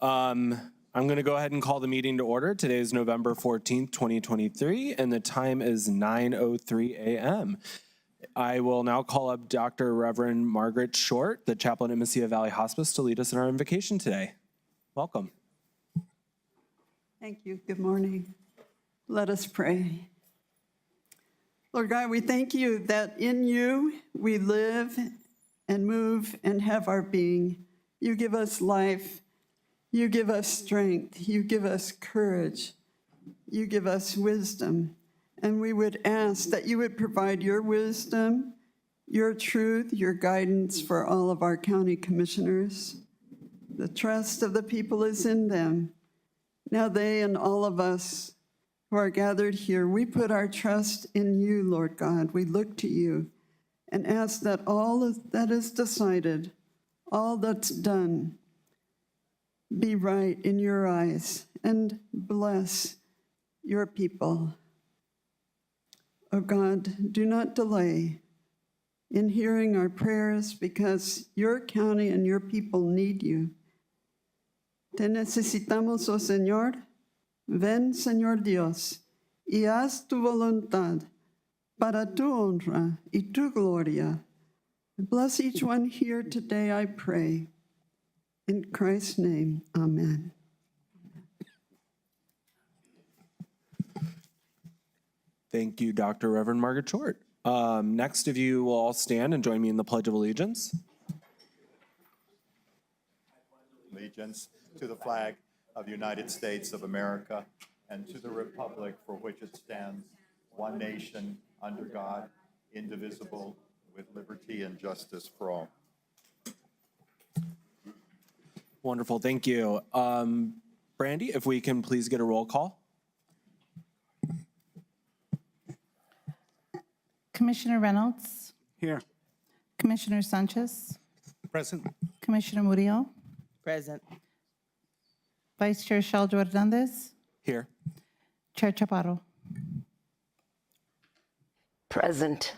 I'm going to go ahead and call the meeting to order. Today is November 14th, 2023, and the time is 9:03 a.m. I will now call up Dr. Reverend Margaret Short, the chaplain at Mesilla Valley Hospice, to lead us in our invocation today. Welcome. Thank you. Good morning. Let us pray. Lord God, we thank you that in you we live and move and have our being. You give us life. You give us strength. You give us courage. You give us wisdom. And we would ask that you would provide your wisdom, your truth, your guidance for all of our county commissioners. The trust of the people is in them. Now they and all of us who are gathered here, we put our trust in you, Lord God. We look to you and ask that all that is decided, all that's done, be right in your eyes, and bless your people. Oh God, do not delay in hearing our prayers, because your county and your people need you. Te necesitamos, oh Señor. Ven, Señor Dios, y haz tu voluntad para tu honra y tu gloria. Bless each one here today, I pray. In Christ's name, amen. Thank you, Dr. Reverend Margaret Short. Next, if you will all stand and join me in the Pledge of Allegiance. Allegiance to the flag of the United States of America and to the republic for which it stands, one nation, under God, indivisible, with liberty and justice for all. Wonderful, thank you. Brandy, if we can please get a roll call. Commissioner Reynolds. Here. Commissioner Sanchez. Present. Commissioner Murillo. Present. Vice Chair Shaldo Hernandez. Here. Chair Chaparro. Present.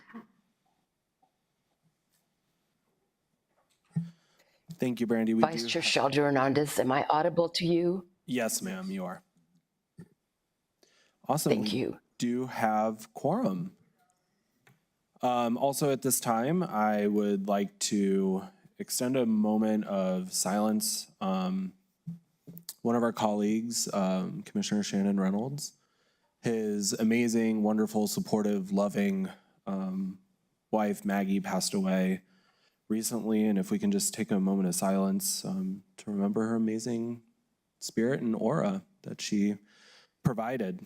Thank you, Brandy. Vice Chair Shaldo Hernandez, am I audible to you? Yes, ma'am, you are. Awesome. Thank you. We do have quorum. Also at this time, I would like to extend a moment of silence. One of our colleagues, Commissioner Shannon Reynolds, his amazing, wonderful, supportive, loving wife, Maggie, passed away recently. And if we can just take a moment of silence to remember her amazing spirit and aura that she provided.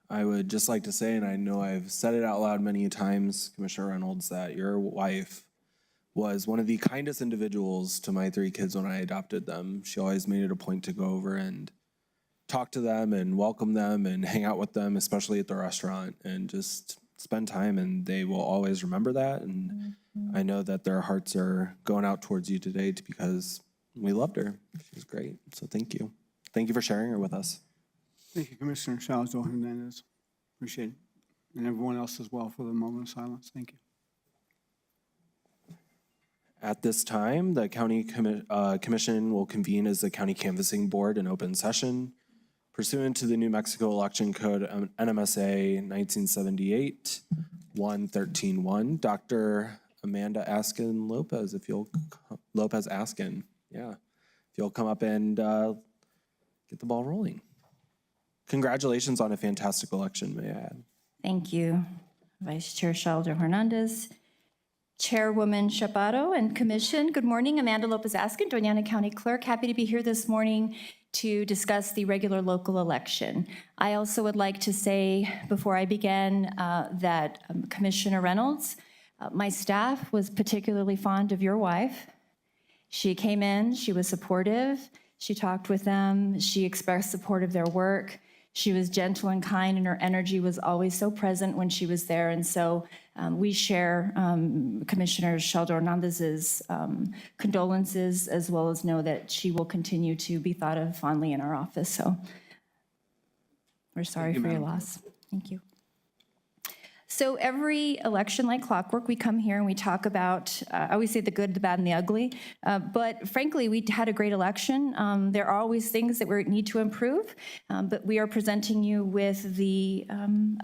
I would just like to say, and I know I've said it out loud many times, Commissioner Reynolds, that your wife was one of the kindest individuals to my 3 kids when I adopted them. She always made it a point to go over and talk to them and welcome them and hang out with them, especially at the restaurant, and just spend time, and they will always remember that. And I know that their hearts are going out towards you today because we loved her. She was great. So thank you. Thank you for sharing her with us. Thank you, Commissioner Shaldo Hernandez. Appreciate it. And everyone else as well for the moment of silence. Thank you. At this time, the County Commission will convene as the County Canvassing Board in open session. Pursuant to the New Mexico Election Code, NMSA 1978, 113.1, Dr. Amanda Askin Lopez, if you'll come up and get the ball rolling. Congratulations on a fantastic election, may I add. Thank you, Vice Chair Shaldo Hernandez. Chairwoman Chaparro and Commission, good morning. Amanda Lopez Askin, Doña County Clerk. Happy to be here this morning to discuss the regular local election. I also would like to say, before I begin, that Commissioner Reynolds, my staff was particularly fond of your wife. She came in, she was supportive, She talked with them. She expressed support of their work. She was gentle and kind, and her energy was always so present when she was there. And so we share Commissioner Sheldo Hernandez's condolences, as well as know that she will continue to be thought of fondly in our office. So we're sorry for your loss. Thank you. So every election, like clockwork, we come here and we talk about, I always say the good, the bad, and the ugly. But frankly, we had a great election. There are always things that we need to improve, but we are presenting you with the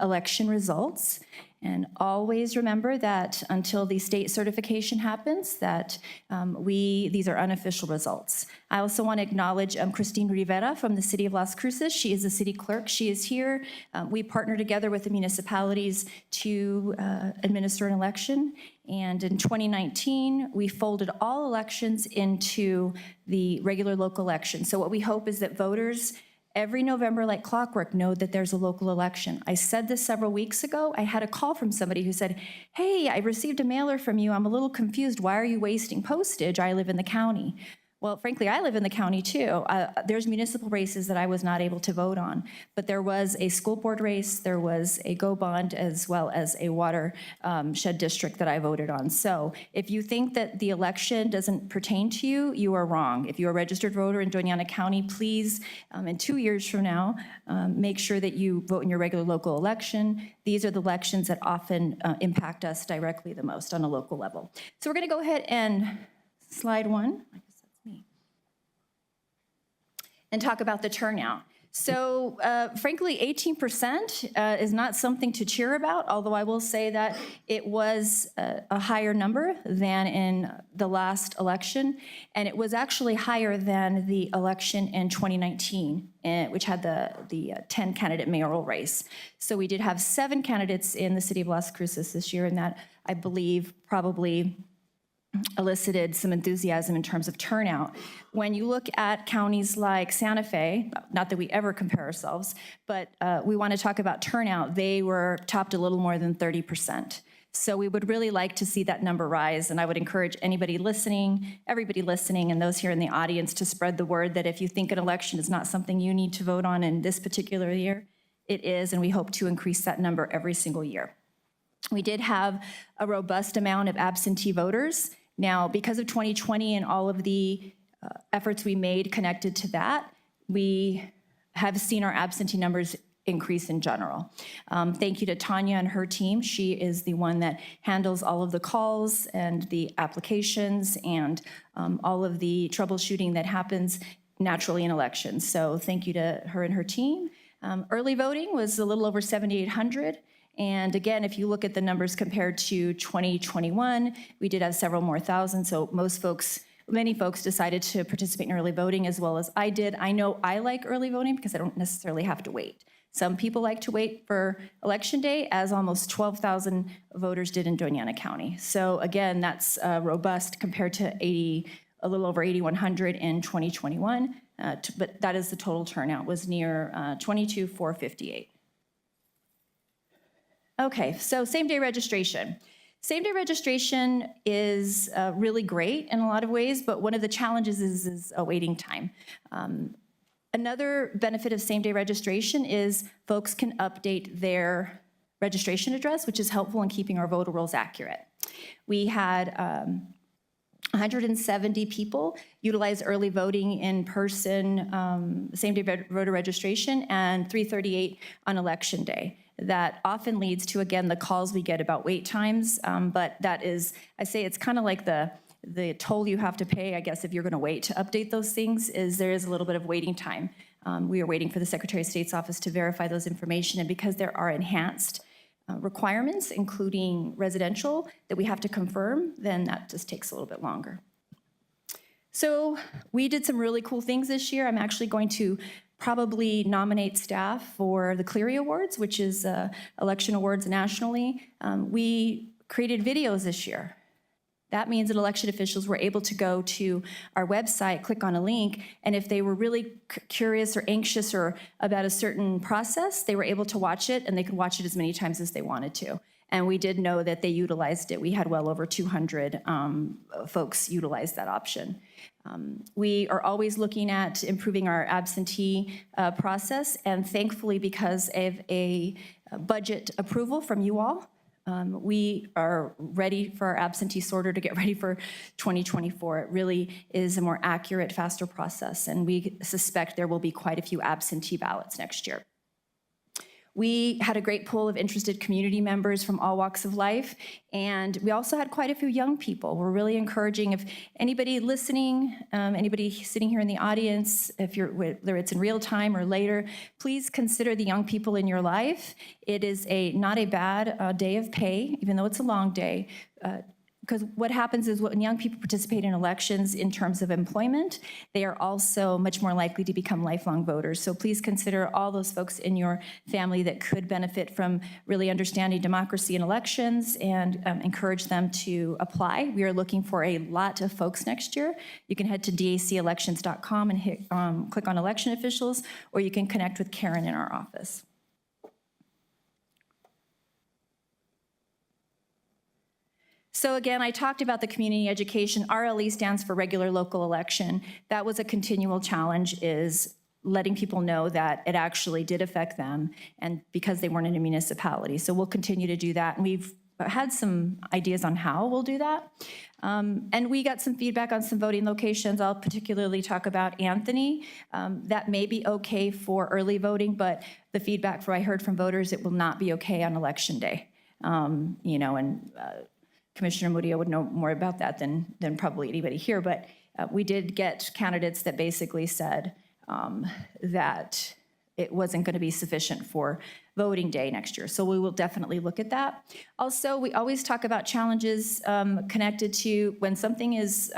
election results. And always remember that until the state certification happens, that these are unofficial results. I also want to acknowledge Christine Rivera from the city of Las Cruces. She is the city clerk. She is here. We partner together with the municipalities to administer an election. And in 2019, we folded all elections into the regular local election. So what we hope is that voters every November, like clockwork, know that there's a local election. I said this several weeks ago. I had a call from somebody who said, hey, I received a mailer from you. I'm a little confused. Why are you wasting postage? I live in the county. Well, frankly, I live in the county too. There's municipal races that I was not able to vote on, but there was a school board race, there was a GO bond, as well as a watershed district that I voted on. So if you think that the election doesn't pertain to you, you are wrong. If you're a registered voter in Doña County, please, in 2 years from now, make sure that you vote in your regular local election. These are the elections that often impact us directly the most on a local level. So we're gonna go ahead and slide one. And talk about the turnout. So frankly, 18% is not something to cheer about, although I will say that it was a higher number than in the last election, and it was actually higher than the election in 2019, which had the 10-candidate mayoral race. So we did have 7 candidates in the city of Las Cruces this year, and that, I believe, probably elicited some enthusiasm in terms of turnout. When you look at counties like Santa Fe, not that we ever compare ourselves, but we want to talk about turnout, they were topped a little more than 30%. So we would really like to see that number rise, and I would encourage anybody listening, everybody listening, and those here in the audience to spread the word that if you think an election is not something you need to vote on in this particular year, it is, and we hope to increase that number every single year. We did have a robust amount of absentee voters. Now, because of 2020 and all of the efforts we made connected to that, we have seen our absentee numbers increase in general. Thank you to Tanya and her team. She is the one that handles all of the calls and the applications and all of the troubleshooting that happens naturally in elections. So thank you to her and her team. Early voting was a little over 7,800. And again, if you look at the numbers compared to 2021, we did have several more thousand. So many folks decided to participate in early voting as well as I did. I know I like early voting because I don't necessarily have to wait. Some people like to wait for election day, as almost 12,000 voters did in Doña County. So again, that's robust compared to a little over 8,100 in 2021. But that is the total turnout, was near 22,458. Okay, so same-day registration. Same-day registration is really great in a lot of ways, but one of the challenges is a waiting time. Another benefit of same-day registration is folks can update their registration address, which is helpful in keeping our voter rolls accurate. We had 170 people utilize early voting in person, same-day voter registration, and 338 on election day. That often leads to, again, the calls we get about wait times, but that is, I say it's kind of like the toll you have to pay, I guess, if you're going to wait to update those things, is there is a little bit of waiting time. We are waiting for the Secretary of State's office to verify those information, and because there are enhanced requirements, including residential, that we have to confirm, then that just takes a little bit longer. So we did some really cool things this year. I'm actually going to probably nominate staff for the Cleary Awards, which is election awards nationally. We created videos this year. That means that election officials were able to go to our website, click on a link, and if they were really curious or anxious or about a certain process, they were able to watch it, and they could watch it as many times as they wanted to. And we did know that they utilized it. We had well over 200 folks utilize that option. We are always looking at improving our absentee process, and thankfully, because of a budget approval from you all, we are ready for our absentee sorter to get ready for 2024. It really is a more accurate, faster process, and we suspect there will be quite a few absentee ballots next year. We had a great pool of interested community members from all walks of life, and we also had quite a few young people. We're really encouraging, if anybody listening, anybody sitting here in the audience, if you're, whether it's in real time or later, please consider the young people in your life. It is not a bad day of pay, even though it's a long day. Because what happens is when young people participate in elections in terms of employment, they are also much more likely to become lifelong voters. So please consider all those folks in your family that could benefit from really understanding democracy and elections, and encourage them to apply. We are looking for a lot of folks next year. You can head to dacelections.com and click on election officials, or you can connect with Karen in our office. So again, I talked about the community education. RLE stands for regular local election. That was a continual challenge, is letting people know that it actually did affect them, and because they weren't in a municipality. So we'll continue to do that, and we've had some ideas on how we'll do that. And we got some feedback on some voting locations. I'll particularly talk about Anthony. That may be okay for early voting, but the feedback I heard from voters, it will not be okay on election day. Commissioner Murillo would know more about that than probably anybody here, but we did get candidates that basically said that it wasn't going to be sufficient for voting day next year. So we will definitely look at that. Also, we always talk about challenges connected to when something is,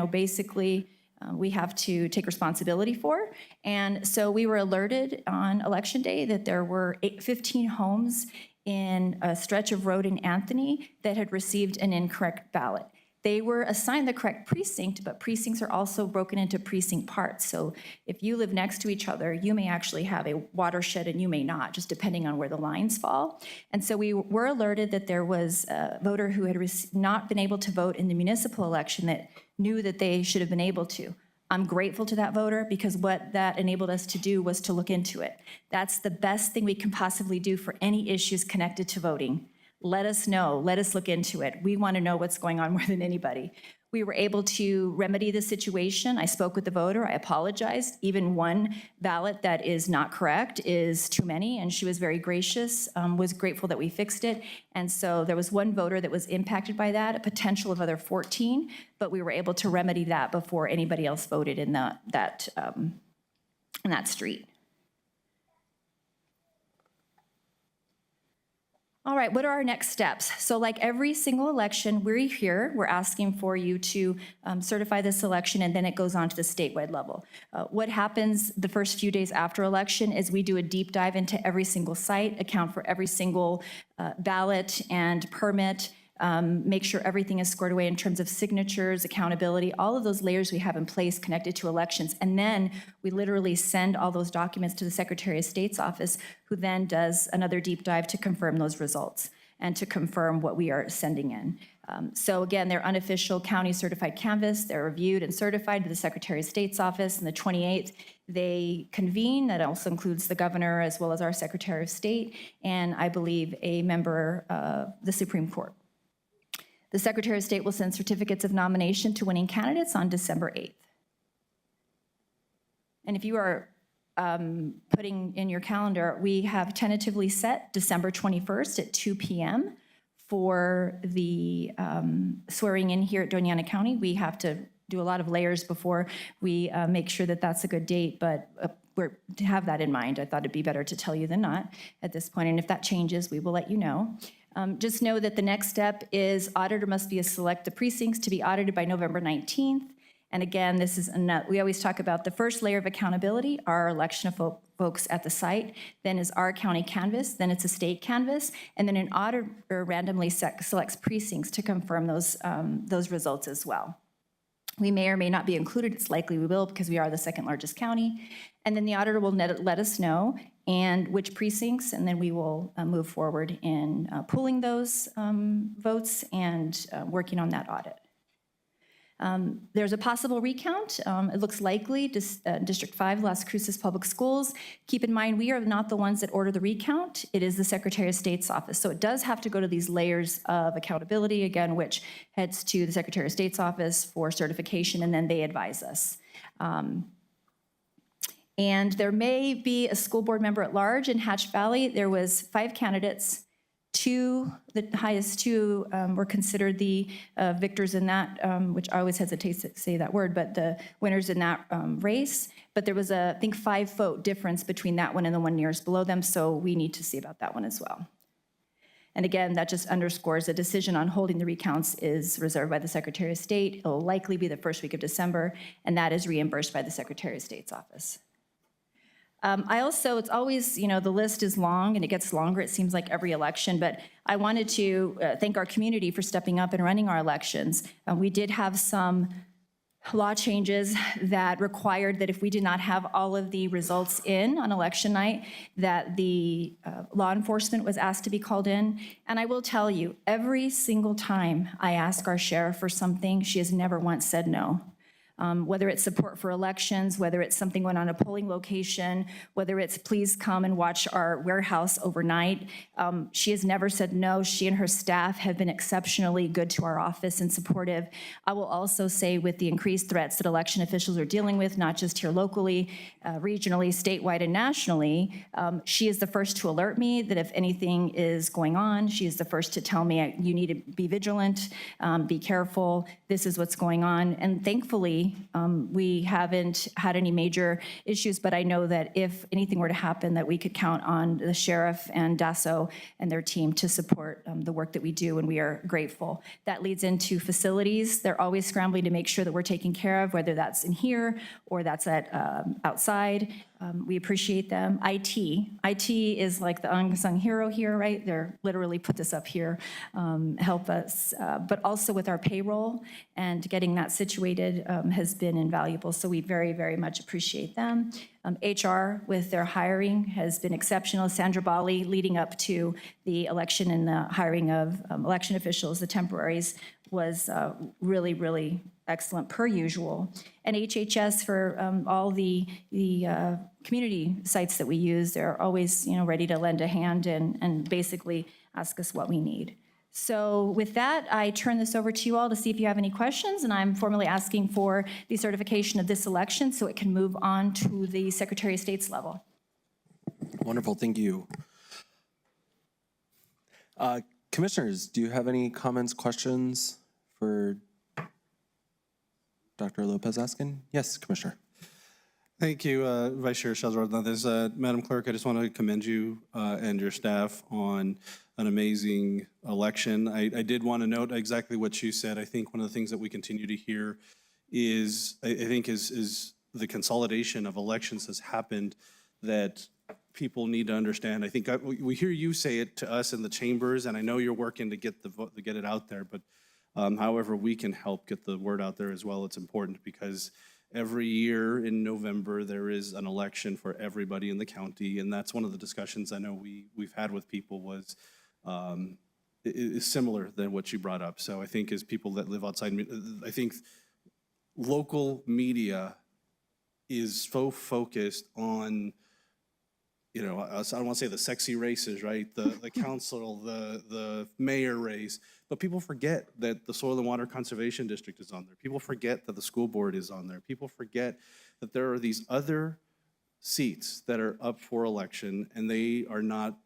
basically we have to take responsibility for. And so we were alerted on election day that there were 15 homes in a stretch of road in Anthony that had received an incorrect ballot. They were assigned the correct precinct, but precincts are also broken into precinct parts. So if you live next to each other, you may actually have a watershed and you may not, just depending on where the lines fall. And so we were alerted that there was a voter who had not been able to vote in the municipal election that knew that they should have been able to. I'm grateful to that voter, because what that enabled us to do was to look into it. That's the best thing we can possibly do for any issues connected to voting. Let us know, let us look into it. We want to know what's going on more than anybody. We were able to remedy the situation. I spoke with the voter, I apologized. Even one ballot that is not correct is too many, and she was very gracious, was grateful that we fixed it. And so there was one voter that was impacted by that, a potential of other 14, but we were able to remedy that before anybody else voted in that street. All right, what are our next steps? So like every single election, we're asking for you to certify this election, and then it goes on to the statewide level. What happens the first few days after election is we do a deep dive into every single site, account for every single ballot and permit, make sure everything is squared away in terms of signatures, accountability, all of those layers we have in place connected to elections. And then we literally send all those documents to the Secretary of State's office, who then does another deep dive to confirm those results and to confirm what we are sending in. So again, they're unofficial county certified canvass. They're reviewed and certified to the Secretary of State's office. And the 28th, they convene. That also includes the governor as well as our Secretary of State, and I believe a member of the Supreme Court. The Secretary of State will send certificates of nomination to winning candidates on December 8th. And if you are putting in your calendar, we have tentatively set December 21st at 2 p.m. for the swearing in here at Doña County. We have to do a lot of layers before we make sure that that's a good date, but to have that in mind, I thought it'd be better to tell you than not at this point. And if that changes, we will let you know. Just know that the next step is auditor must be select the precincts to be audited by November 19th. And again, this is we always talk about the first layer of accountability, our election of folks at the site, then is our county canvass, then it's a state canvass, and then an auditor randomly selects precincts to confirm those results as well. We may or may not be included. It's likely we will because we are the second largest county. And then the auditor will let us know and which precincts, and then we will move forward in pooling those votes and working on that audit. There's a possible recount. It looks likely, District 5, Las Cruces Public Schools. Keep in mind, we are not the ones that order the recount. It is the Secretary of State's office. So it does have to go to these layers of accountability, again, which heads to the Secretary of State's office for certification, and then they advise us. And there may be a school board member at large in Hatch Valley. There was 5 candidates. The highest two were considered the victors in that, which I always hesitate to say that word, but the winners in that race. But there was I think 5-vote difference between that one and the one nearest below them, so we need to see about that one as well. And again, that just underscores the decision on holding the recounts is reserved by the Secretary of State. It'll likely be the first week of December, and that is reimbursed by the Secretary of State's office. It's always, the list is long and it gets longer, it seems like every election, but I wanted to thank our community for stepping up and running our elections. We did have some law changes that required that if we did not have all of the results in on election night, that the law enforcement was asked to be called in. And I will tell you, every single time I ask our sheriff for something, she has never once said no. Whether it's support for elections, whether it's something going on a polling location, whether it's please come and watch our warehouse overnight. She has never said no. She and her staff have been exceptionally good to our office and supportive. I will also say with the increased threats that election officials are dealing with, not just here locally, regionally, statewide, and nationally, she is the first to alert me that if anything is going on. She is the first to tell me, you need to be vigilant, be careful, this is what's going on. And thankfully, we haven't had any major issues, but I know that if anything were to happen, that we could count on the sheriff and DASO and their team to support the work that we do, and we are grateful. That leads into facilities. They're always scrambling to make sure that we're taken care of, whether that's in here or that's at outside. We appreciate them. IT is like the unsung hero here, right? They're literally put this up here, help us, but also with our payroll and getting that situated has been invaluable. So we very, very much appreciate them. HR with their hiring has been exceptional. Sandra Bali leading up to the election and the hiring of election officials, the temporaries, was really, really excellent per usual. And HHS for all the community sites that we use, they're always ready to lend a hand and basically ask us what we need. So with that, I turn this over to you all to see if you have any questions, and I'm formally asking for the certification of this election so it can move on to the Secretary of State's level. Wonderful, thank you. Commissioners, do you have any comments, questions for Dr. Lopez-Askin? Yes, Commissioner. Thank you, Vice Chair Sheldon-Hernandez. Madam Clerk, I just want to commend you and your staff on an amazing election. I did want to note exactly what you said. I think one of the things that we continue to hear is, I think, is the consolidation of elections has happened that people need to understand. I think we hear you say it to us in the chambers, and I know you're working to get the vote, to get it out there, but however we can help get the word out there as well, it's important because every year in November, there is an election for everybody in the county, and that's one of the discussions I know we've had with people was is similar than what you brought up. So I think as people that live outside, I think local media is so focused on, I don't want to say the sexy races, right? The council, the mayor race, but people forget that the Soil and Water Conservation District is on there. People forget that the school board is on there. People forget that there are these other seats that are up for election and they are not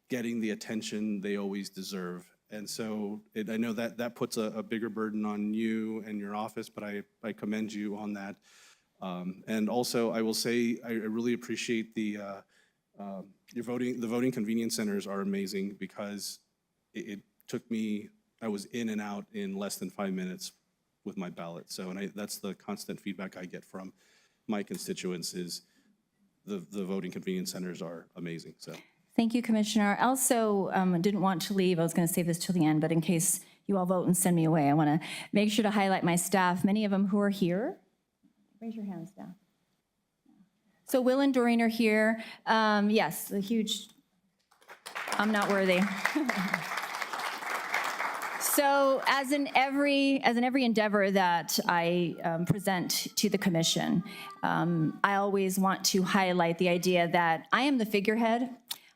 getting the attention they always deserve. And so I know that puts a bigger burden on you and your office, but I commend you on that. And also I will say, I really appreciate the voting convenience centers are amazing because it took me, I was in and out in less than 5 minutes with my ballot. So, and that's the constant feedback I get from my constituents is the voting convenience centers are amazing, so. Thank you, Commissioner. I also didn't want to leave. I was going to save this till the end, but in case you all vote and send me away. I want to make sure to highlight my staff, many of them who are here. Raise your hands, staff. So Will and Doreen are here. Yes, a huge, I'm not worthy. So as in every endeavor that I present to the commission, I always want to highlight the idea that I am the figurehead.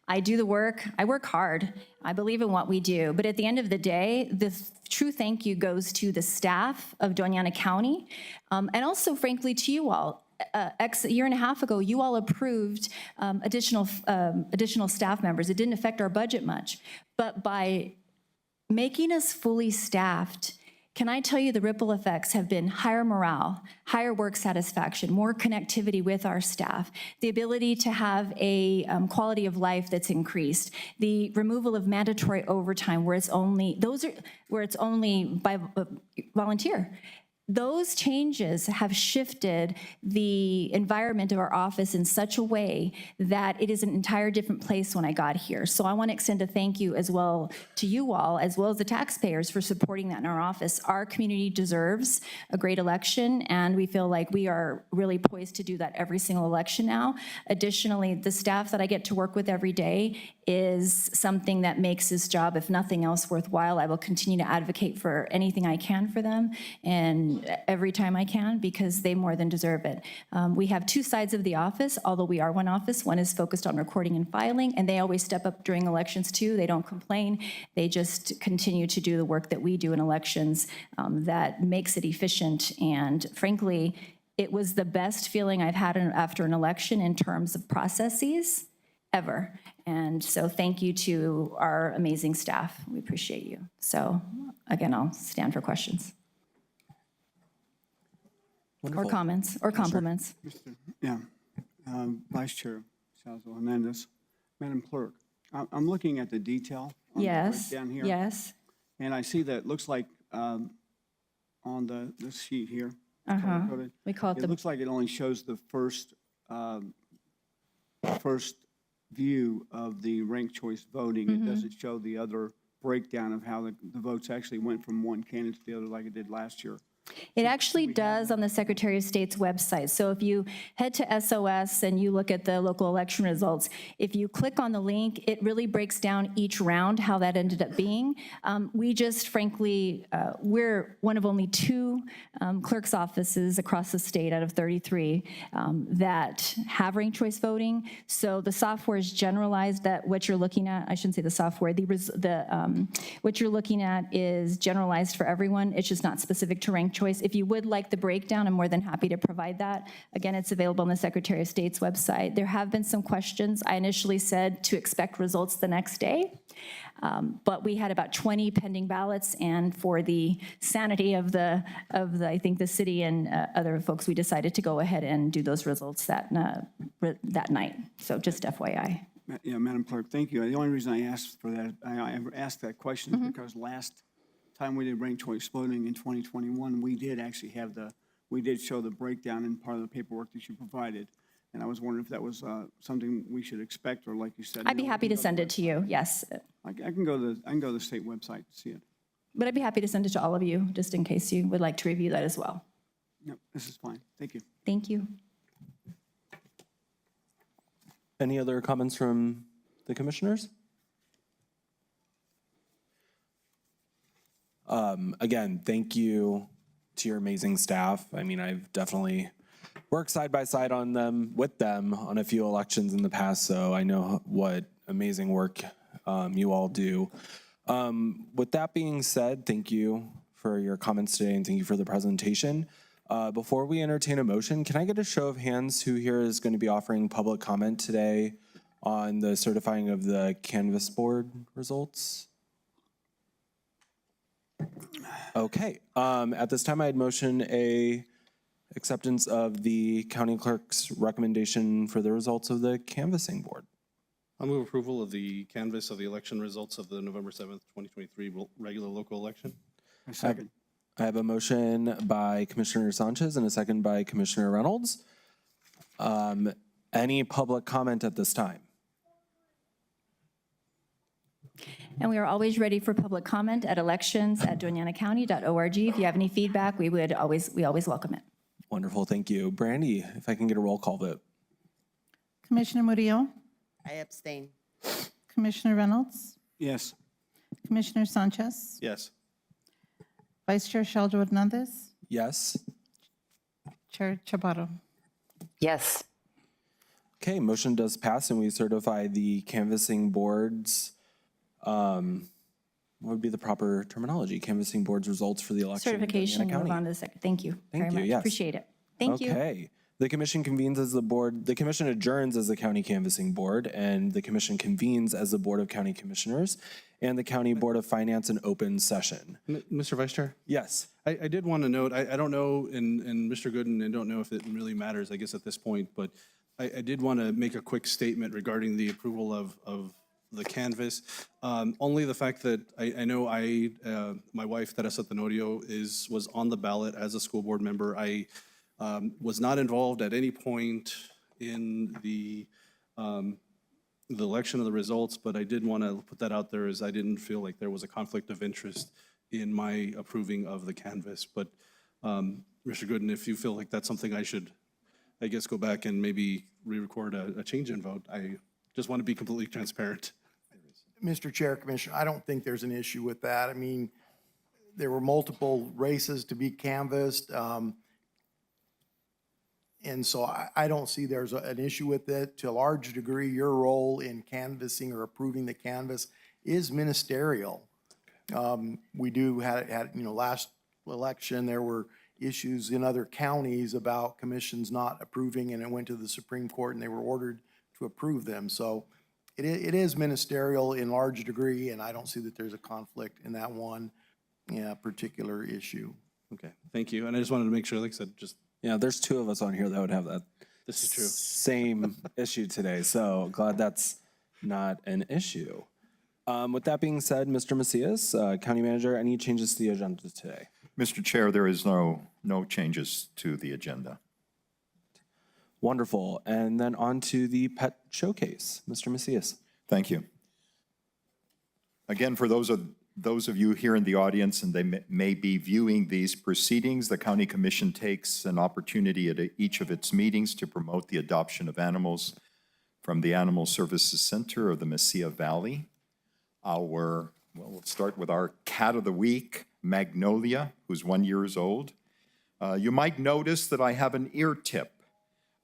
I do the work. I work hard. I believe in what we do. But at the end of the day, the true thank you goes to the staff of Doña County, and also, frankly, to you all. A year and a half ago, you all approved additional staff members. It didn't affect our budget much, but by making us fully staffed, can I tell you the ripple effects have been higher morale, higher work satisfaction, more connectivity with our staff, the ability to have a quality of life that's increased, the removal of mandatory overtime where it's only by volunteer. Those changes have shifted the environment of our office in such a way that it is an entire different place when I got here. So I want to extend a thank you as well to you all, as well as the taxpayers, for supporting that in our office. Our community deserves a great election, and we feel like we are really poised to do that every single election now. Additionally, the staff that I get to work with every day is something that makes this job, if nothing else, worthwhile. I will continue to advocate for anything I can for them, and every time I can, because they more than deserve it. We have two sides of the office, although we are one office. One is focused on recording and filing, and they always step up during elections too. They don't complain. They just continue to do the work that we do in elections that makes it efficient. And frankly, it was the best feeling I've had after an election in terms of processes ever. And so thank you to our amazing staff. We appreciate you. So again, I'll stand for questions. Or comments, or compliments. Yeah. Vice Chair Salazar Hernandez. Madam Clerk, I'm looking at the detail on the Yes, down here. yes. And I see that it looks like on this sheet here, color-coded, We call it it the, looks like it only shows the first view of the ranked choice voting. It doesn't show the other breakdown of how the votes actually went from one candidate to the other like it did last year. it actually does on the Secretary of State's website. So if you head to SOS and you look at the local election results, if you click on the link, it really breaks down each round, how that ended up being. We just, frankly, we're one of only 2 clerk's offices across the state out of 33 that have ranked choice voting. So the software is generalized that what you're looking at, I shouldn't say the software, what you're looking at is generalized for everyone. It's just not specific to ranked choice. If you would like the breakdown, I'm more than happy to provide that. Again, it's available on the Secretary of State's website. There have been some questions. I initially said to expect results the next day, but we had about 20 pending ballots, and for the sanity of the I think the city and other folks, we decided to go ahead and do those results that night. So just FYI. Yeah, Madam Clerk, thank you. The only reason I asked for that, I asked that question is because last time we did ranked choice voting in 2021, we did actually have we did show the breakdown in part of the paperwork that you provided. And I was wondering if that was something we should expect, or like you said. I'd be happy to send it to you, yes. I can go to the state website to see it. But I'd be happy to send it to all of you, just in case you would like to review that as well. No, this is fine. Thank you. Thank you. Any other comments from the commissioners? Again, thank you to your amazing staff. I mean, I've definitely worked side by side with them on a few elections in the past, so I know what amazing work you all do. With that being said, thank you for your comments today, and thank you for the presentation. Before we entertain a motion, can I get a show of hands who here is going to be offering public comment today on the certifying of the canvas board results? Okay. At this time, I'd motion a acceptance of the county clerk's recommendation for the results of the canvassing board. I'll move approval of the canvass of the election results of the November 7th, 2023 regular local election. A second. I have a motion by Commissioner Sanchez and a second by Commissioner Reynolds. Any public comment at this time? And we are always ready for public comment at elections@doñanacounty.org. If you have any feedback, we always welcome it. Wonderful, thank you. Brandy, if I can get a roll call vote. Commissioner Murillo, I abstain. Commissioner Reynolds, Yes. Commissioner Sanchez, Yes. Vice Chair Sheldon Hernandez, Yes. Chair Chaparro. Yes. Okay, motion does pass, and we certify the canvassing boards. What would be the proper terminology? Canvassing board's results for the election in Certification, Doñana move County. on to the second. Thank you Thank very you, much. yes. Appreciate it. Thank you. Okay. The commission convenes as the board, the commission adjourns as the county canvassing board, and the commission convenes as the Board of County Commissioners and the County Board of Finance in open session. Mr. Vice Chair? Yes. I did want to note, I don't know, and Mr. Gooden, I don't know if it really matters, I guess, at this point, but I did want to make a quick statement regarding the approval of the canvas. Only the fact that I know my wife, Teresa Tenorio, was on the ballot as a school board member. I was not involved at any point in the election of the results, but I did want to put that out there as I didn't feel like there was a conflict of interest in my approving of the canvas. But Mr. Gooden, if you feel like that's something I should, I guess, go back and maybe re-record a change in vote, I just want to be completely transparent. Mr. Chair, Commissioner, I don't think there's an issue with that. I mean, there were multiple races to be canvassed. And so I don't see there's an issue with it. To a large degree, your role in canvassing or approving the canvas is ministerial. We had, last election, there were issues in other counties about commissions not approving, and it went to the Supreme Court, and they were ordered to approve them. So it is ministerial in large degree, and I don't see that there's a conflict in that one particular issue. Okay, thank you. And I just wanted to make sure, like I said, just Yeah, there's two of us on here that would have that this is true. same issue today, so glad that's not an issue. With that being said, Mr. Macias, County Manager, any changes to the agenda today? Mr. Chair, there is no changes to the agenda. Wonderful. And then on to the pet showcase. Mr. Macias. Thank you. Again, for those of you here in the audience and they may be viewing these proceedings, the County Commission takes an opportunity at each of its meetings to promote the adoption of animals from the Animal Services Center of the Mesilla Valley. We'll start with our cat of the week, Magnolia, who's 1 year old. You might notice that I have an ear tip.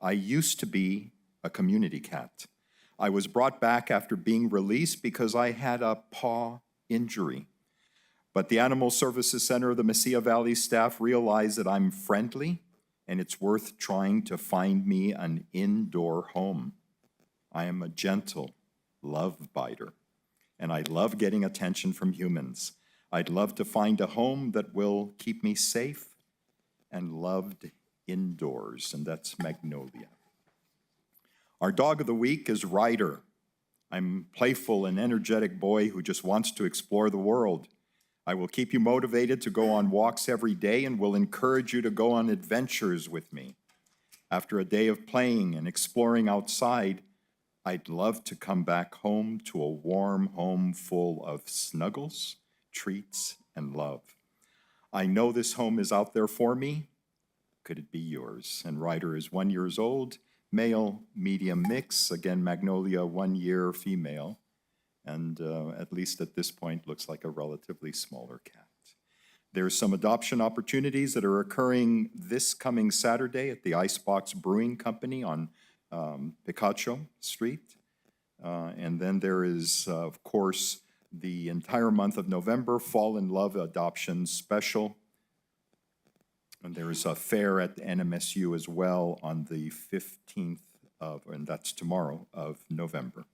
I used to be a community cat. I was brought back after being released because I had a paw injury. But the Animal Services Center of the Mesilla Valley staff realized that I'm friendly and it's worth trying to find me an indoor home. I am a gentle love biter, and I love getting attention from humans. I'd love to find a home that will keep me safe and loved indoors, and that's Magnolia. Our dog of the week is Ryder. I'm a playful and energetic boy who just wants to explore the world. I will keep you motivated to go on walks every day and will encourage you to go on adventures with me. After a day of playing and exploring outside, I'd love to come back home to a warm home full of snuggles, treats, and love. I know this home is out there for me. Could it be yours? And Ryder is 1 year old, male, medium mix. Again, Magnolia, 1 year, female. And at least at this point, looks like a relatively smaller cat. There's some adoption opportunities that are occurring this coming Saturday at the Icebox Brewing Company on Picacho Street. And then there is, of course, the entire month of November, Fall in Love Adoption Special. And there is a fair at the NMSU as well on the 15th and that's tomorrow, of November.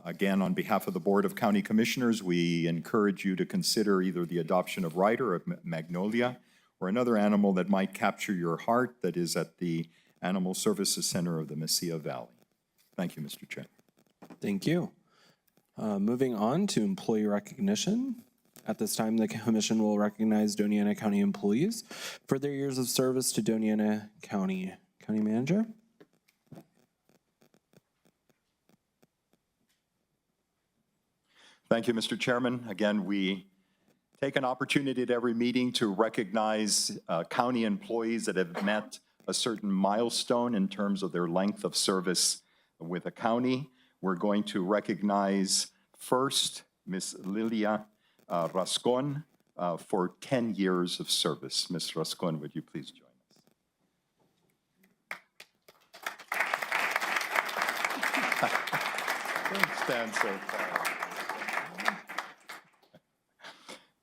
Again, on behalf of the Board of County Commissioners, we encourage you to consider either the adoption of Ryder, of Magnolia, or another animal that might capture your heart that is at the Animal Services Center of the Mesilla Valley. Thank you, Mr. Chair. Thank you. Moving on to employee recognition. At this time, the commission will recognize Doña County employees for their years of service to Doña County. County Manager? Thank you, Mr. Chairman. Again, we take an opportunity at every meeting to recognize county employees that have met a certain milestone in terms of their length of service with the county. We're going to recognize first Ms. Lilia Rascon for 10 years of service. Ms. Rascon, would you please join us? Don't stand so far.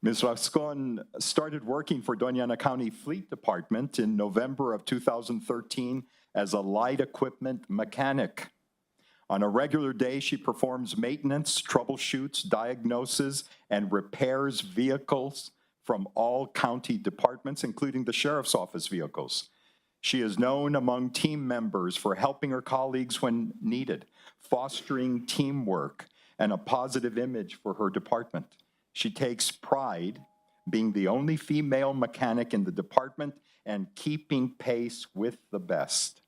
Ms. Rascon started working for Doña County Fleet Department in November of 2013 as a light equipment mechanic. On a regular day, she performs maintenance, troubleshoots, diagnoses, and repairs vehicles from all county departments, including the sheriff's office vehicles. She is known among team members for helping her colleagues when needed, fostering teamwork, and a positive image for her department. She takes pride being the only female mechanic in the department and keeping pace with the best.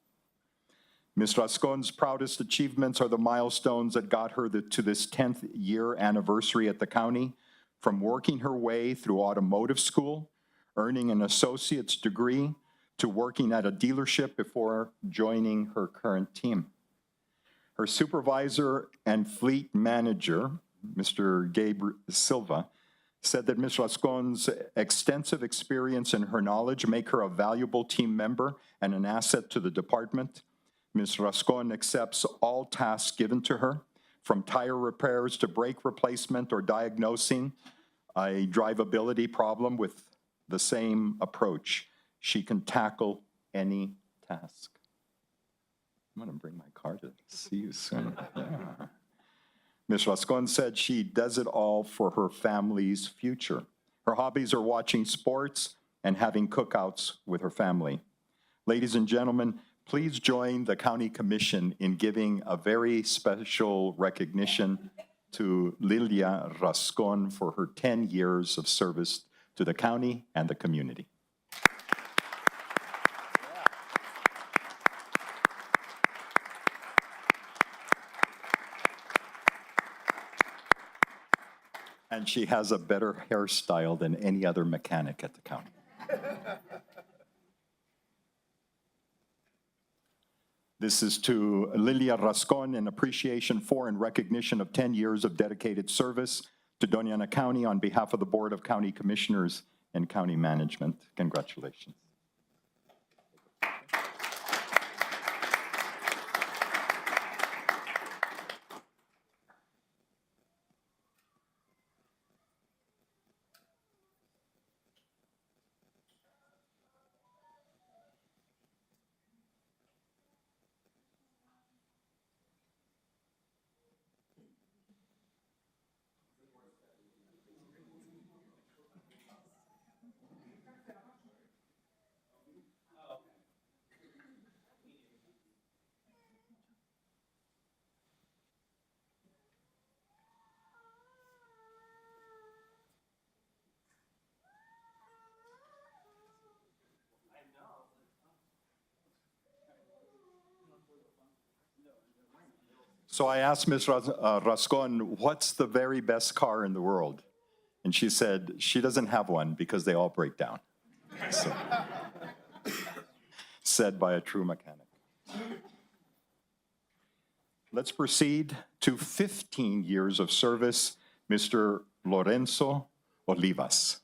Ms. Rascon's proudest achievements are the milestones that got her to this 10th year anniversary at the county, from working her way through automotive school, earning an associate's degree, to working at a dealership before joining her current team. Her supervisor and fleet manager, Mr. Gabriel Silva, said that Ms. Rascon's extensive experience and her knowledge make her a valuable team member and an asset to the department. Ms. Rascon accepts all tasks given to her, from tire repairs to brake replacement or diagnosing a drivability problem with the same approach. She can tackle any task. I'm going to bring my card to see you soon. Yeah. Ms. Rascon said she does it all for her family's future. Her hobbies are watching sports and having cookouts with her family. Ladies and gentlemen, please join the County Commission in giving a very special recognition to Lilia Rascon for her 10 years of service to the county and the community. And she has a better hairstyle than any other mechanic at the county. This is to Lilia Rascon in appreciation for and recognition of 10 years of dedicated service to Doña County on behalf of the Board of County Commissioners and County Management. Congratulations. So I asked Ms. Rascon, what's the very best car in the world? And she said she doesn't have one because they all break down. So, said by a true mechanic. Let's proceed to 15 years of service, Mr. Lorenzo Olivas.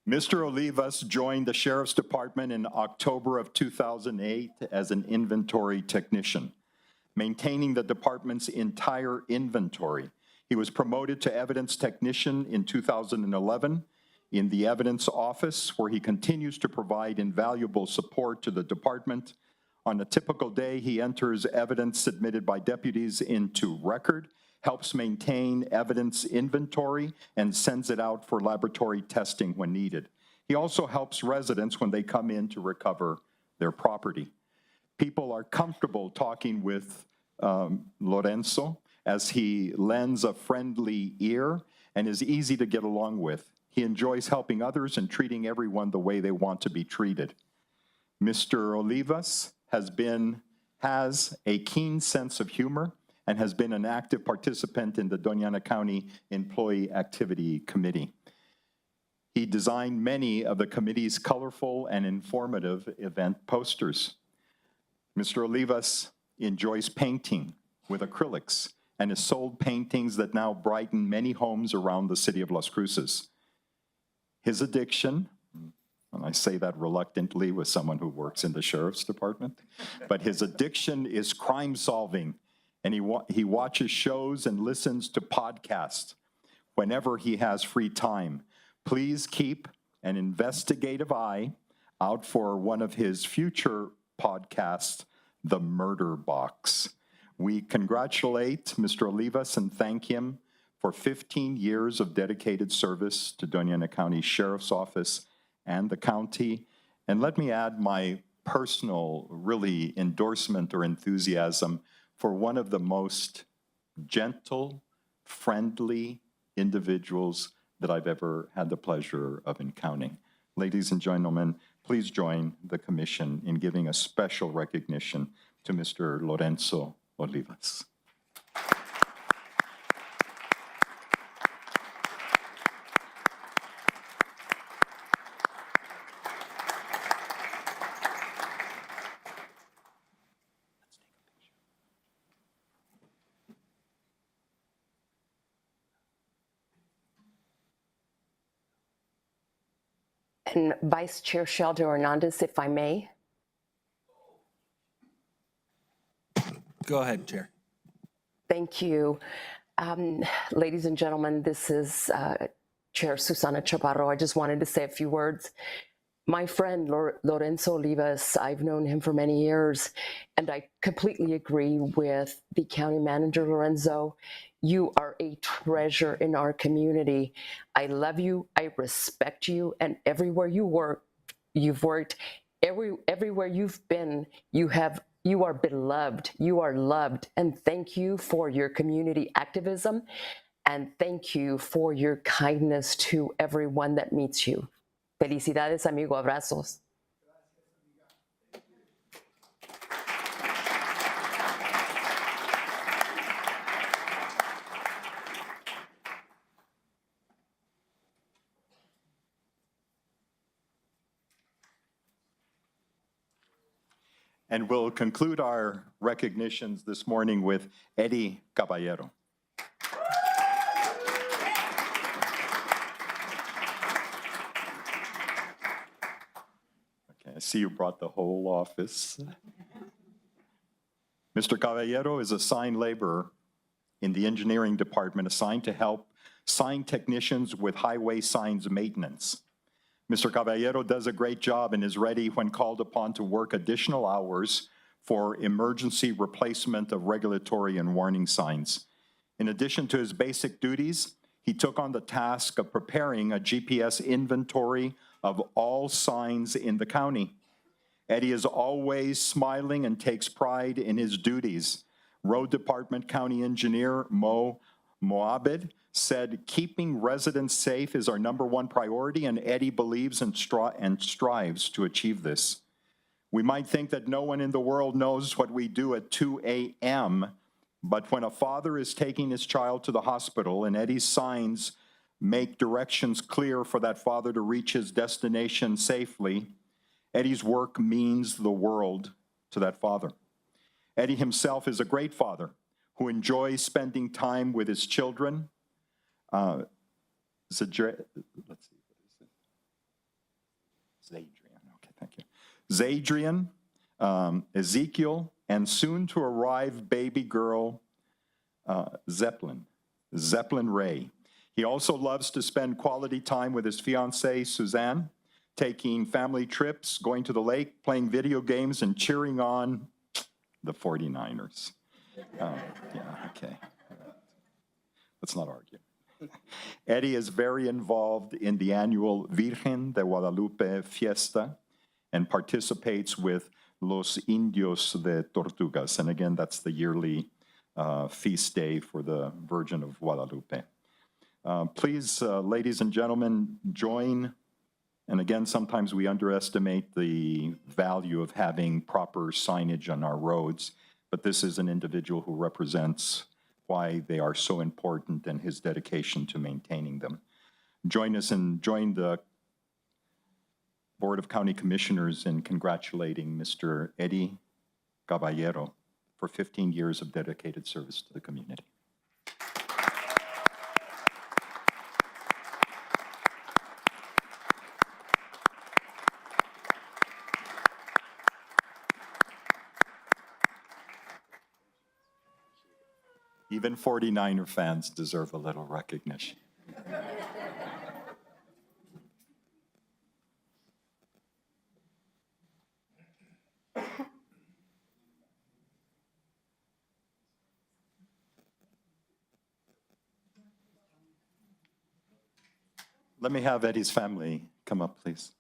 Mr. Olivas joined the Sheriff's Department in October of 2008 as an inventory technician, maintaining the department's entire inventory. He was promoted to evidence technician in 2011 in the evidence office, where he continues to provide invaluable support to the department. On a typical day, he enters evidence submitted by deputies into record, helps maintain evidence inventory, and sends it out for laboratory testing when needed. He also helps residents when they come in to recover their property. People are comfortable talking with Lorenzo, as he lends a friendly ear and is easy to get along with. He enjoys helping others and treating everyone the way they want to be treated. Mr. Olivas has a keen sense of humor and has been an active participant in the Doña County Employee Activity Committee. He designed many of the committee's colorful and informative event posters. Mr. Olivas enjoys painting with acrylics and has sold paintings that now brighten many homes around the city of Las Cruces. His addiction, and I say that reluctantly with someone who works in the sheriff's department, but his addiction is crime solving, and he watches shows and listens to podcasts whenever he has free time. Please keep an investigative eye out for one of his future podcasts, The Murder Box. We congratulate Mr. Olivas and thank him for 15 years of dedicated service to Doña County Sheriff's Office and the county. And let me add my personal, really, endorsement or enthusiasm for one of the most gentle, friendly individuals that I've ever had the pleasure of encountering. Ladies and gentlemen, please join the commission in giving a special recognition to Mr. Lorenzo Olivas. And Vice Chair Shelter Hernandez, if I may. Go ahead, Chair. Thank you. Ladies and gentlemen, this is Chair Susana Chaparro. I just wanted to say a few words. My friend Lorenzo Olivas, I've known him for many years, and I completely agree with the county manager, Lorenzo. You are a treasure in our community. I love you, I respect you, and everywhere you've worked, everywhere you've been, you are beloved, you are loved, and thank you for your community activism, and thank you for your kindness to everyone that meets you. Felicidades, amigo. Abrazos. And we'll conclude our recognitions this morning with Eddie Caballero. Okay, I see you brought the whole office. Mr. Caballero is a sign laborer in the engineering department assigned to help sign technicians with highway signs maintenance. Mr. Caballero does a great job and is ready when called upon to work additional hours for emergency replacement of regulatory and warning signs. In addition to his basic duties, he took on the task of preparing a GPS inventory of all signs in the county. Eddie is always smiling and takes pride in his duties. Road Department County Engineer Mo Moabed said, keeping residents safe is our #1 priority, and Eddie believes and strives to achieve this. We might think that no one in the world knows what we do at 2 a.m., but when a father is taking his child to the hospital and Eddie's signs make directions clear for that father to reach his destination safely, Eddie's work means the world to that father. Eddie himself is a great father who enjoys spending time with his children. Let's see, what is it? Zadrian, okay, thank you. Zadrian, Ezekiel, and soon to arrive baby girl, Zeppelin Ray. He also loves to spend quality time with his fiancée, Suzanne, taking family trips, going to the lake, playing video games, and cheering on the 49ers. Yeah, okay. Let's not argue. Eddie is very involved in the annual Virgen de Guadalupe fiesta and participates with Los Indios de Tortugas. And again, that's the yearly feast day for the Virgin of Guadalupe. Please, ladies and gentlemen, join And again, sometimes we underestimate the value of having proper signage on our roads, but this is an individual who represents why they are so important and his dedication to maintaining them. Join the Board of County Commissioners in congratulating Mr. Eddie Caballero for 15 years of dedicated service to the community. Even 49er fans deserve a little recognition. Let me have Eddie's family come up, please.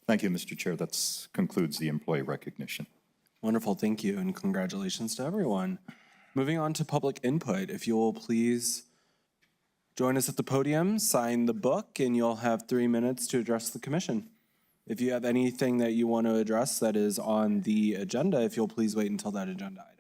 Thank you, Mr. Chair. That concludes the employee recognition. Wonderful, thank you, and congratulations to everyone. Moving on to public input, if you will please join us at the podium, sign the book, and you'll have 3 minutes to address the commission. If you have anything that you want to address that is on the agenda, if you'll please wait until that agenda item.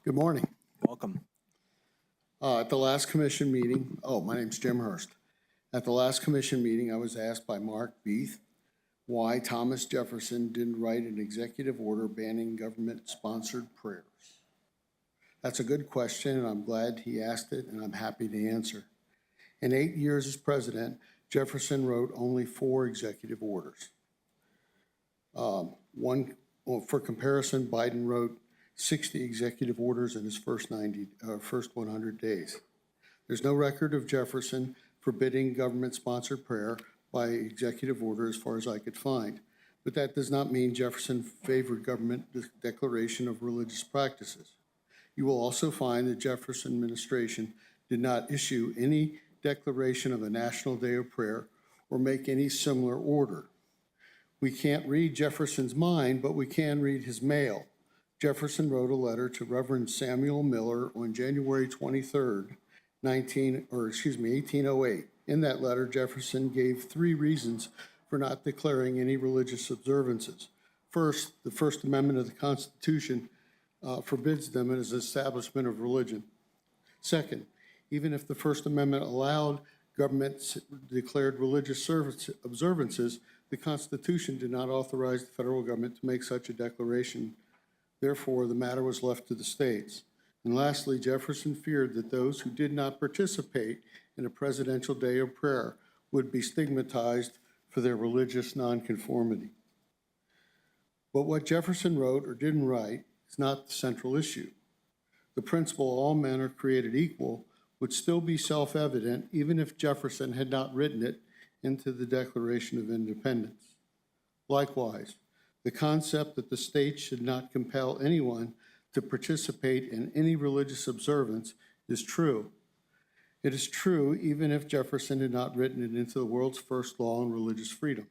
Good morning. Welcome. At the last commission meeting, my name's Jim Hurst. At the last commission meeting, I was asked by Mark Beath why Thomas Jefferson didn't write an executive order banning government-sponsored prayers. That's a good question, and I'm glad he asked it, and I'm happy to answer. In 8 years as president, Jefferson wrote only 4 executive orders. For comparison, Biden wrote 60 executive orders in his first 100 days. There's no record of Jefferson forbidding government-sponsored prayer by executive order as far as I could find. But that does not mean Jefferson favored government declaration of religious practices. You will also find the Jefferson administration did not issue any declaration of a national day of prayer or make any similar order. We can't read Jefferson's mind, but we can read his mail. Jefferson wrote a letter to Reverend Samuel Miller on January 23rd, 1808. In that letter, Jefferson gave 3 reasons for not declaring any religious observances. First, the First Amendment of the Constitution forbids them as an establishment of religion. Second, even if the First Amendment allowed government-declared religious observances, the Constitution did not authorize the federal government to make such a declaration. Therefore, the matter was left to the states. And lastly, Jefferson feared that those who did not participate in a presidential day of prayer would be stigmatized for their religious nonconformity. But what Jefferson wrote or didn't write is not the central issue. The principle all men are created equal would still be self-evident even if Jefferson had not written it into the Declaration of Independence. Likewise, the concept that the state should not compel anyone to participate in any religious observance is true. It is true, even if Jefferson had not written it into the world's first law on religious freedom,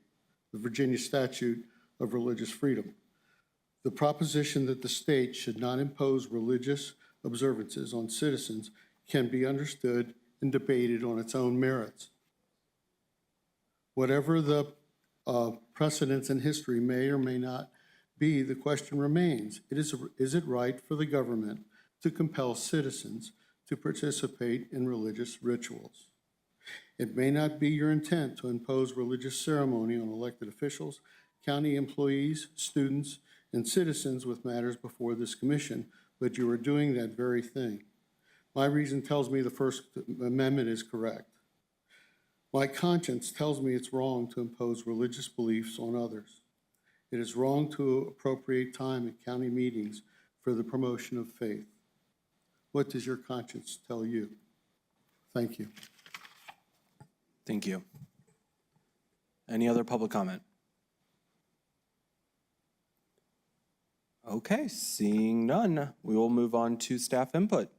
the Virginia Statute of Religious Freedom. The proposition that the state should not impose religious observances on citizens can be understood and debated on its own merits. Whatever the precedents in history may or may not be, the question remains, is it right for the government to compel citizens to participate in religious rituals? It may not be your intent to impose religious ceremony on elected officials, county employees, students, and citizens with matters before this commission, but you are doing that very thing. My reason tells me the First Amendment is correct. My conscience tells me it's wrong to impose religious beliefs on others. It is wrong to appropriate time at county meetings for the promotion of faith. What does your conscience tell you? Thank you. Thank you. Any other public comment? Okay, seeing none, we will move on to staff input.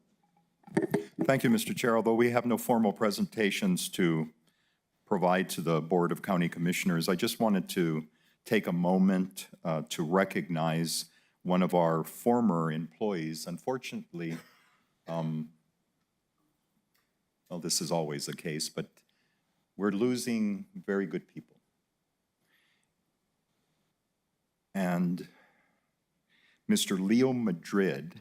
Thank you, Mr. Chair. Although we have no formal presentations to provide to the Board of County Commissioners, I just wanted to take a moment to recognize one of our former employees. Unfortunately, well, this is always the case, but we're losing very good people. And Mr. Leo Madrid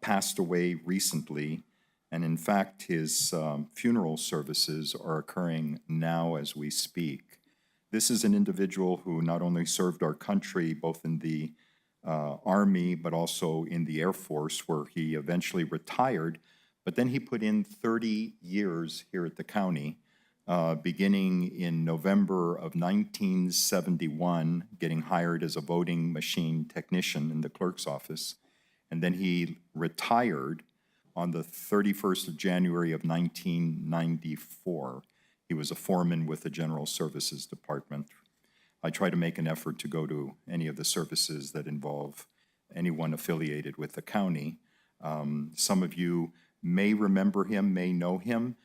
passed away recently, and in fact, his funeral services are occurring now as we speak. This is an individual who not only served our country both in the Army, but also in the Air Force, where he eventually retired, but then he put in 30 years here at the county, beginning in November of 1971, getting hired as a voting machine technician in the clerk's office. And then he retired on the 31st of January of 1994. He was a foreman with the General Services Department. I try to make an effort to go to any of the services that involve anyone affiliated with the county. Some of you may remember him, may know him.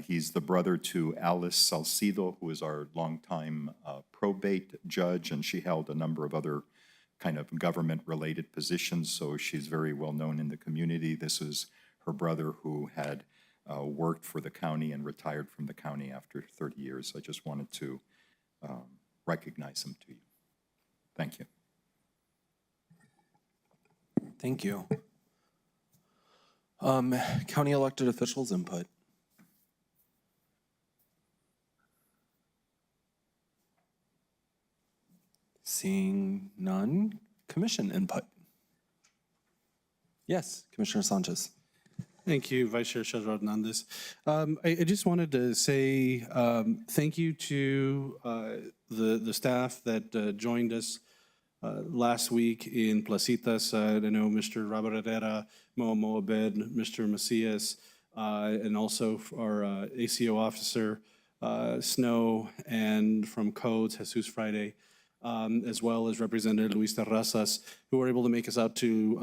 He's the brother to Alice Salcido, who is our longtime probate judge, and she held a number of other kind of government-related positions, so she's very well known in the community. This is her brother who had worked for the county and retired from the county after 30 years. I just wanted to recognize him to you. Thank you. Thank you. County elected officials input. Seeing none, commission input. Yes, Commissioner Sanchez. Thank you, Vice Chair Sheldon Hernandez. I just wanted to say thank you to the staff that joined us last week in Placitas. I know Mr. Robert Herrera, Mo Abed, Mr. Macias, and also our ACO officer, Snow, and from Codes, Jesus Friday, as well as Representative Luis Terrazas, who were able to make us out to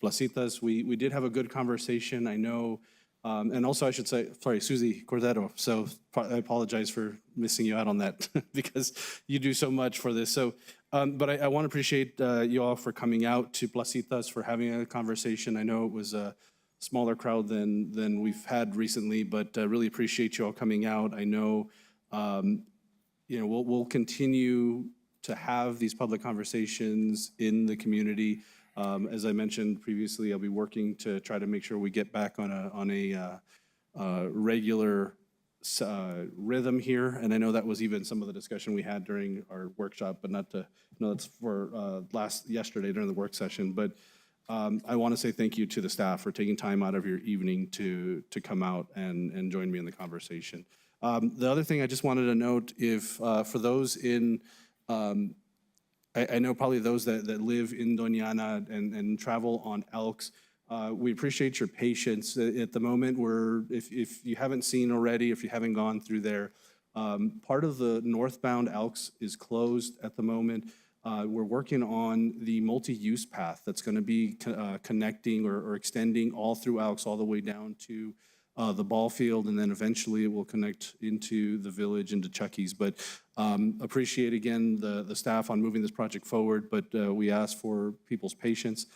Placitas. We did have a good conversation, I know, and also I should say, sorry, Susie Cordero, so I apologize for missing you out on that because you do so much for this. So, but I want to appreciate you all for coming out to Placitas, for having a conversation. I know it was a smaller crowd than we've had recently, but really appreciate you all coming out. I know, we'll continue to have these public conversations in the community. As I mentioned previously, I'll be working to try to make sure we get back on a regular rhythm here. And I know that was even some of the discussion we had during our workshop, but that's for yesterday during the work session. But I want to say thank you to the staff for taking time out of your evening to come out and join me in the conversation. The other thing I just wanted to note, if for those in I know probably those that live in Doña and travel on Elks, we appreciate your patience. At the moment, if you haven't seen already, if you haven't gone through there, part of the northbound Elks is closed at the moment. We're working on the multi-use path that's going to be connecting or extending all through Elks all the way down to the ball field, and then eventually it will connect into the village, into Chucky's. But appreciate again the staff on moving this project forward, but we ask for people's patience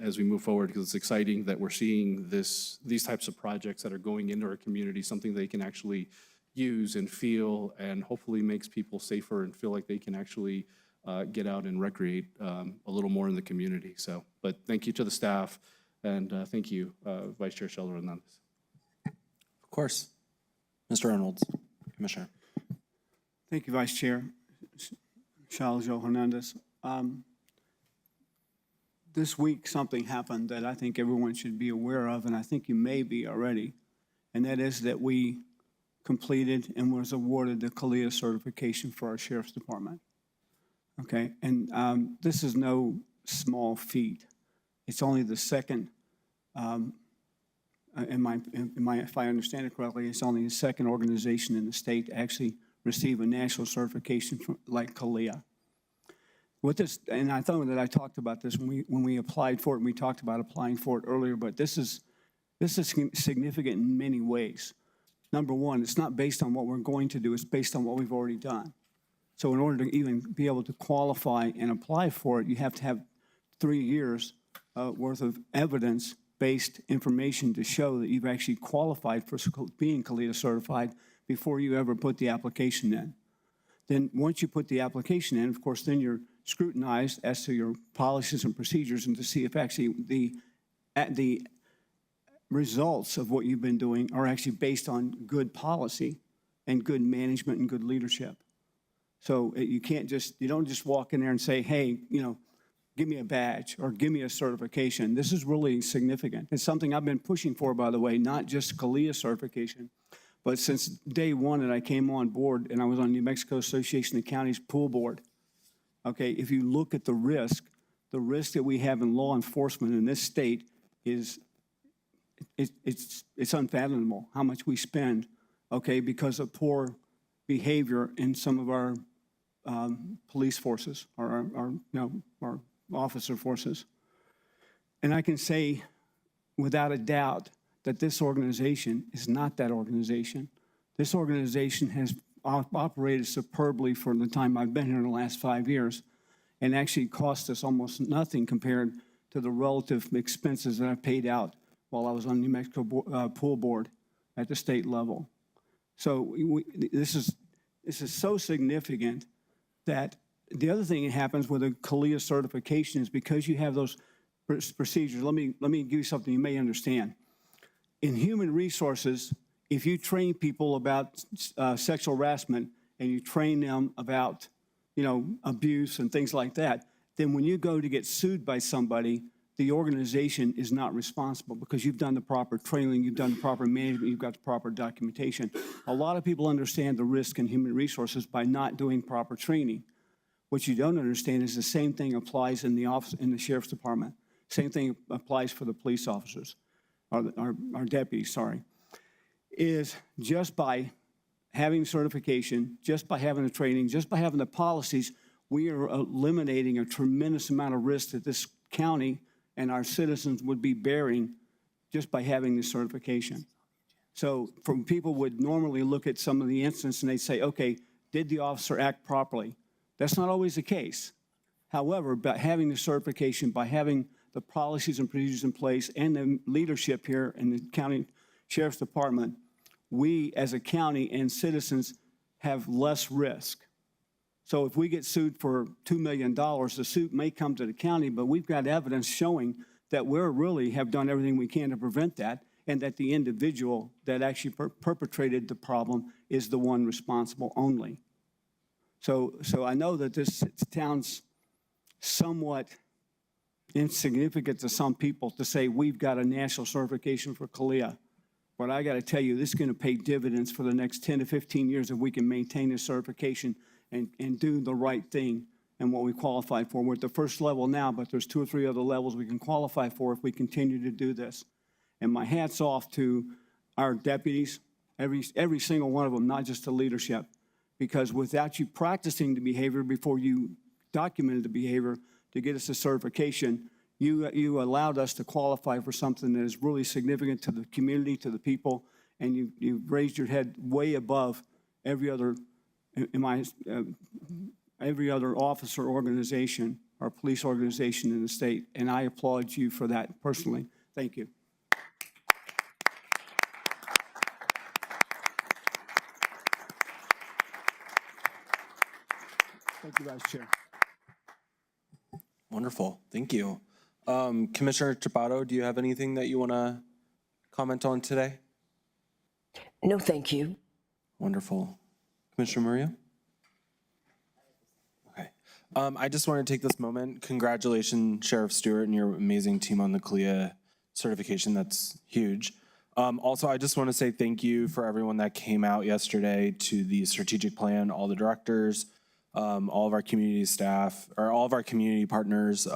as we move forward, because it's exciting that we're seeing these types of projects that are going into our community, something they can actually use and feel, and hopefully makes people safer and feel like they can actually get out and recreate a little more in the community. So, but thank you to the staff, and thank you, Vice Chair Sheldon Hernandez. Of course. Mr. Reynolds, Commissioner. Thank you, Vice Chair Charles Hernandez. This week, something happened that I think everyone should be aware of, and I think you may be already, and that is that we completed and was awarded the CALIA certification for our Sheriff's Department. Okay, and this is no small feat. It's only the second, if I understand it correctly, it's only the second organization in the state to actually receive a national certification like CALIA. With this, and I thought that I talked about this when we applied for it, and we talked about applying for it earlier, but this is significant in many ways. Number one, it's not based on what we're going to do, it's based on what we've already done. So in order to even be able to qualify and apply for it, you have to have 3 years worth of evidence-based information to show that you've actually qualified for being CALIA certified before you ever put the application in. Then once you put the application in, of course, then you're scrutinized as to your policies and procedures and to see if actually the results of what you've been doing are actually based on good policy and good management and good leadership. So you don't just walk in there and say, hey, give me a badge or give me a certification. This is really significant. It's something I've been pushing for, by the way, not just CALIA certification, but since day one that I came on board and I was on New Mexico Association of Counties pool board. Okay, if you look at the risk that we have in law enforcement in this state is it's unfathomable how much we spend, okay, because of poor behavior in some of our police forces or our officer forces. And I can say without a doubt that this organization is not that organization. This organization has operated superbly for the time I've been here in the last 5 years, and actually cost us almost nothing compared to the relative expenses that I paid out while I was on New Mexico pool board at the state level. So this is so significant that the other thing that happens with a CALIA certification is because you have those procedures. Let me give you something you may understand. In human resources, if you train people about sexual harassment and you train them about abuse and things like that, then when you go to get sued by somebody, the organization is not responsible because you've done the proper training, you've done the proper management, you've got the proper documentation. A lot of people understand the risk in human resources by not doing proper training. What you don't understand is the same thing applies in the office, in the Sheriff's Department. Same thing applies for the police officers, our deputies, sorry. Is just by having certification, just by having the training, just by having the policies, we are eliminating a tremendous amount of risk that this county and our citizens would be bearing just by having the certification. So from people would normally look at some of the incidents and they say, okay, did the officer act properly? That's not always the case. However, by having the certification, by having the policies and procedures in place and the leadership here in the county Sheriff's Department, we as a county and citizens have less risk. So if we get sued for $2 million, the suit may come to the county, but we've got evidence showing that we really have done everything we can to prevent that, and that the individual that actually perpetrated the problem is the one responsible only. So I know that this sounds somewhat insignificant to some people to say we've got a national certification for CALIA. But I got to tell you, this is going to pay dividends for the next 10 to 15 years if we can maintain this certification and do the right thing and what we qualify for. We're at the first level now, but there's 2 or 3 other levels we can qualify for if we continue to do this. And my hat's off to our deputies, every single one of them, not just the leadership, because without you practicing the behavior before you documented the behavior to get us a certification, You allowed us to qualify for something that is really significant to the community, to the people, and you raised your head way above every other, every other officer organization or police organization in the state, and I applaud you for that personally. Thank you. Thank you, Vice Chair. Wonderful, thank you. Commissioner Chaparro, do you have anything that you want to comment on today? No, thank you. Wonderful. Commissioner Murillo? Okay. I just want to take this moment. Congratulations, Sheriff Stewart, and your amazing team on the CLIA certification. That's huge. Also, I just want to say thank you for everyone that came out yesterday to the strategic plan, all the directors, all of our community staff, or all of our community partners.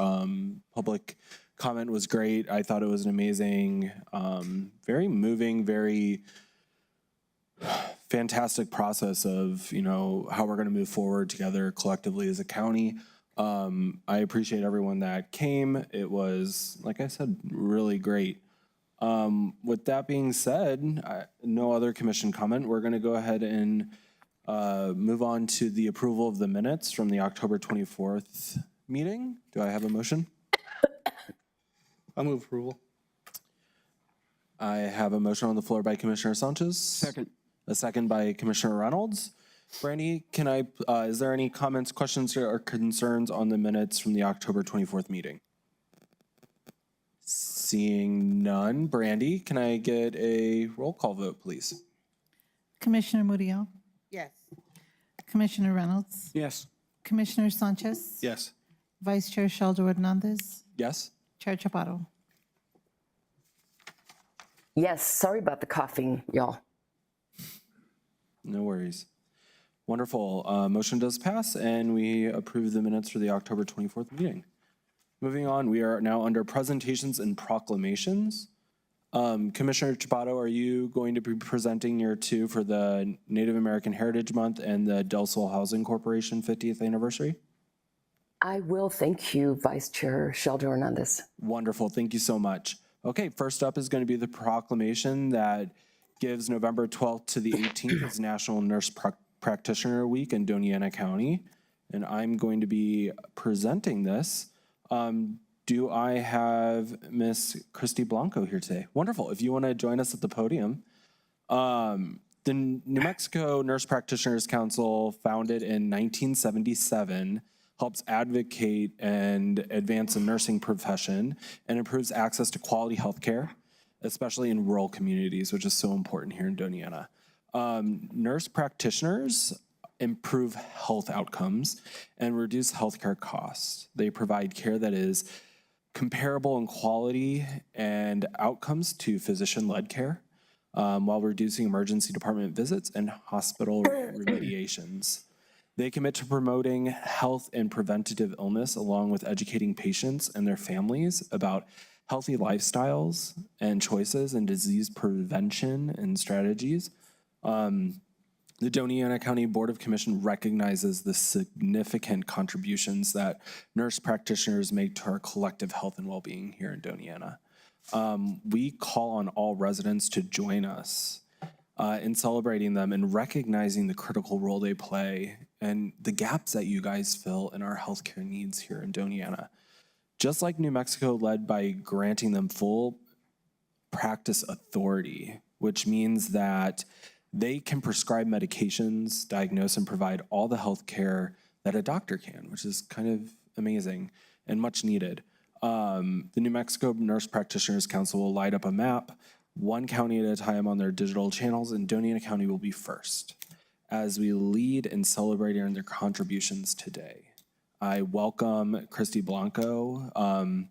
Public comment was great. I thought it was an amazing, very moving, very fantastic process of, you know, how we're going to move forward together collectively as a county. I appreciate everyone that came. It was, like I said, really great. With that being said, no other commission comment. We're going to go ahead and move on to the approval of the minutes from the October 24th meeting. Do I have a motion? I'll move approval. I have a motion on the floor by Commissioner Sanchez. Second. A second by Commissioner Reynolds. Brandy, can I, is there any comments, questions, or concerns on the minutes from the October 24th meeting? Seeing none. Brandy, can I get a roll call vote, please? Commissioner Murillo? Yes. Commissioner Reynolds? Yes. Commissioner Sanchez? Yes. Vice Chair Shelder Hernandez? Yes? Chair Chaparro? Yes, sorry about the coughing, y'all. No worries. Wonderful. Motion does pass, and we approve the minutes for the October 24th meeting. Moving on, we are now under presentations and proclamations. Commissioner Chaparro, are you going to be presenting your two for the Native American Heritage Month and the Del Sol Housing Corporation 50th anniversary? I will, thank you, Vice Chair Shelder Hernandez. Wonderful, thank you so much. Okay, first up is going to be the proclamation that gives November 12th to the 18th as National Nurse Practitioner Week in Doña County. And I'm going to be presenting this. Do I have Miss Christy Blanco here today? Wonderful. If you want to join us at the podium. The New Mexico Nurse Practitioners Council, founded in 1977, helps advocate and advance the nursing profession and improves access to quality health care, especially in rural communities, which is so important here in Doña. Nurse practitioners improve health outcomes and reduce healthcare costs. They provide care that is comparable in quality and outcomes to physician-led care, while reducing emergency department visits and hospital remediations. They commit to promoting health and preventative illness, along with educating patients and their families about healthy lifestyles and choices and disease prevention and strategies. The Doña County Board of Commission recognizes the significant contributions that nurse practitioners make to our collective health and well-being here in Doña. We call on all residents to join us in celebrating them and recognizing the critical role they play and the gaps that you guys fill in our healthcare needs here in Doña. Just like New Mexico led by granting them full practice authority, which means that they can prescribe medications, diagnose, and provide all the health care that a doctor can, which is kind of amazing and much needed. The New Mexico Nurse Practitioners Council will light up a map, one county at a time on their digital channels, and Doña County will be first as we lead in celebrating their contributions today. I welcome Christy Blanco,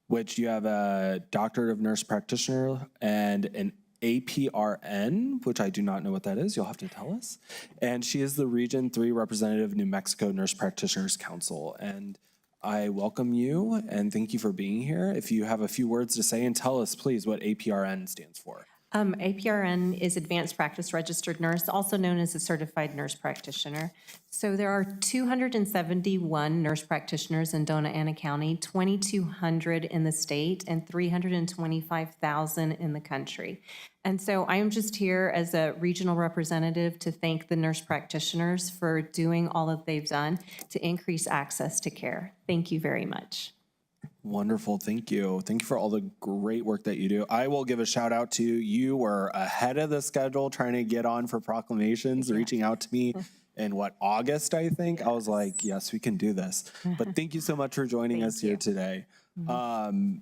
which you have a Doctorate of Nurse Practitioner and an APRN, which I do not know what that is. You'll have to tell us. And she is the Region 3 representative of New Mexico Nurse Practitioners Council. And I welcome you and thank you for being here. If you have a few words to say, and tell us, please, what APRN stands for. APRN is Advanced Practice Registered Nurse, also known as a Certified Nurse Practitioner. So there are 271 nurse practitioners in Doña Ana County, 2,200 in the state, and 325,000 in the country. And so I am just here as a regional representative to thank the nurse practitioners for doing all that they've done to increase access to care. Thank you very much. Wonderful. Thank you. Thank you for all the great work that you do. I will give a shout out to you. You were ahead of the schedule trying to get on for proclamations, reaching out to me in August, I think. I was like, yes, we can do this. But thank you so much for joining us here today. Can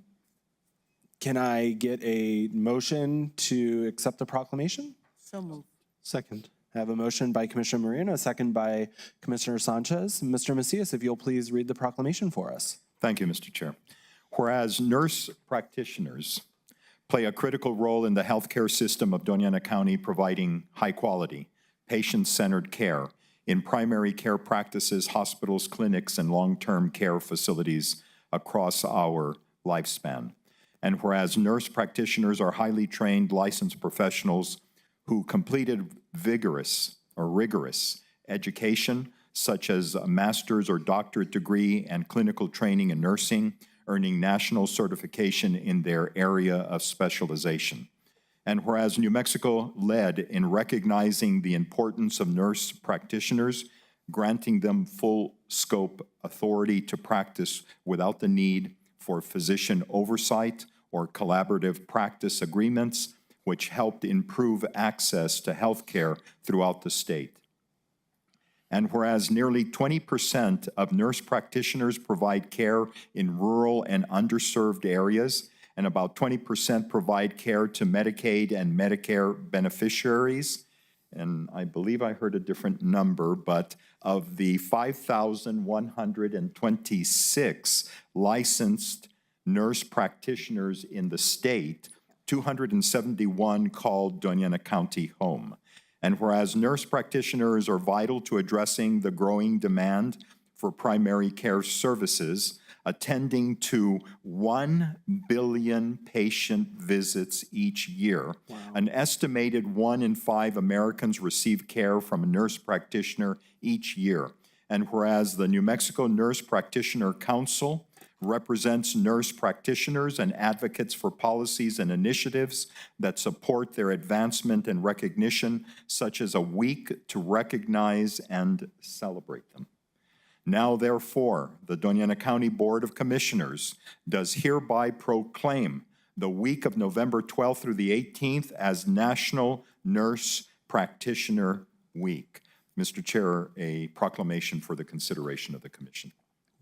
I get a motion to accept the proclamation? So moved. Second. I have a motion by Commissioner Moreno, a second by Commissioner Sanchez. Mr. Macias, if you'll please read the proclamation for us. Thank you, Mr. Chair. Whereas nurse practitioners play a critical role in the healthcare system of Doña Ana County, providing high-quality, patient-centered care in primary care practices, hospitals, clinics, and long-term care facilities across our lifespan. And whereas nurse practitioners are highly trained, licensed professionals who completed rigorous education, such as a master's or doctorate degree and clinical training in nursing, earning national certification in their area of specialization. And whereas New Mexico led in recognizing the importance of nurse practitioners, granting them full scope authority to practice without the need for physician oversight or collaborative practice agreements, which helped improve access to health care throughout the state. And whereas nearly 20% of nurse practitioners provide care in rural and underserved areas, and about 20% provide care to Medicaid and Medicare beneficiaries, and I believe I heard a different number, but of the 5,126 licensed nurse practitioners in the state, 271 called Doña Ana County home. And whereas nurse practitioners are vital to addressing the growing demand for primary care services, attending to 1 billion patient visits each year, an estimated 1 in 5 Americans receive care from a nurse practitioner each year. And whereas the New Mexico Nurse Practitioner Council represents nurse practitioners and advocates for policies and initiatives that support their advancement and recognition, such as a week to recognize and celebrate them. Now, therefore, the Doña Ana County Board of Commissioners does hereby proclaim the week of November 12th through the 18th as National Nurse Practitioner Week. Mr. Chair, a proclamation for the consideration of the Commission.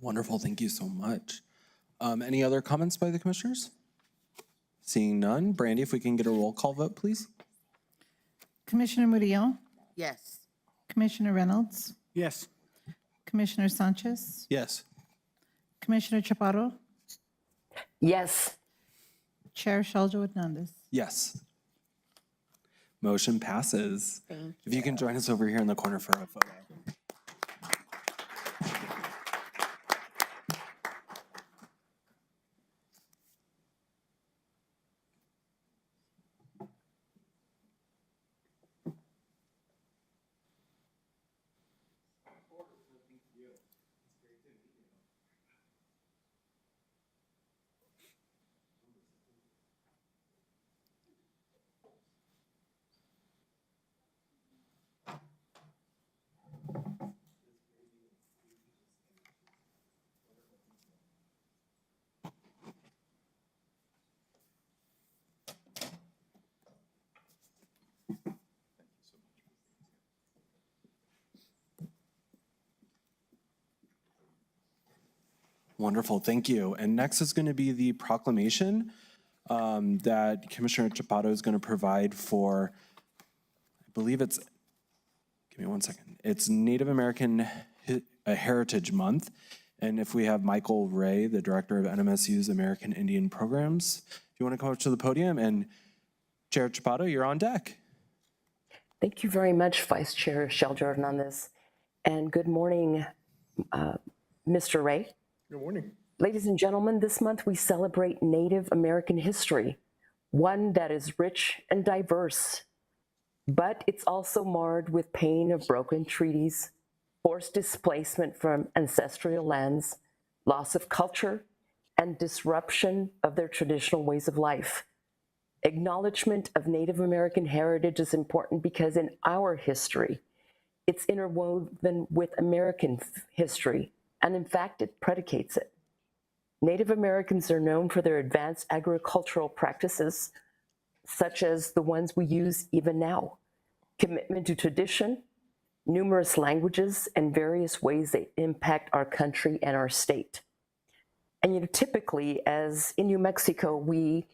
Wonderful. Thank you so much. Any other comments by the commissioners? Seeing none. Brandy, if we can get a roll call vote, please. Commissioner Murillo, Yes. Commissioner Reynolds, Yes. Commissioner Sanchez, Yes. Commissioner Chaparro, Yes. Chair Sheldon Hernandez. Yes. Motion passes. If you can join us over here in the corner for a photo. Wonderful, thank you. And next is going to be the proclamation that Commissioner Chaparro is going to provide for, I believe it's, give me one second. It's Native American Heritage Month. And if we have Michael Ray, the director of NMSU's American Indian Programs, if you want to come up to the podium, and Chair Chaparro, you're on deck. Thank you very much, Vice Chair Sheldon Hernandez. And good morning, Mr. Ray. Good morning. Ladies and gentlemen, this month we celebrate Native American history. one that is rich and diverse, but it's also marred with pain of broken treaties, forced displacement from ancestral lands, loss of culture, and disruption of their traditional ways of life. Acknowledgement of Native American heritage is important because in our history, it's interwoven with American history, and in fact, it predicates it. Native Americans are known for their advanced agricultural practices, such as the ones we use even now, commitment to tradition, numerous languages, and various ways they impact our country and our state. And typically, as in New Mexico, we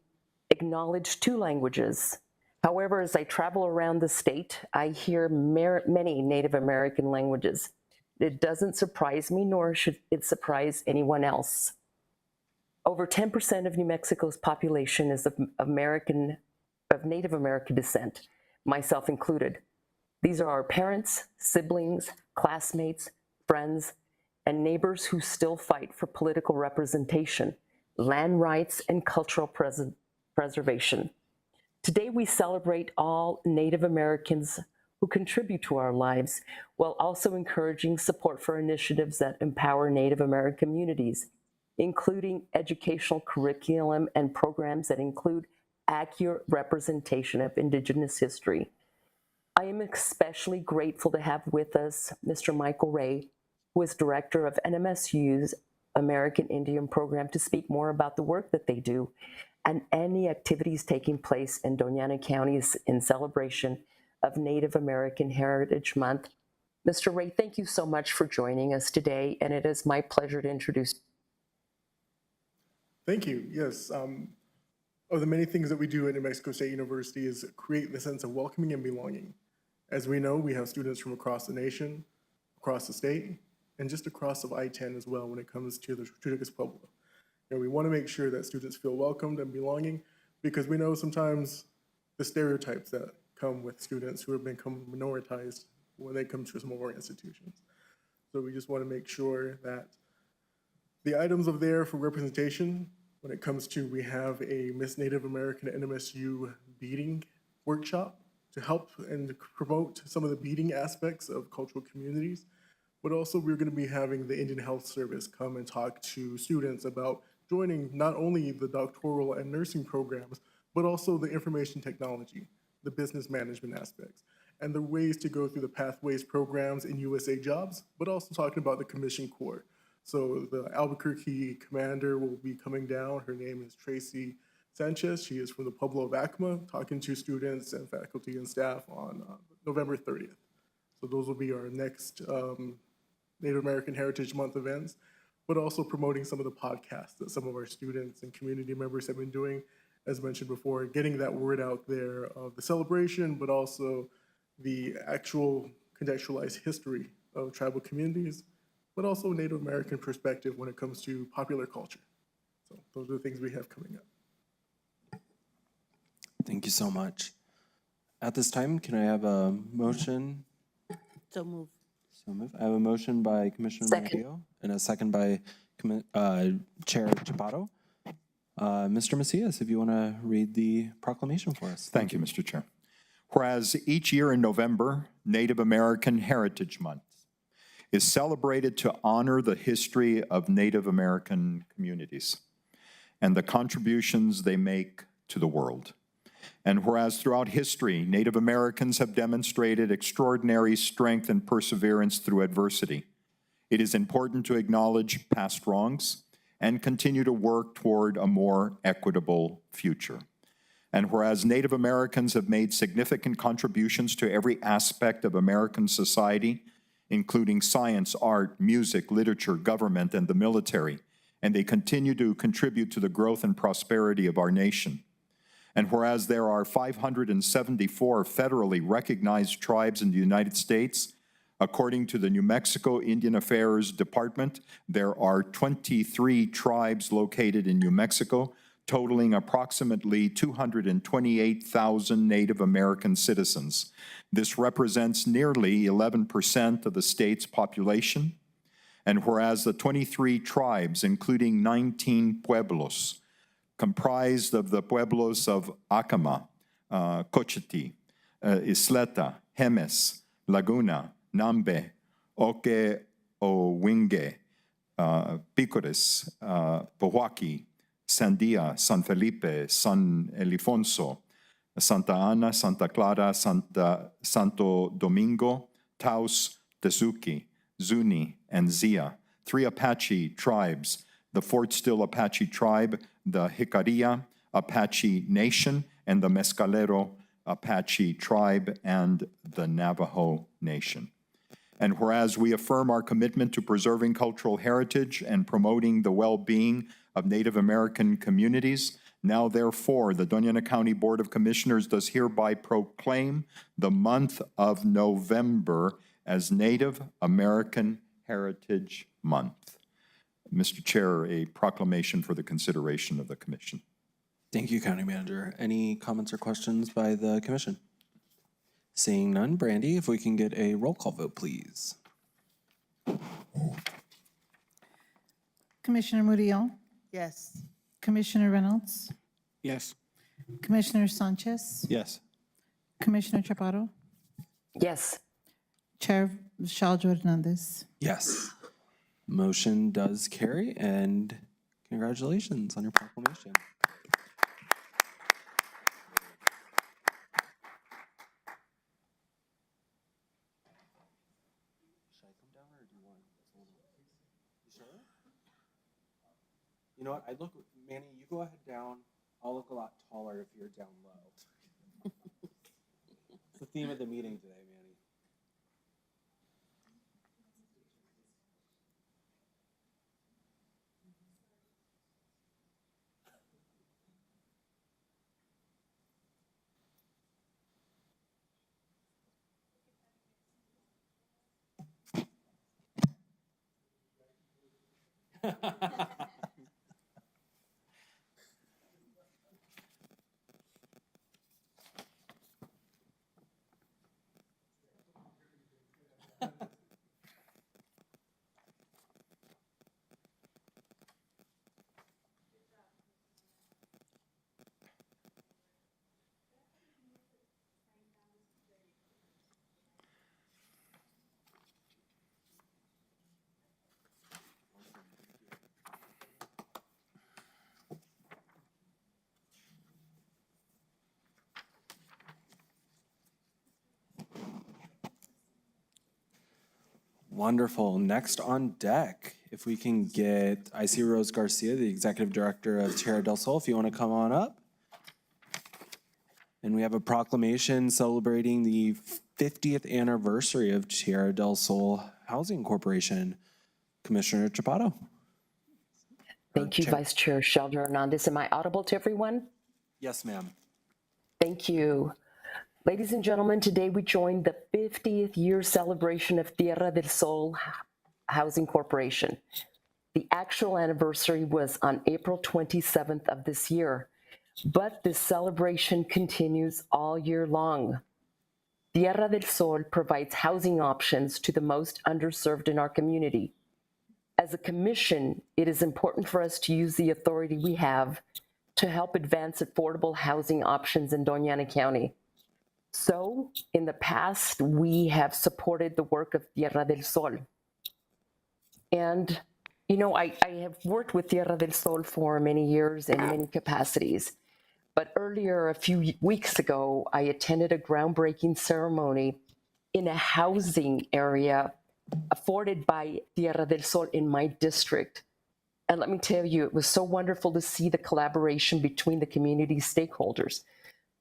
acknowledge 2 languages. However, as I travel around the state, I hear many Native American languages. It doesn't surprise me, nor should it surprise anyone else. Over 10% of New Mexico's population is of Native American descent, myself included. These are our parents, siblings, classmates, friends, and neighbors who still fight for political representation, land rights, and cultural preservation. Today, we celebrate all Native Americans who contribute to our lives, while also encouraging support for initiatives that empower Native American communities, including educational curriculum and programs that include accurate representation of Indigenous history. I am especially grateful to have with us Mr. Michael Ray, who is director of NMSU's American Indian Program, to speak more about the work that they do and any activities taking place in Doña County in celebration of Native American Heritage Month. Mr. Ray, thank you so much for joining us today, and it is my pleasure to introduce. Thank you. Yes. Of the many things that we do at New Mexico State University is create the sense of welcoming and belonging. As we know, we have students from across the nation, across the state, and just across of I-10 as well when it comes to the Triticus Pueblo. We want to make sure that students feel welcomed and belonging, because we know sometimes the stereotypes that come with students who have become minoritized when they come to some of our institutions. So we just want to make sure that the items of there for representation, when it comes to, we have a Miss Native American NMSU beading workshop to help and promote some of the beading aspects of cultural communities. But also we're going to be having the Indian Health Service come and talk to students about joining not only the doctoral and nursing programs, but also the information technology, the business management aspects, and the ways to go through the pathways programs in USA Jobs, but also talking about the Commission Corps. So the Albuquerque commander will be coming down. Her name is Tracy Sanchez. She is from the Pueblo of Acoma, talking to students and faculty and staff on November 30th. So those will be our next Native American Heritage Month events, but also promoting some of the podcasts that some of our students and community members have been doing, as mentioned before, getting that word out there of the celebration, but also the actual contextualized history of tribal communities, but also Native American perspective when it comes to popular culture. So those are the things we have coming up. Thank you so much. At this time, can I have a motion? So move. So move. I have a motion by Commissioner Mario and a second by Chair Chaparro. Mr. Macias, if you want to read the proclamation for us. Thank you, Mr. Chair. Whereas each year in November, Native American Heritage Month is celebrated to honor the history of Native American communities and the contributions they make to the world. And whereas throughout history, Native Americans have demonstrated extraordinary strength and perseverance through adversity, it is important to acknowledge past wrongs and continue to work toward a more equitable future. And whereas Native Americans have made significant contributions to every aspect of American society, including science, art, music, literature, government, and the military, and they continue to contribute to the growth and prosperity of our nation. And whereas there are 574 federally recognized tribes in the United States, according to the New Mexico Indian Affairs Department, there are 23 tribes located in New Mexico, totaling approximately 228,000 Native American citizens. This represents nearly 11% of the state's population. And whereas the 23 tribes, including 19 pueblos, comprised of the pueblos of Acama, Cochiti, Isleta, Jemez, Laguna, Nambe, Oque Owingue, Picores, Pojoaquí, Sandia, San Felipe, San Elifonso, Santa Ana, Santa Clara, Santo Domingo, Taos, Tezuki, Zuni, and Zia, 3 Apache tribes, the Fort Still Apache tribe, the Jicarilla Apache Nation, and the Mescalero Apache tribe, and the Navajo Nation. And whereas we affirm our commitment to preserving cultural heritage and promoting the well-being of Native American communities, now therefore the Doña County Board of Commissioners does hereby proclaim the month of November as Native American Heritage Month. Mr. Chair, a proclamation for the consideration of the commission. Thank you, County Manager. Any comments or questions by the commission? Seeing none, Brandy, if we can get a roll call vote, please. Commissioner Murillo, Yes. Commissioner Reynolds, Yes. Commissioner Sanchez, Yes. Commissioner Chaparro, Yes. Chair Shaljo Hernandez. Yes. Motion does carry, and congratulations on your proclamation. You know what? I look, Manny, you go ahead down. I'll look a lot taller if you're down low. It's the theme of the meeting today, Manny. Wonderful. Next on deck, if we can get, I see Rose Garcia, the Executive Director of Tierra del Sol, if you want to come on up. And we have a proclamation celebrating the 50th anniversary of Tierra del Sol Housing Corporation. Commissioner Chaparro. Thank you, Vice Chair Shaljo Hernandez. Am I audible to everyone? Yes, ma'am. Thank you. Ladies and gentlemen, today we join the 50th year celebration of Tierra del Sol Housing Corporation. The actual anniversary was on April 27th of this year, but this celebration continues all year long. Tierra del Sol provides housing options to the most underserved in our community. As a commission, it is important for us to use the authority we have to help advance affordable housing options in Doña County. So, in the past, we have supported the work of Tierra del Sol. And, you know, I have worked with Tierra del Sol for many years in many capacities. But earlier, a few weeks ago, I attended a groundbreaking ceremony in a housing area afforded by Tierra del Sol in my district. And let me tell you, it was so wonderful to see the collaboration between the community stakeholders.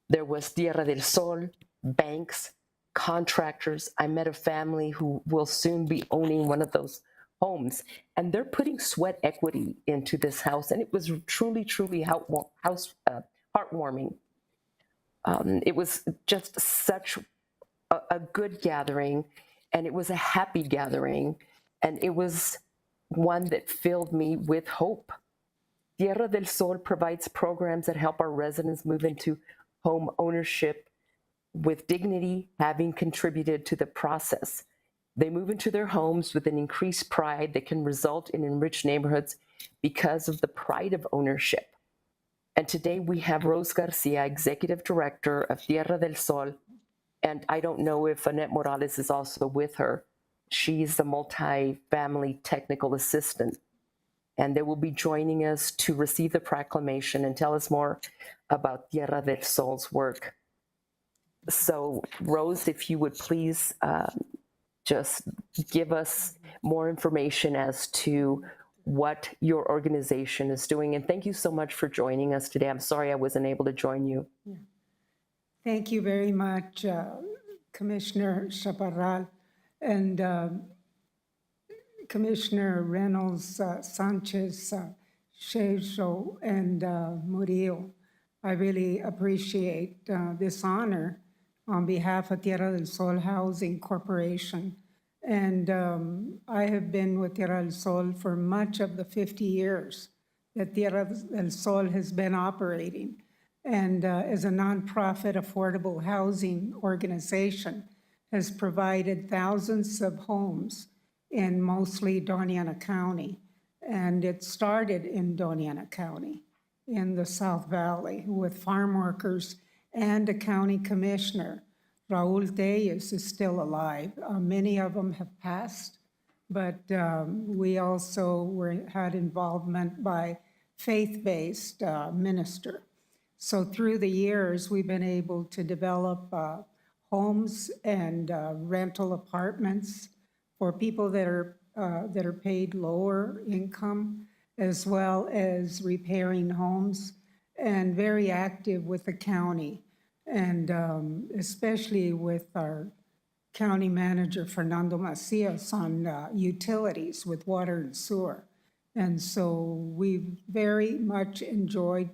There was Tierra del Sol, banks, contractors. I met a family who will soon be owning one of those homes, and they're putting sweat equity into this house. And it was truly, truly heartwarming. It was just such a good gathering, and it was a happy gathering, and it was one that filled me with hope. Tierra del Sol provides programs that help our residents move into home ownership with dignity, having contributed to the process. They move into their homes with an increased pride that can result in enriched neighborhoods because of the pride of ownership. And today we have Rose Garcia, Executive Director of Tierra del Sol. And I don't know if Annette Morales is also with her. She's the multi-family technical assistant. And they will be joining us to receive the proclamation and tell us more about Tierra del Sol's work. So, Rose, if you would please just give us more information as to what your organization is doing. And thank you so much for joining us today. I'm sorry I wasn't able to join you. Thank you very much, Commissioner Chaparral and Commissioner Reynolds, Sanchez, Shejo, and Murillo. I really appreciate this honor on behalf of Tierra del Sol Housing Corporation. And I have been with Tierra del Sol for much of the 50 years that Tierra del Sol has been operating. And as a nonprofit affordable housing organization, has provided thousands of homes in mostly Doña County. And it started in Doña County in the South Valley with farm workers and a county commissioner. Raul Tellez is still alive. Many of them have passed, but we also had involvement by faith-based minister. So through the years, we've been able to develop homes and rental apartments for people that are paid lower income, as well as repairing homes, and very active with the county, and especially with our county manager, Fernando Macias, on utilities with water and sewer. And so we've very much enjoyed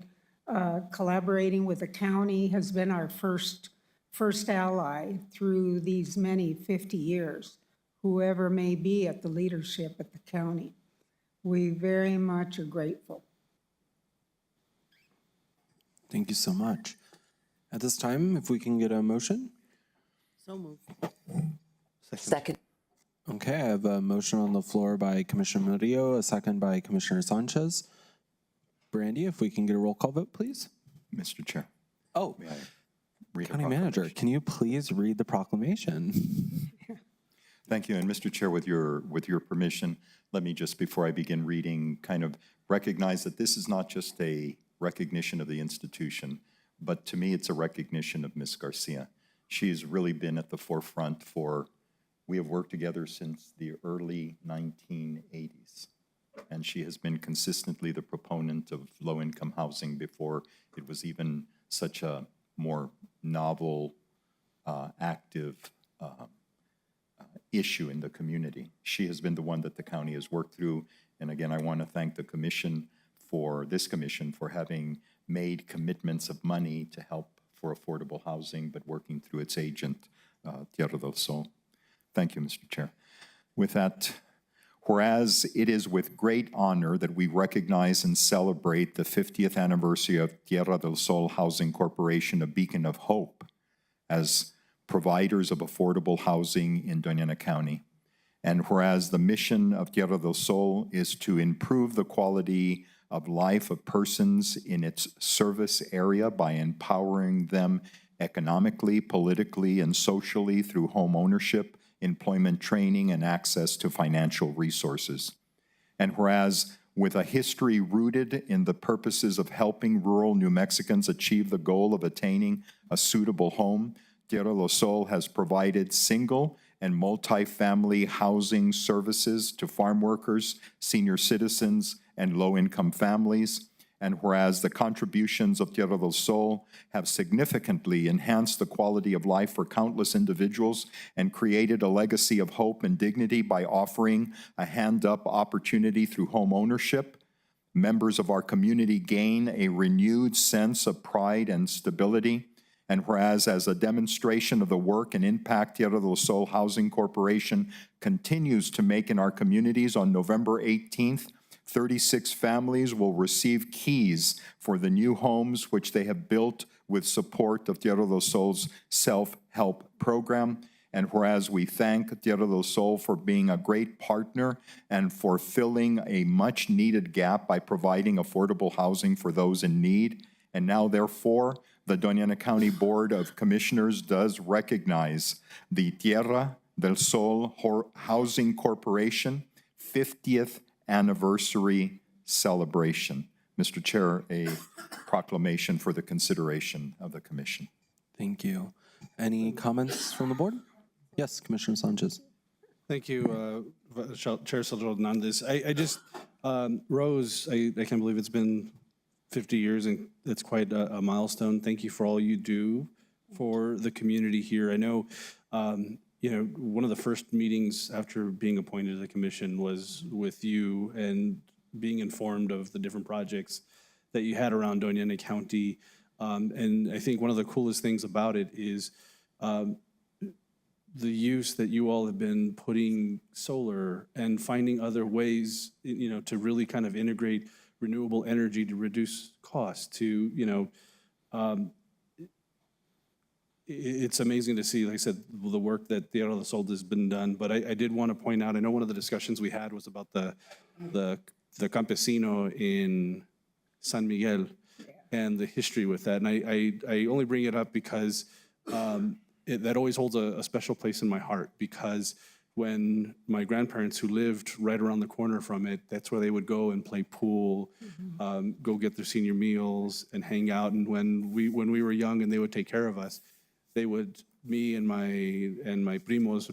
collaborating with the county, has been our first ally through these many 50 years, whoever may be at the leadership at the county. We very much are grateful. Thank you so much. At this time, if we can get a motion? So moved. Second. Okay, I have a motion on the floor by Commissioner Murillo, a second by Commissioner Sanchez. Brandy, if we can get a roll call vote, please. Mr. Chair. Oh, May I read the County Manager, proclamation? can you please read the proclamation? Thank you. And Mr. Chair, with your permission, let me just, before I begin reading, kind of recognize that this is not just a recognition of the institution, but to me, it's a recognition of Ms. Garcia. She's really been at the forefront we have worked together since the early 1980s. And she has been consistently the proponent of low-income housing before it was even such a more novel, active issue in the community. She has been the one that the county has worked through. And again, I want to thank the commission this commission for having made commitments of money to help for affordable housing, but working through its agent, Tierra del Sol. Thank you, Mr. Chair. With that, whereas it is with great honor that we recognize and celebrate the 50th anniversary of Tierra del Sol Housing Corporation, a beacon of hope, as providers of affordable housing in Doña County. And whereas the mission of Tierra del Sol is to improve the quality of life of persons in its service area by empowering them economically, politically, and socially through home ownership, employment training, and access to financial resources. And whereas with a history rooted in the purposes of helping rural New Mexicans achieve the goal of attaining a suitable home, Tierra del Sol has provided single and multi-family housing services to farm workers, senior citizens, and low-income families. And whereas the contributions of Tierra del Sol have significantly enhanced the quality of life for countless individuals and created a legacy of hope and dignity by offering a hand-up opportunity through home ownership, members of our community gain a renewed sense of pride and stability. And whereas as a demonstration of the work and impact Tierra del Sol Housing Corporation continues to make in our communities, on November 18th, 36 families will receive keys for the new homes which they have built with support of Tierra del Sol's self-help program. And whereas we thank Tierra del Sol for being a great partner and for filling a much-needed gap by providing affordable housing for those in need. And now, therefore, the Doña County Board of Commissioners does recognize the Tierra del Sol Housing Corporation 50th anniversary celebration. Mr. Chair, a proclamation for the consideration of the commission. Thank you. Any comments from the board? Yes, Commissioner Sanchez. Thank you, Chair Salvador Hernandez. I just, Rose, I can't believe it's been 50 years, and it's quite a milestone. Thank you for all you do for the community here. I know, one of the first meetings after being appointed to the commission was with you and being informed of the different projects that you had around Doña County. And I think one of the coolest things about it is the use that you all have been putting solar and finding other ways, to really kind of integrate renewable energy to reduce costs, to, it's amazing to see, like I said, the work that Tierra del Sol has been done. But I did want to point out, I know one of the discussions we had was about the campesino in San Miguel and the history with that. And I only bring it up because that always holds a special place in my heart, because when my grandparents, who lived right around the corner from it, that's where they would go and play pool, go get their senior meals and hang out. And when we were young and they would take care of us, they would, me and my primas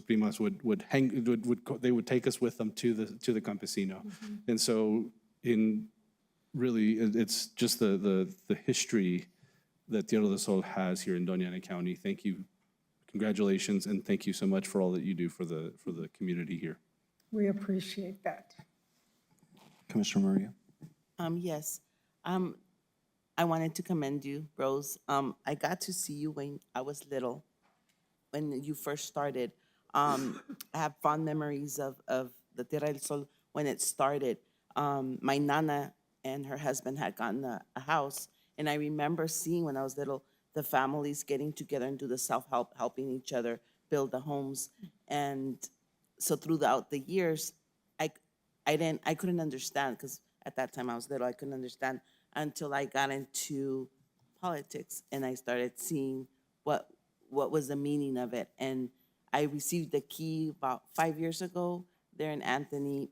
they would take us with them to the campesino. And so it's just the history that Tierra del Sol has here in Doña County. Thank you. Congratulations, and thank you so much for all that you do for the community here. We appreciate that. Commissioner Maria. Yes. I wanted to commend you, Rose. I got to see you when I was little, when you first started. I have fond memories of the Tierra del Sol when it started. My nana and her husband had gotten a house, and I remember seeing when I was little the families getting together and do the self-help, helping each other build the homes. And so throughout the years, I couldn't understand, because at that time I was little, I couldn't understand until I got into politics and I started seeing what was the meaning of it. And I received the key about 5 years ago there in Anthony,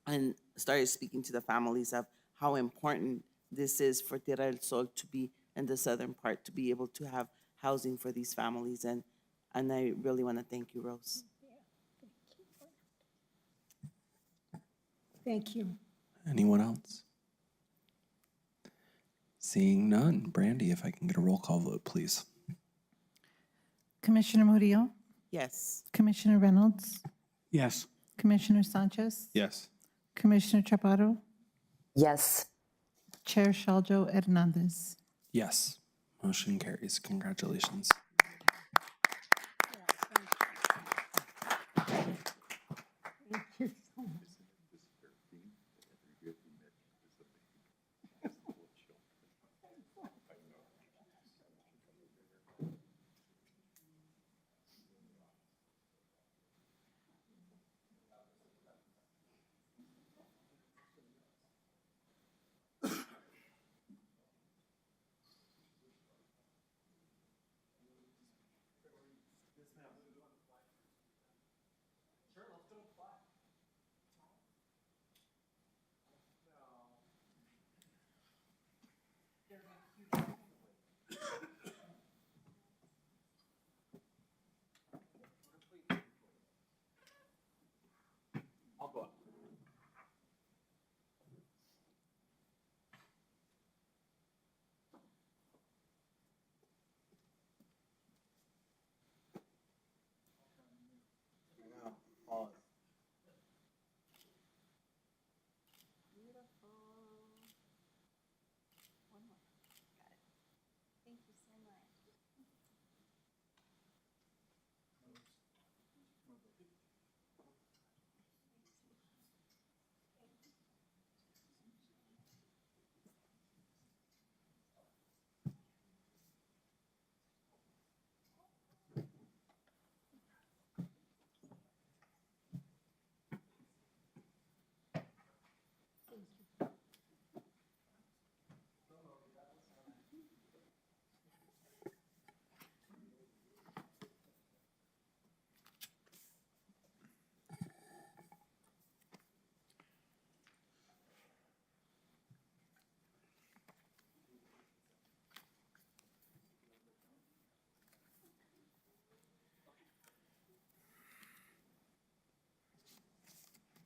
and started speaking to the families of how important this is for Tierra del Sol to be in the southern part, to be able to have housing for these families. And I really want to thank you, Rose. Thank you. Anyone else? Seeing none. Brandy, if I can get a roll call vote, please. Commissioner Murillo? Yes. Commissioner Reynolds? Yes. Commissioner Sanchez? Yes. Commissioner Chaparro? Yes. Chair Shaljo Hernandez? Yes. Motion carries. Congratulations. Thank you so much.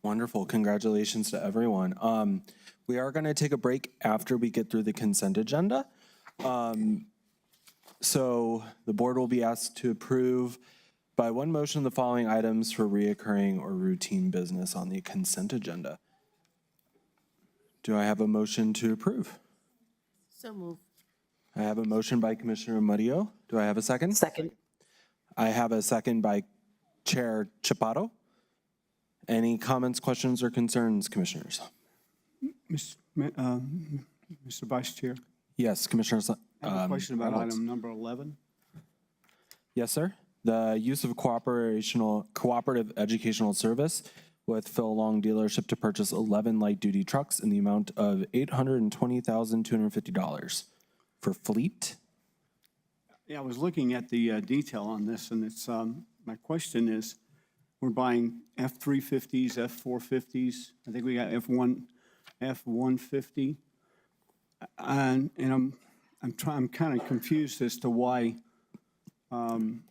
Wonderful. Congratulations to everyone. We are going to take a break after we get through the consent agenda. So the board will be asked to approve by one motion the following items for reoccurring or routine business on the consent agenda. Do I have a motion to approve? So move. I have a motion by Commissioner Murillo. Do I have a second? Second. I have a second by Chair Chaparro. Any comments, questions, or concerns, commissioners? Mr. Vice Chair, Yes, Commissioner. I have a question about Reynolds. item number 11. Yes, sir. The use of cooperative educational service with Phil Long dealership to purchase 11 light-duty trucks in the amount of $820,250 for fleet. Yeah, I was looking at the detail on this, and it's, my question is, we're buying F-350s, F-450s, I think we got F-150. And I'm kind of confused as to why, one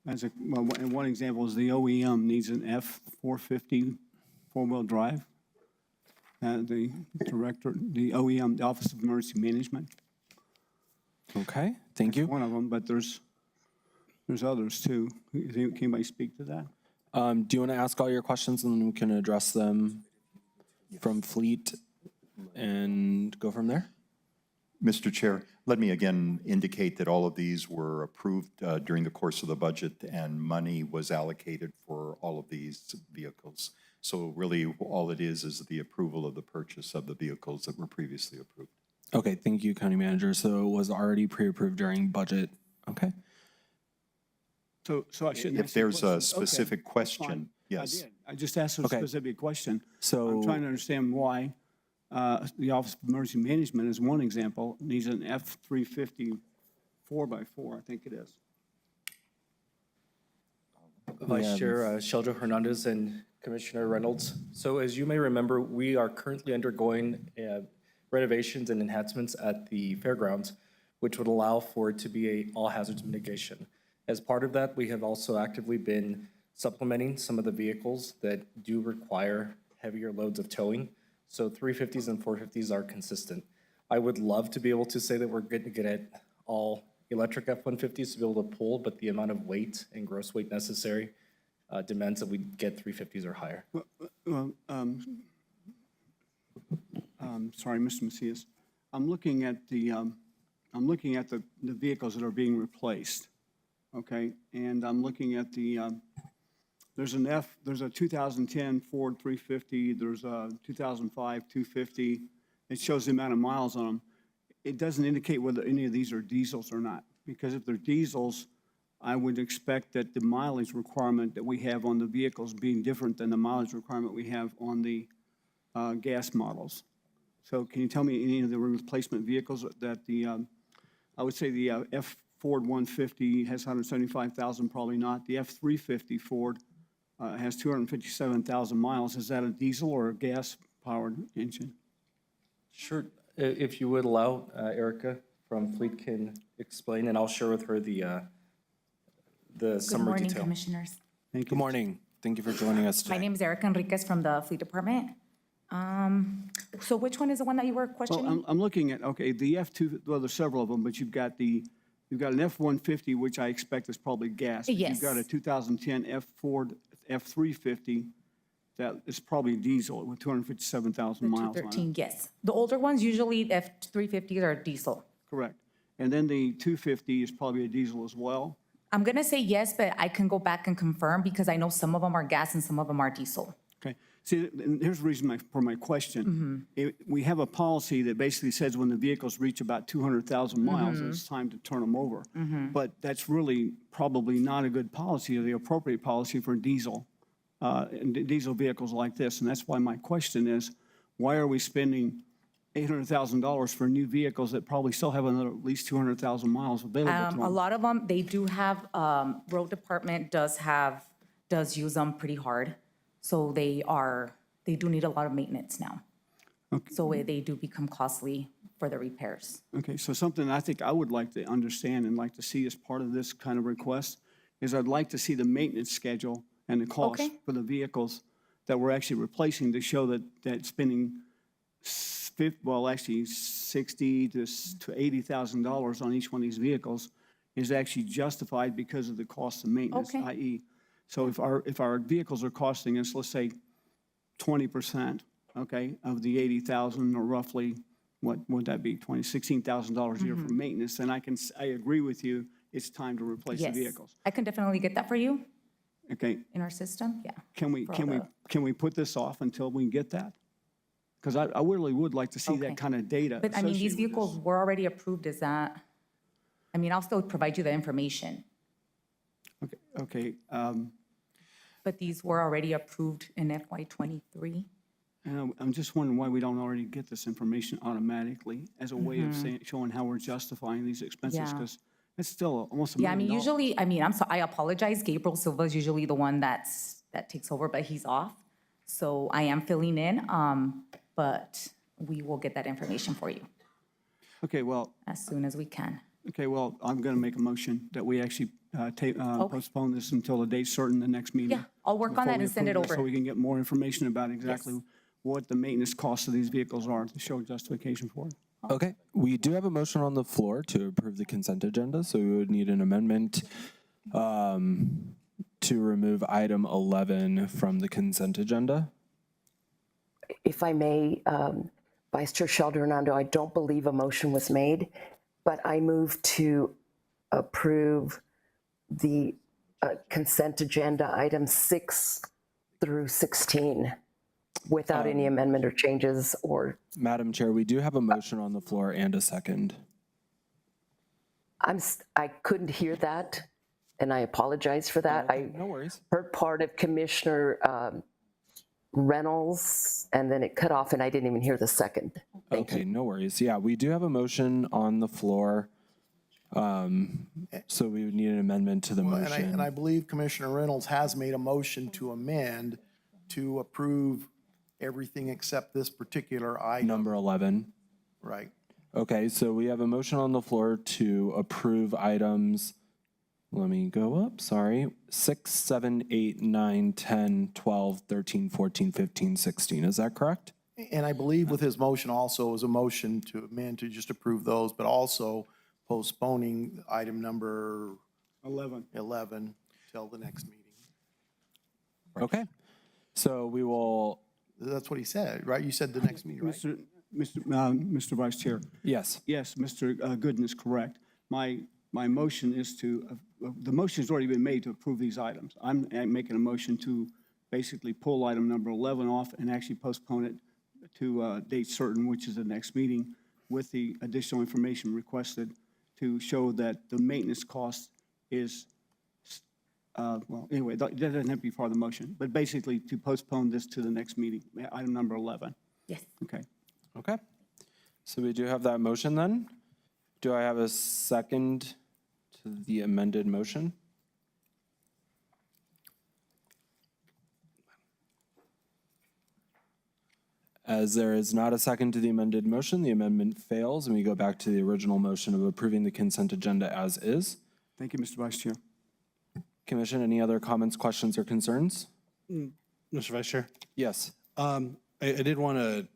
example is the OEM needs an F-450 four-wheel drive. The OEM, the Office of Emergency Management. Okay, thank you. One of them, but there's others too. Can anybody speak to that? Do you want to ask all your questions and then we can address them from fleet and go from there? Mr. Chair, let me again indicate that all of these were approved during the course of the budget, and money was allocated for all of these vehicles. So really, all it is the approval of the purchase of the vehicles that were previously approved. Okay, thank you, County Manager. So it was already pre-approved during budget. Okay. So I shouldn't If ask you there's a questions. Okay, specific that's fine. question, I yes. did. I just asked a Okay. specific question. So- I'm trying to understand why the Office of Emergency Management, as one example, needs an F-350 4x4, I think it is. Vice Chair Sheldon Hernandez and Commissioner Reynolds. So as you may remember, we are currently undergoing renovations and enhancements at the fairgrounds, which would allow for it to be a all hazards mitigation. As part of that, we have also actively been supplementing some of the vehicles that do require heavier loads of towing. So 350s and 450s are consistent. I would love to be able to say that we're going to get at all electric F-150s to be able to pull, but the amount of weight and gross weight necessary demands that we get 350s or higher. Well, sorry, Mr. Macias. I'm looking at the vehicles that are being replaced, okay? And I'm looking at there's a 2010 Ford 350, there's a 2005 250. It shows the amount of miles on them. It doesn't indicate whether any of these are diesels or not, because if they're diesels, I would expect that the mileage requirement that we have on the vehicles being different than the mileage requirement we have on the gas models. So can you tell me any of the replacement vehicles that I would say the F Ford 150 has 175,000, probably not. The F350 Ford has 257,000 miles. Is that a diesel or a gas-powered engine? Sure. If you would allow, Erica from Fleet can explain, and I'll share with her the Good summary morning, detail. Commissioners. Good morning. Thank you for joining us today. My name is Erica Enriquez from the Fleet Department. So which one is the one that you were questioning? Well, I'm looking at, okay, the F2, well, there's several of them, but you've got an F-150, which I expect is probably gas. But Yes. You've got a 2010 Ford F350 that is probably diesel with 257,000 The miles on it. 213, yes. The older ones, usually F-350s are diesel. Correct. And then the 250 is probably a diesel as well. I'm going to say yes, but I can go back and confirm because I know some of them are gas and some of them are diesel. Okay. See, and here's the reason for my question. We have a policy that basically says when the vehicles reach about 200,000 miles, it's time to turn them over. But that's really probably not a good policy or the appropriate policy for diesel vehicles like this. And that's why my question is, why are we spending $800,000 for new vehicles that probably still have another at least 200,000 miles available to them? A lot of them, they do have, road department does use them pretty hard. So they do need a lot of maintenance now. Okay. So they do become costly for the repairs. Okay, so something I think I would like to understand and like to see as part of this kind of request is I'd like to see the maintenance schedule and the cost Okay. for the vehicles that we're actually replacing to show that spending, actually $60,000 to $80,000 on each one of these vehicles is actually justified because of the cost of maintenance, Okay. i.e., so if our vehicles are costing us, let's say, 20%, okay, of the 80,000, or roughly, what would that be, $16,000 a year for maintenance, then I agree with you, it's time to replace the Yes. vehicles. I can definitely get that for you Okay, in our system, yeah. can we put this off until we get that? Because I really would like to see Okay. that kind of data But I mean, these associated with vehicles this. were already approved, is that, I mean, I'll still provide you the information, Okay, but these were already approved in FY '23. and I'm just wondering why we don't already get this information automatically as a way of showing how we're justifying these expenses, Yeah. because it's still almost $1 Yeah, I million. mean, usually, I mean, I apologize, Gabriel Silva is usually the one that takes over, but he's off. So I am filling in, but we will get that information for you Okay, well, as soon as we can. I'm going to make a motion that we actually postpone this until a date certain, the next meeting. Yeah, I'll work on before that we and send it approve this, So over. we can get more information about exactly Yes. what the maintenance costs of these vehicles are to show justification for it. Okay, we do have a motion on the floor to approve the consent agenda, so we would need an amendment to remove item 11 from the consent agenda. If I may, Vice Chair Sheldon Hernando, I don't believe a motion was made, but I move to approve the consent agenda items 6 through 16 without any amendment or changes or. Madam Chair, we do have a motion on the floor and a second. I couldn't hear that, and I apologize for that. Okay, no worries. I heard part of Commissioner Reynolds, and then it cut off, and I didn't even hear the second. Thank Okay, you. no worries. Yeah, we do have a motion on the floor. So we would need an amendment to the motion. And I believe Commissioner Reynolds has made a motion to amend to approve everything except this particular item. Number 11. Right. Okay, so we have a motion on the floor to approve items, let me go up, sorry, 6, 7, 8, 9, 10, 12, 13, 14, 15, 16. Is that correct? And I believe with his motion also was a motion to amend to just approve those, but also postponing item number 11. 11 till the next meeting. Okay, so we will, That's what he said, right? You said the next meeting, right? Mr. Vice Chair. yes. Yes, Mr. Gooden is correct. My motion is the motion has already been made to approve these items. I'm making a motion to basically pull item number 11 off and actually postpone it to a date certain, which is the next meeting, with the additional information requested to show that the maintenance cost is, well, anyway, that doesn't have to be part of the motion, but basically to postpone this to the next meeting, item number 11. Yes. Okay. Okay, so we do have that motion then. Do I have a second to the amended motion? As there is not a second to the amended motion, the amendment fails, and we go back to the original motion of approving the consent agenda as is. Thank you, Mr. Vice Chair. Commission, any other comments, questions, or concerns? Mr. Vice Chair? Yes. I did want to,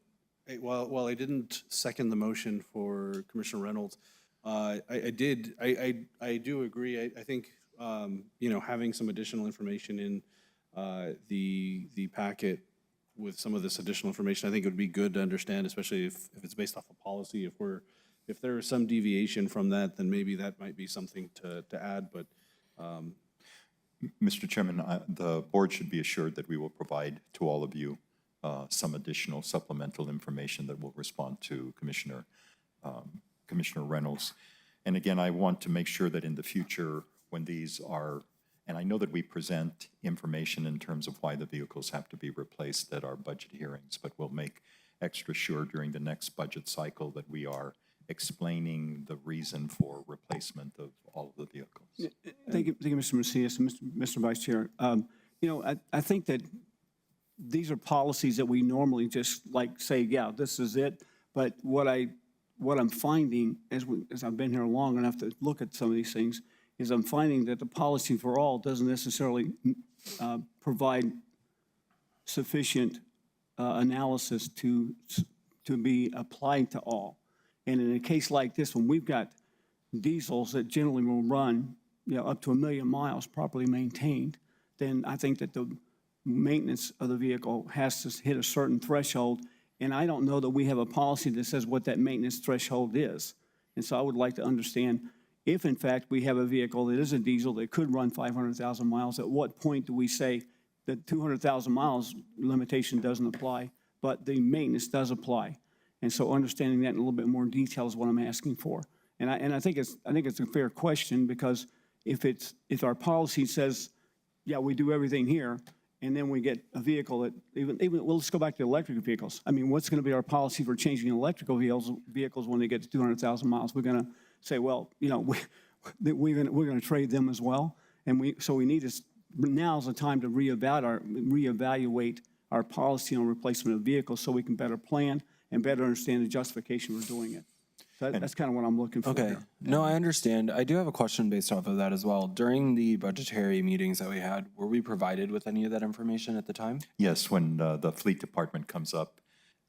while I didn't second the motion for Commissioner Reynolds, I do agree. I think, having some additional information in the packet with some of this additional information, I think it would be good to understand, especially if it's based off of policy. If there is some deviation from that, then maybe that might be something to add, but. Mr. Chairman, the board should be assured that we will provide to all of you some additional supplemental information that will respond to Commissioner Reynolds. And again, I want to make sure that in the future, when these are, and I know that we present information in terms of why the vehicles have to be replaced at our budget hearings, but we'll make extra sure during the next budget cycle that we are explaining the reason for replacement of all of the vehicles. Thank you, Mr. Macias and Mr. Vice Chair. I think that these are policies that we normally just say, yeah, this is it. But what I'm finding as I've been here long enough to look at some of these things is I'm finding that the policy for all doesn't necessarily provide sufficient analysis to be applied to all. And in a case like this, when we've got diesels that generally will run, up to 1 million miles properly maintained, then I think that the maintenance of the vehicle has to hit a certain threshold. And I don't know that we have a policy that says what that maintenance threshold is. And so I would like to understand if, in fact, we have a vehicle that is a diesel that could run 500,000 miles, at what point do we say that 200,000 miles limitation doesn't apply, but the maintenance does apply? And so understanding that in a little bit more detail is what I'm asking for. And I think it's a fair question, because if our policy says, yeah, we do everything here, and then we get a vehicle that well, let's go back to electric vehicles. I mean, what's going to be our policy for changing electrical vehicles when they get to 200,000 miles? We're going to say, well, we're going to trade them as well, and so we need to. Now's the time to reevaluate our policy on replacement of vehicles, so we can better plan and better understand the justification for doing it. So that's kind of what I'm looking for. Okay. Here. No, I understand. I do have a question based off of that as well. During the budgetary meetings that we had, were we provided with any of that information at the time? Yes, when the fleet department comes up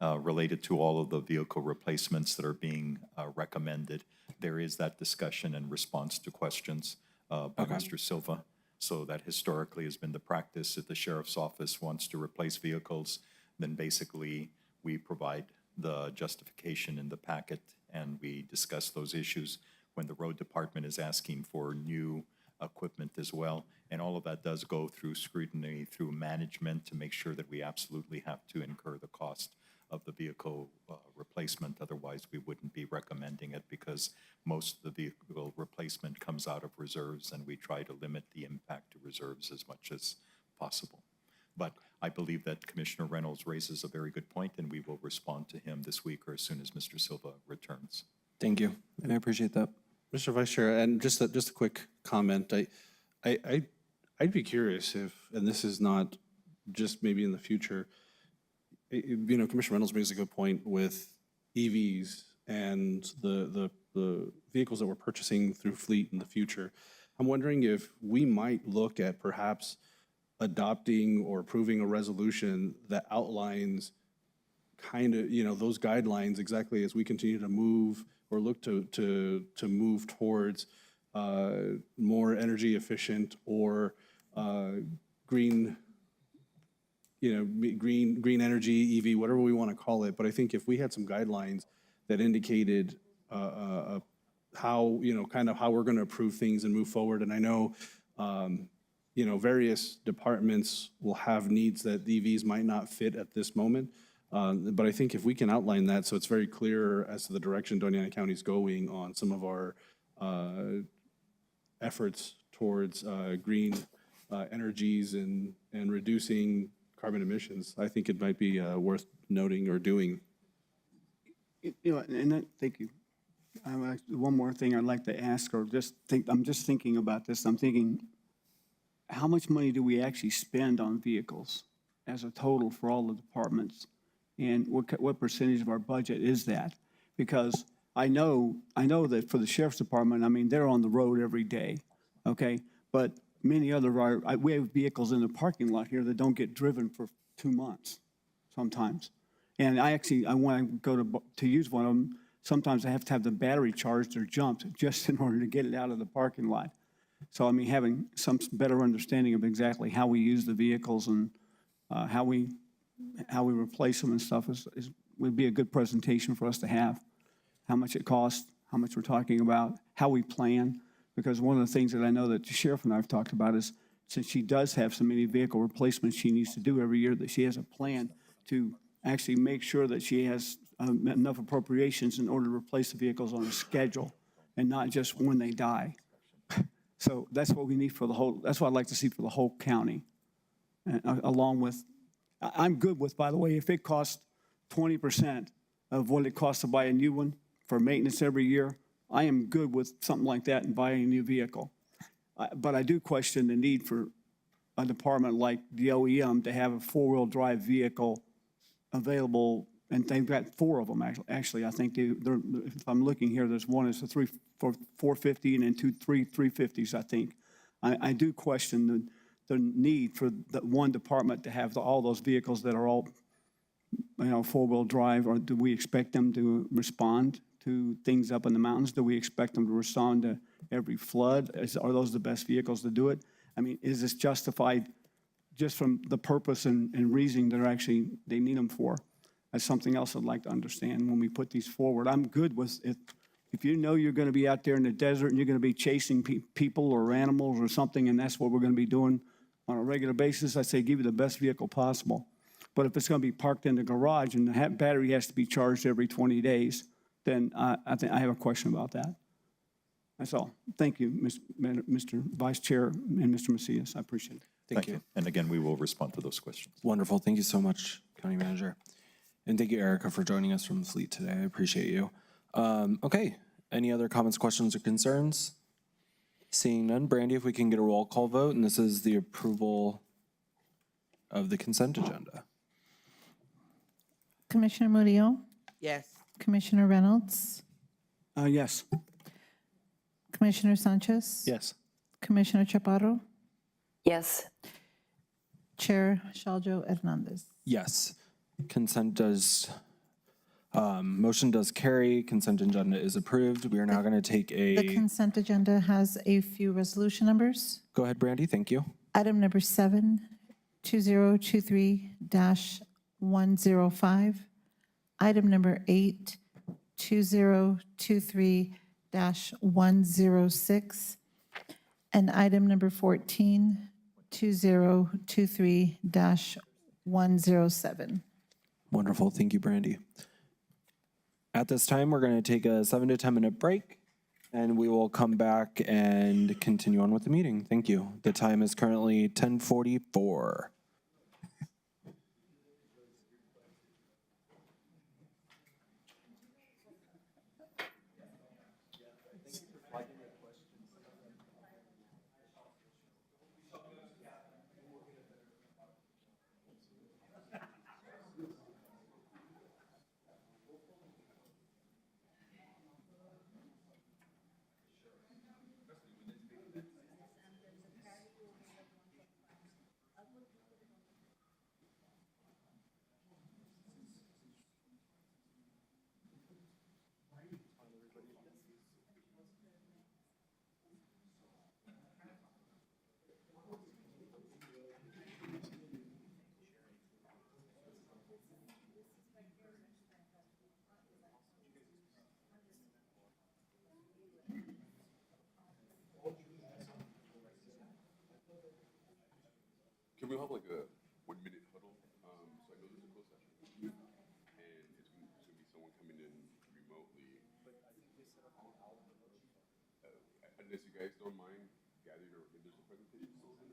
related to all of the vehicle replacements that are being recommended, there is that discussion and response to questions by Mr. Silva. So that historically has been the practice. If the sheriff's office wants to replace vehicles, then basically we provide the justification in the packet, and we discuss those issues when the road department is asking for new equipment as well. And all of that does go through scrutiny, through management, to make sure that we absolutely have to incur the cost of the vehicle replacement. Otherwise, we wouldn't be recommending it, because most of the vehicle replacement comes out of reserves, and we try to limit the impact to reserves as much as possible. But I believe that Commissioner Reynolds raises a very good point, and we will respond to him this week or as soon as Mr. Silva returns. Thank you. I appreciate that. Mr. Vice Chair, and just a quick comment. I'd be curious if, and this is not just maybe in the future, Commissioner Reynolds makes a good point with EVs and the vehicles that we're purchasing through fleet in the future. I'm wondering if we might look at perhaps adopting or approving a resolution that outlines kind of, those guidelines exactly as we continue to move or look to move towards more energy efficient or green energy, EV, whatever we want to call it. But I think if we had some guidelines that indicated how, kind of how we're going to approve things and move forward. And I know, various departments will have needs that EVs might not fit at this moment. But I think if we can outline that so it's very clear as to the direction Doña County is going on some of our efforts towards green energies and reducing carbon emissions, I think it might be worth noting or doing. Thank you. One more thing I'd like to ask, or I'm just thinking about this. I'm thinking, how much money do we actually spend on vehicles as a total for all the departments? And what percentage of our budget is that? Because I know that for the sheriff's department, I mean, they're on the road every day, okay? But many other we have vehicles in the parking lot here that don't get driven for 2 months sometimes. And I when I go to use one of them, sometimes I have to have the battery charged or jumped just in order to get it out of the parking lot. So, I mean, having some better understanding of exactly how we use the vehicles and how we replace them and stuff would be a good presentation for us to have. How much it costs, how much we're talking about, how we plan. Because one of the things that I know that the sheriff and I have talked about is, since she does have so many vehicle replacements she needs to do every year, that she has a plan to actually make sure that she has enough appropriations in order to replace the vehicles on a schedule and not just when they die. So that's what we need for the whole, that's what I'd like to see for the whole county. Along with, I'm good with, by the way, if it costs 20% of what it costs to buy a new one for maintenance every year, I am good with something like that and buying a new vehicle. But I do question the need for a department like the OEM to have a four-wheel drive vehicle available, and they've got 4 of them, actually. I think if I'm looking here, there's one is a 450 and then 3 350s, I think. I do question the need for the one department to have all those vehicles that are all, four-wheel drive, or do we expect them to respond to things up in the mountains? Do we expect them to respond to every flood? Are those the best vehicles to do it? I mean, is this justified just from the purpose and reasoning they need them for? That's something else I'd like to understand when we put these forward. I'm good with it. If you know you're going to be out there in the desert and you're going to be chasing people or animals or something, and that's what we're going to be doing on a regular basis, I say give you the best vehicle possible. But if it's going to be parked in the garage and the battery has to be charged every 20 days, then I think I have a question about that. That's all. Thank you, Mr. Vice Chair and Mr. Macias. I appreciate it. Thank you. And again, we will respond to those questions. Wonderful. Thank you so much, County Manager. And thank you, Erica, for joining us from the fleet today. I appreciate you. Okay. Any other comments, questions, or concerns? Seeing none, Brandy, if we can get a roll call vote, and this is the approval of the consent agenda. Commissioner Murillo, Yes. Commissioner Reynolds, Yes. Commissioner Sanchez. Yes. Commissioner Chaparro, Yes. Chair Shaljo Hernandez. Yes. Consent does, motion does carry. Consent agenda is approved. We are now going to take The a, consent agenda has a few resolution numbers. go ahead, Brandy. Thank you. Item number 7, 2023-105. Item number 8, 2023-106. And item number 14, 2023-107. Wonderful. Thank you, Brandy. At this time, we're going to take a 7 to 10 minute break, and we will come back and continue on with the meeting. Thank you. The time is currently 10:44. Can we have like a 1-minute huddle? So I know there's a closed session, and it's gonna be someone coming in remotely. Unless you guys don't mind gathering, or if there's a presentation over.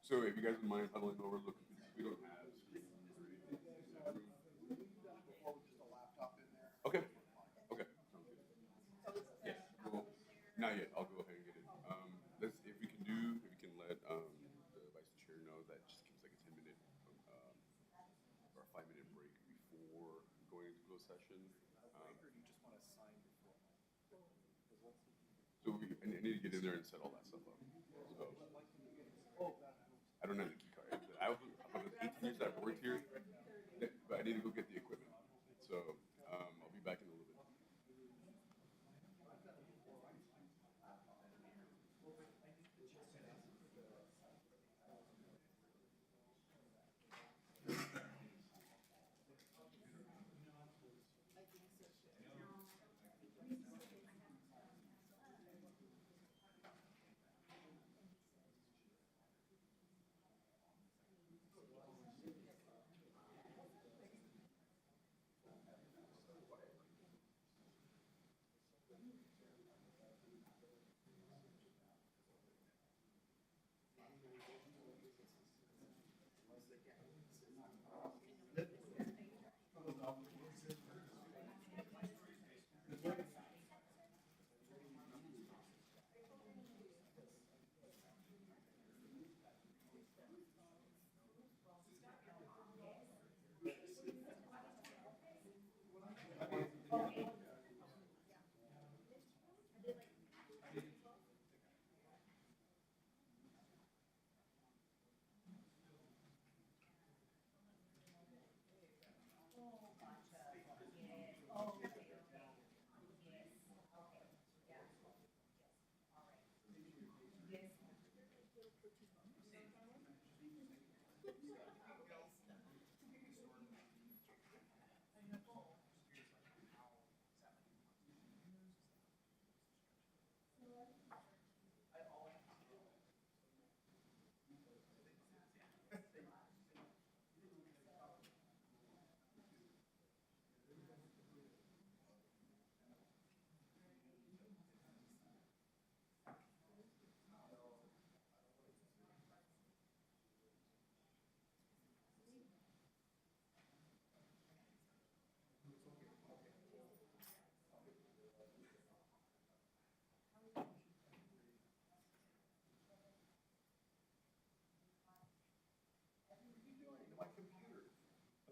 So if you guys don't mind huddling over, look, we don't have screens or anything in that room. Okay. Okay. Sounds good. Yeah. Cool. Not yet. I'll go ahead and get it. Let's, if we can let the vice chair know that just gives like a 10-minute or a 5-minute break before going into closed session. So I need to get in there and set all that stuff up. So I don't have the key card. I've 18 years that I've worked here, but I need to go get the equipment. So I'll be back in a little bit.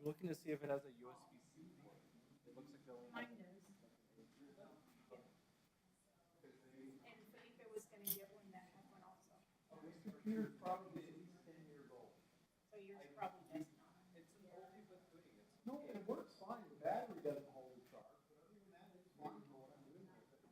I'm looking to see if it has a USB-C port. It looks like the only. Mine does. And Felipe was gonna get one that had one also. This computer's probably at least 10 years old. So yours probably does not. It's an oldie but goodie. It's No, it works fine. The battery doesn't hold a charge, but other than that, it's fine for what I'm doing with it.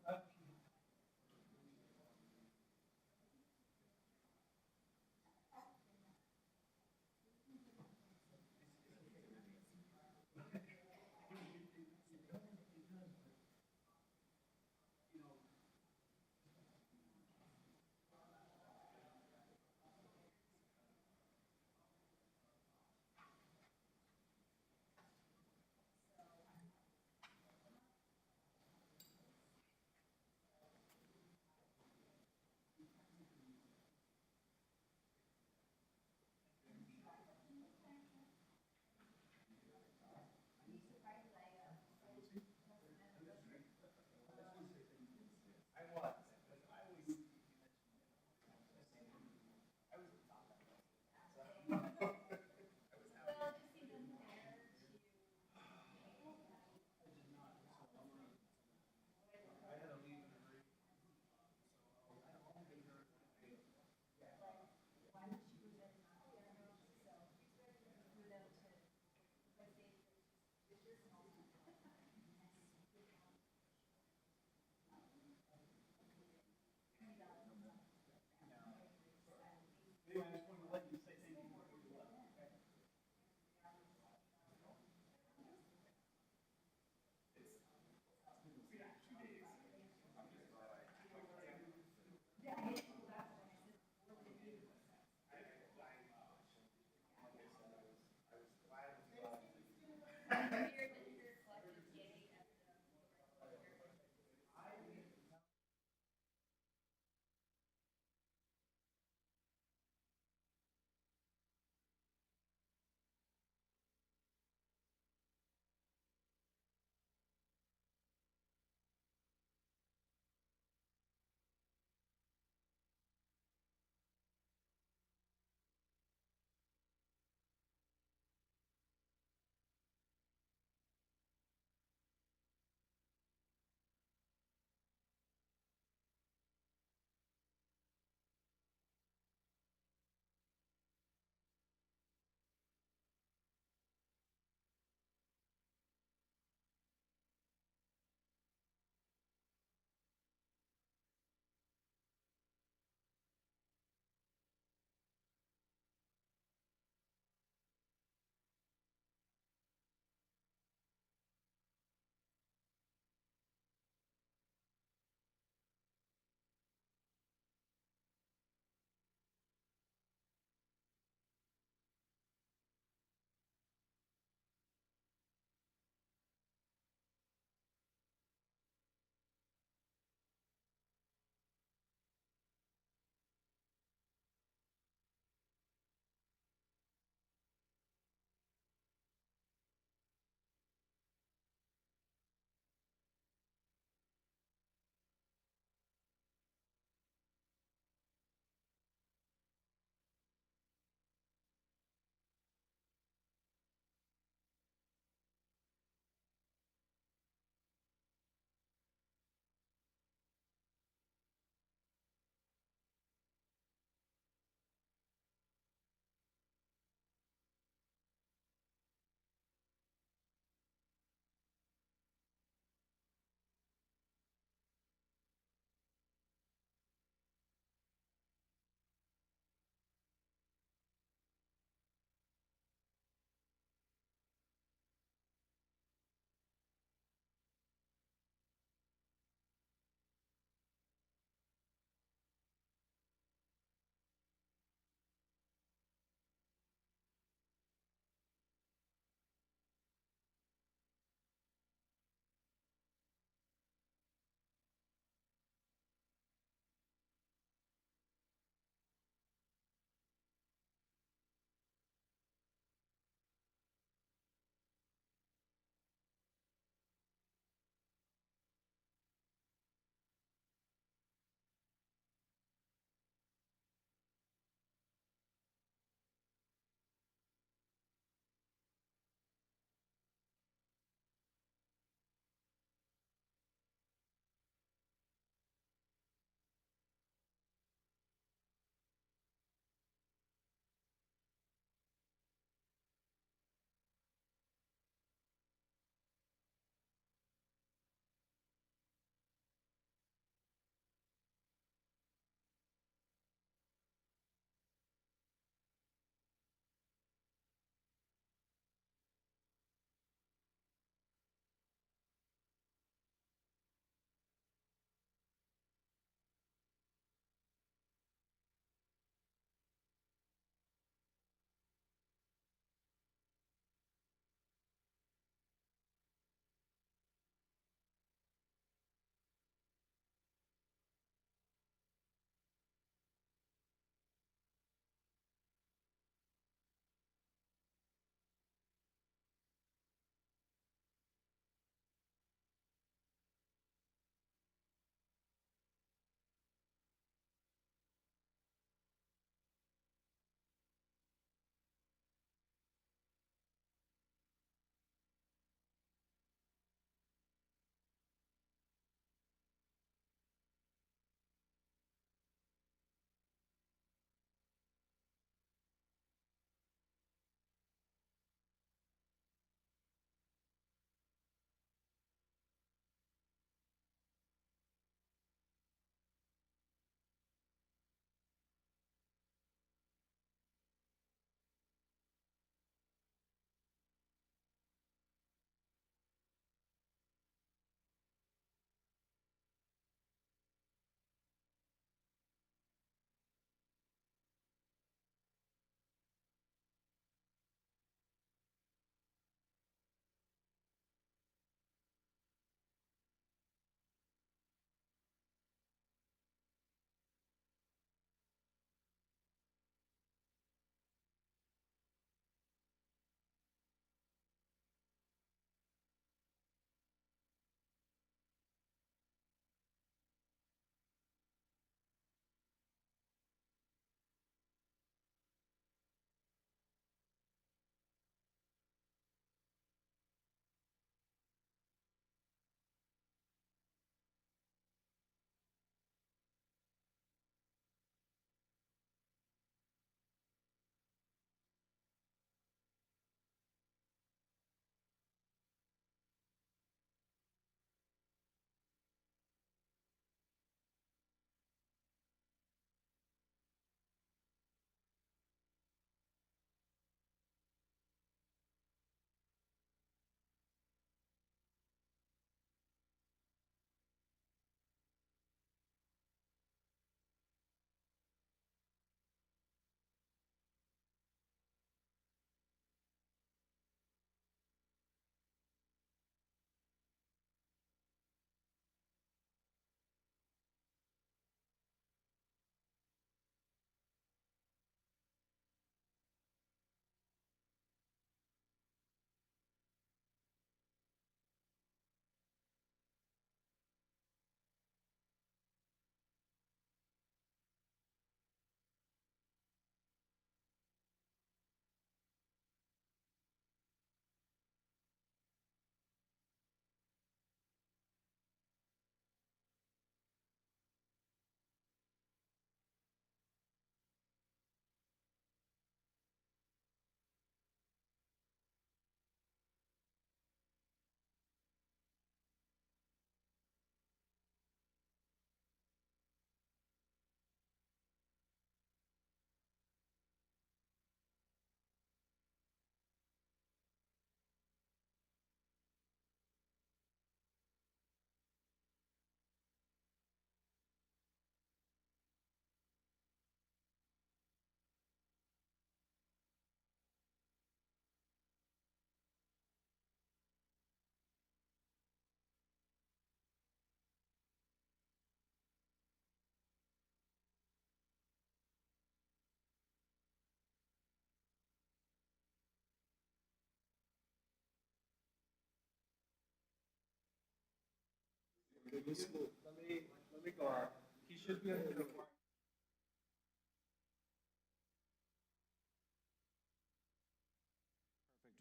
We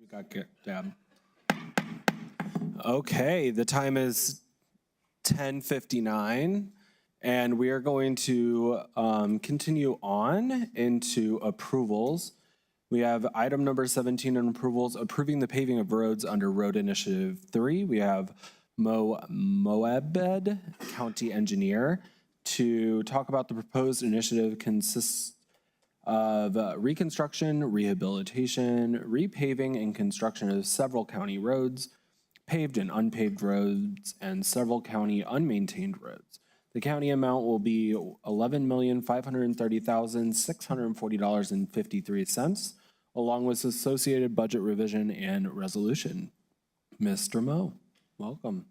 got Deb. Okay, the time is 10:59, and we are going to continue on into approvals. We have item number 17 on approvals, approving the paving of roads under Road Initiative 3. We have Moabed, County Engineer, to talk about the proposed initiative consists of reconstruction, rehabilitation, repaving, and construction of several county roads, paved and unpaved roads, and several county unmaintained roads. The county amount will be $11,530,640.53, along with associated budget revision and resolution. Mr. Moe, welcome.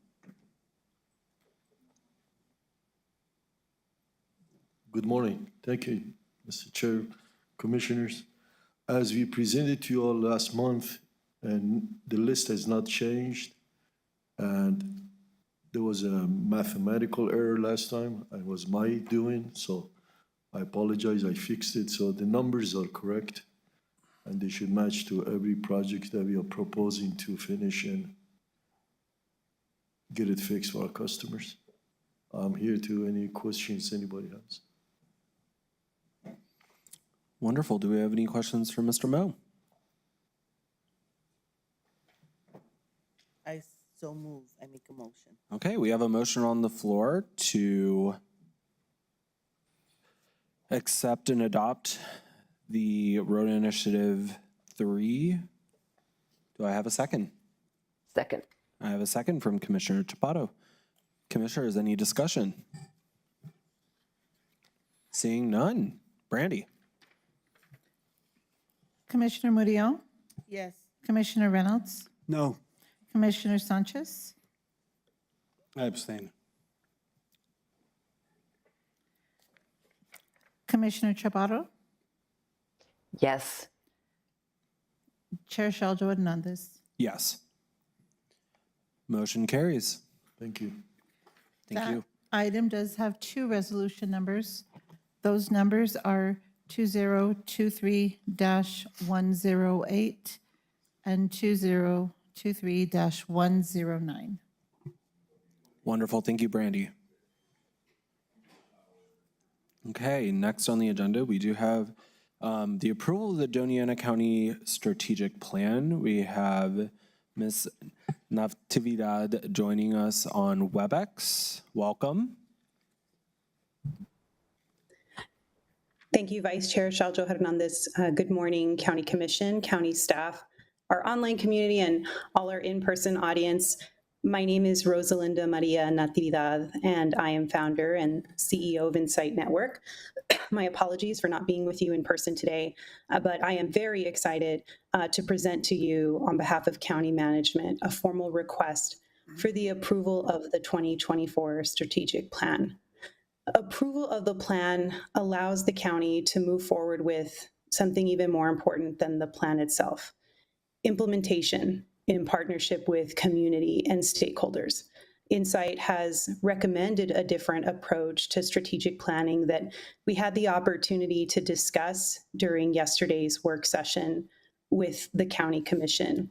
Good morning. Thank you, Mr. Chair, Commissioners. As we presented to you all last month, and the list has not changed, and there was a mathematical error last time. It was my doing, so I apologize. I fixed it, so the numbers are correct, and they should match to every project that we are proposing to finish and get it fixed for our customers. I'm here to any questions anybody has. Wonderful. Do we have any questions for Mr. Moe? I so move. I make a motion. Okay, we have a motion on the floor to accept and adopt the Road Initiative 3. Do I have a second? Second. I have a second from Commissioner Chapato. Commissioners, any discussion? Seeing none. Brandy? Commissioner Murillo? Yes. Commissioner Reynolds? No. Commissioner Sanchez? I abstain. Commissioner Chaparro? Yes. Chair Shaljo Hernandez? Yes. Motion carries. Thank you. Thank That you. item does have two resolution numbers. Those numbers are 2023-108 and 2023-109. Wonderful. Thank you, Brandy. Okay, next on the agenda, we do have the approval of the Doña County Strategic Plan. We have Ms. Natividad joining us on WebEx. Welcome. Thank you, Vice Chair Shaljo Hernandez. Good morning, County Commission, county staff, our online community, and all our in-person audience. My name is Rosalinda Maria Natividad, and I am founder and CEO of Insight Network. My apologies for not being with you in person today, but I am very excited to present to you on behalf of County Management a formal request for the approval of the 2024 Strategic Plan. Approval of the plan allows the county to move forward with something even more important than the plan itself: implementation in partnership with community and stakeholders. Insight has recommended a different approach to strategic planning that we had the opportunity to discuss during yesterday's work session with the County Commission.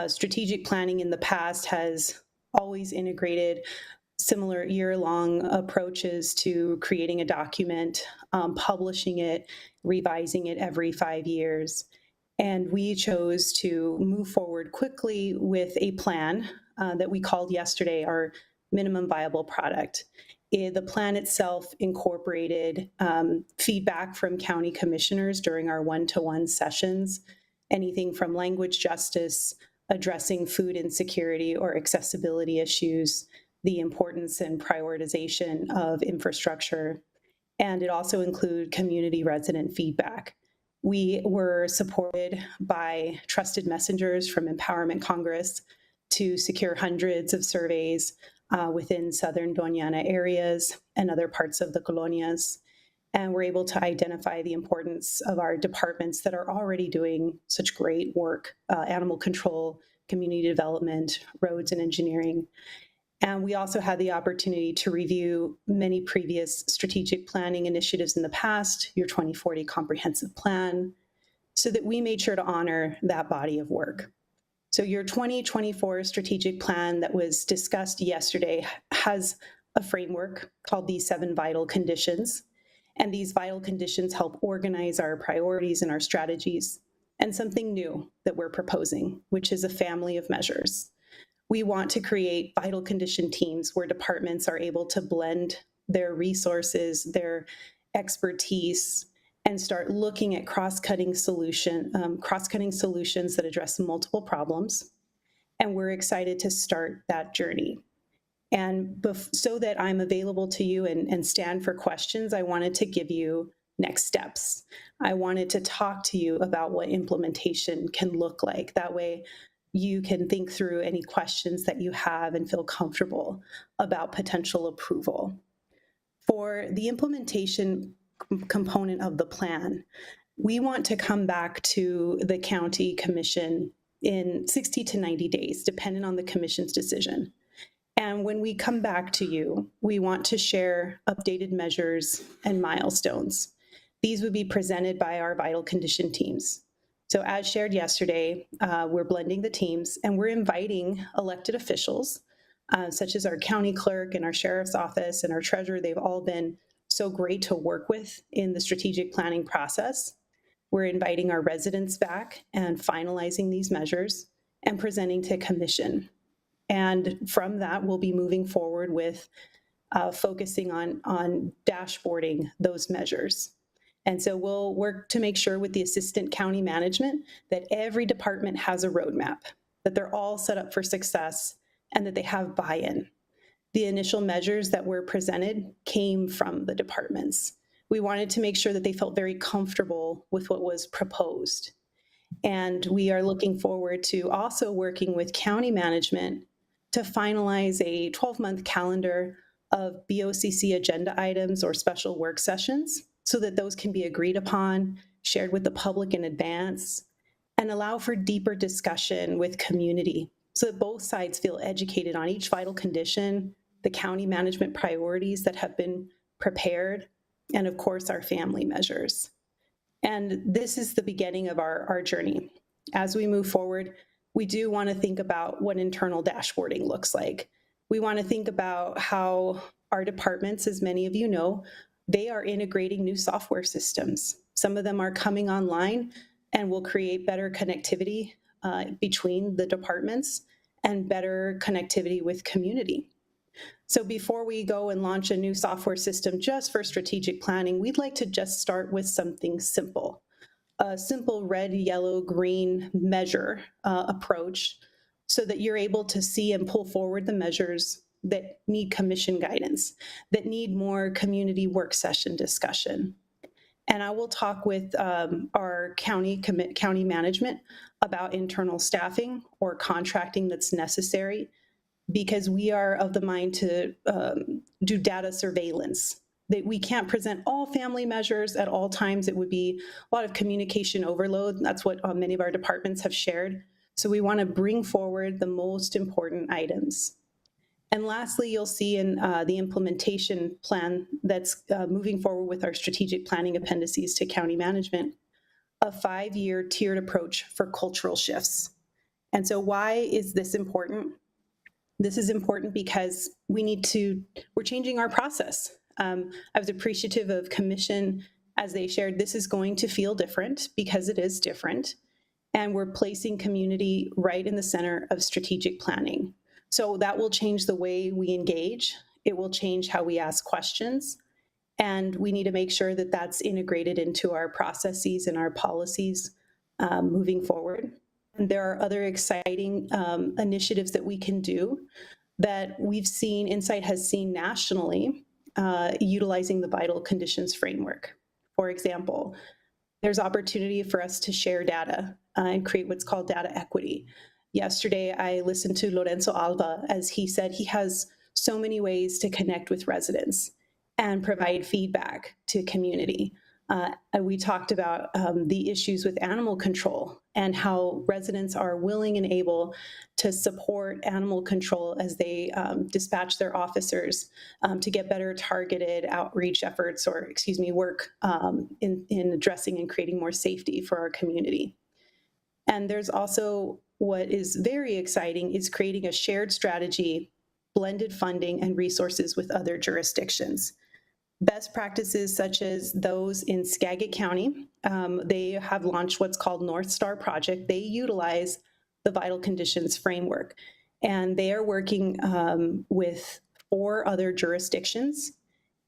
Strategic planning in the past has always integrated similar year-long approaches to creating a document, publishing it, revising it every 5 years. And we chose to move forward quickly with a plan that we called yesterday our minimum viable product. The plan itself incorporated feedback from county commissioners during our one-to-one sessions, anything from language justice, addressing food insecurity or accessibility issues, the importance and prioritization of infrastructure, and it also included community resident feedback. We were supported by trusted messengers from Empowerment Congress to secure hundreds of surveys within southern Doña areas and other parts of the colonias. And we're able to identify the importance of our departments that are already doing such great work: animal control, community development, roads, and engineering. And we also had the opportunity to review many previous strategic planning initiatives in the past, your 2040 comprehensive plan, so that we made sure to honor that body of work. So your 2024 strategic plan that was discussed yesterday has a framework called these 7 vital conditions. And these vital conditions help organize our priorities and our strategies, and something new that we're proposing, which is a family of measures. We want to create vital condition teams where departments are able to blend their resources, their expertise, and start looking at cross-cutting solutions that address multiple problems. And we're excited to start that journey. And so that I'm available to you and stand for questions, I wanted to give you next steps. I wanted to talk to you about what implementation can look like. That way you can think through any questions that you have and feel comfortable about potential approval. For the implementation component of the plan, we want to come back to the county commission in 60 to 90 days, depending on the commission's decision. And when we come back to you, we want to share updated measures and milestones. These would be presented by our vital condition teams. So as shared yesterday, we're blending the teams and we're inviting elected officials, such as our county clerk and our sheriff's office and our treasurer. They've all been so great to work with in the strategic planning process. We're inviting our residents back and finalizing these measures and presenting to commission. And from that, we'll be moving forward with focusing on dashboarding those measures. And so we'll work to make sure with the assistant county management that every department has a roadmap, that they're all set up for success, and that they have buy-in. The initial measures that were presented came from the departments. We wanted to make sure that they felt very comfortable with what was proposed. And we are looking forward to also working with county management to finalize a 12-month calendar of BOCC agenda items or special work sessions so that those can be agreed upon, shared with the public in advance, and allow for deeper discussion with community so that both sides feel educated on each vital condition, the county management priorities that have been prepared, and of course, our family measures. And this is the beginning of our journey. As we move forward, we do want to think about what internal dashboarding looks like. We want to think about how our departments, as many of you know, they are integrating new software systems. Some of them are coming online and will create better connectivity between the departments and better connectivity with community. So before we go and launch a new software system just for strategic planning, we'd like to just start with something simple. A simple red, yellow, green measure approach so that you're able to see and pull forward the measures that need commission guidance, that need more community work session discussion. And I will talk with our county management about internal staffing or contracting that's necessary, because we are of the mind to do data surveillance. That we can't present all family measures at all times. It would be a lot of communication overload. That's what many of our departments have shared. So we want to bring forward the most important items. And lastly, you'll see in the implementation plan that's moving forward with our strategic planning appendices to county management, a 5-year tiered approach for cultural shifts. And so why is this important? This is important because we're changing our process. I was appreciative of commission as they shared, this is going to feel different because it is different. And we're placing community right in the center of strategic planning. So that will change the way we engage. It will change how we ask questions. And we need to make sure that that's integrated into our processes and our policies moving forward. And there are other exciting initiatives that we can do that we've seen, Insight has seen nationally, utilizing the vital conditions framework. For example, there's opportunity for us to share data and create what's called data equity. Yesterday, I listened to Lorenzo Alba as he said he has so many ways to connect with residents and provide feedback to community. We talked about the issues with animal control and how residents are willing and able to support animal control as they dispatch their officers to get better targeted outreach efforts, or work in addressing and creating more safety for our community. And there's also what is very exciting is creating a shared strategy, blended funding and resources with other jurisdictions. Best practices such as those in Skagit County, they have launched what's called North Star Project. They utilize the vital conditions framework, and they are working with 4 other jurisdictions,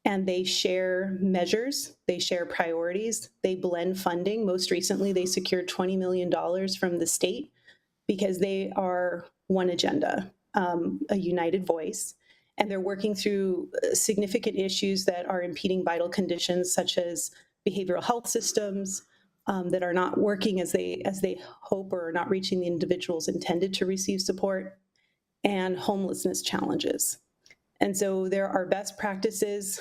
and they share measures, they share priorities, they blend funding. Most recently, they secured $20 million from the state because they are one agenda, a united voice. And they're working through significant issues that are impeding vital conditions, such as behavioral health systems that are not working as they hope, or are not reaching the individuals intended to receive support, and homelessness challenges. And so there are best practices.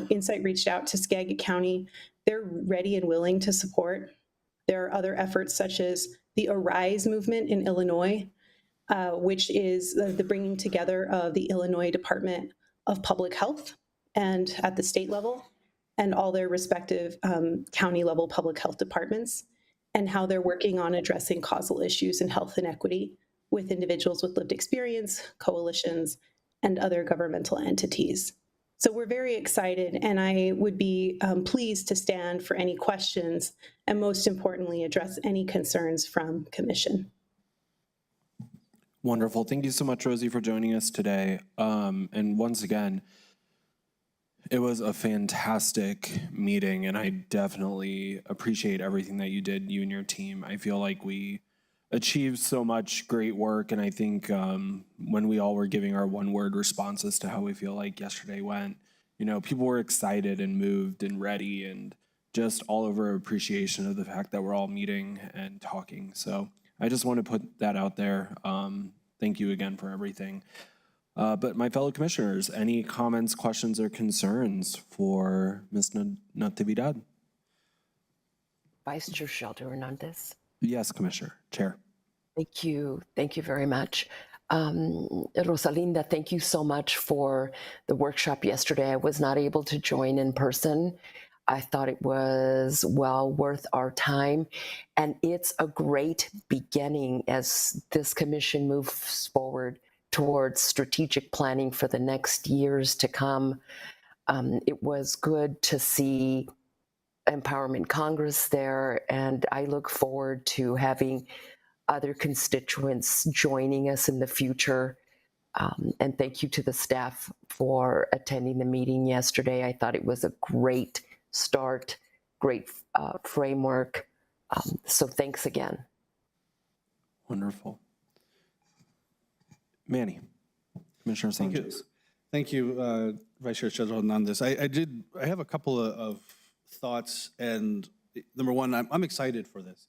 Insight reached out to Skagit County. They're ready and willing to support. There are other efforts such as the Arise movement in Illinois, which is the bringing together of the Illinois Department of Public Health and at the state level, and all their respective county level public health departments, and how they're working on addressing causal issues in health inequity with individuals with lived experience, coalitions, and other governmental entities. So we're very excited, and I would be pleased to stand for any questions, and most importantly, address any concerns from Commission. Wonderful. Thank you so much, Rosie, for joining us today. And once again, it was a fantastic meeting, and I definitely appreciate everything that you did, you and your team. I feel like we achieved so much great work, and I think when we all were giving our one-word responses to how we feel like yesterday went, you know, people were excited and moved and ready, and just all over appreciation of the fact that we're all meeting and talking. So I just want to put that out there. Thank you again for everything. But my fellow commissioners, any comments, questions, or concerns for Ms. Natividad? Vice Chair Shelter Hernandez. Yes, Commissioner, Chair. Thank you. Thank you very much. Rosalinda, thank you so much for the workshop yesterday. I was not able to join in person. I thought it was well worth our time. And it's a great beginning as this commission moves forward towards strategic planning for the next years to come. It was good to see Empowerment Congress there, and I look forward to having other constituents joining us in the future. And thank you to the staff for attending the meeting yesterday. I thought it was a great start, great framework. So thanks again. Wonderful. Manny, Commissioner Sanchez. Thank you, Vice Chair Hernandez. I have a couple of thoughts, and number one, I'm excited for this,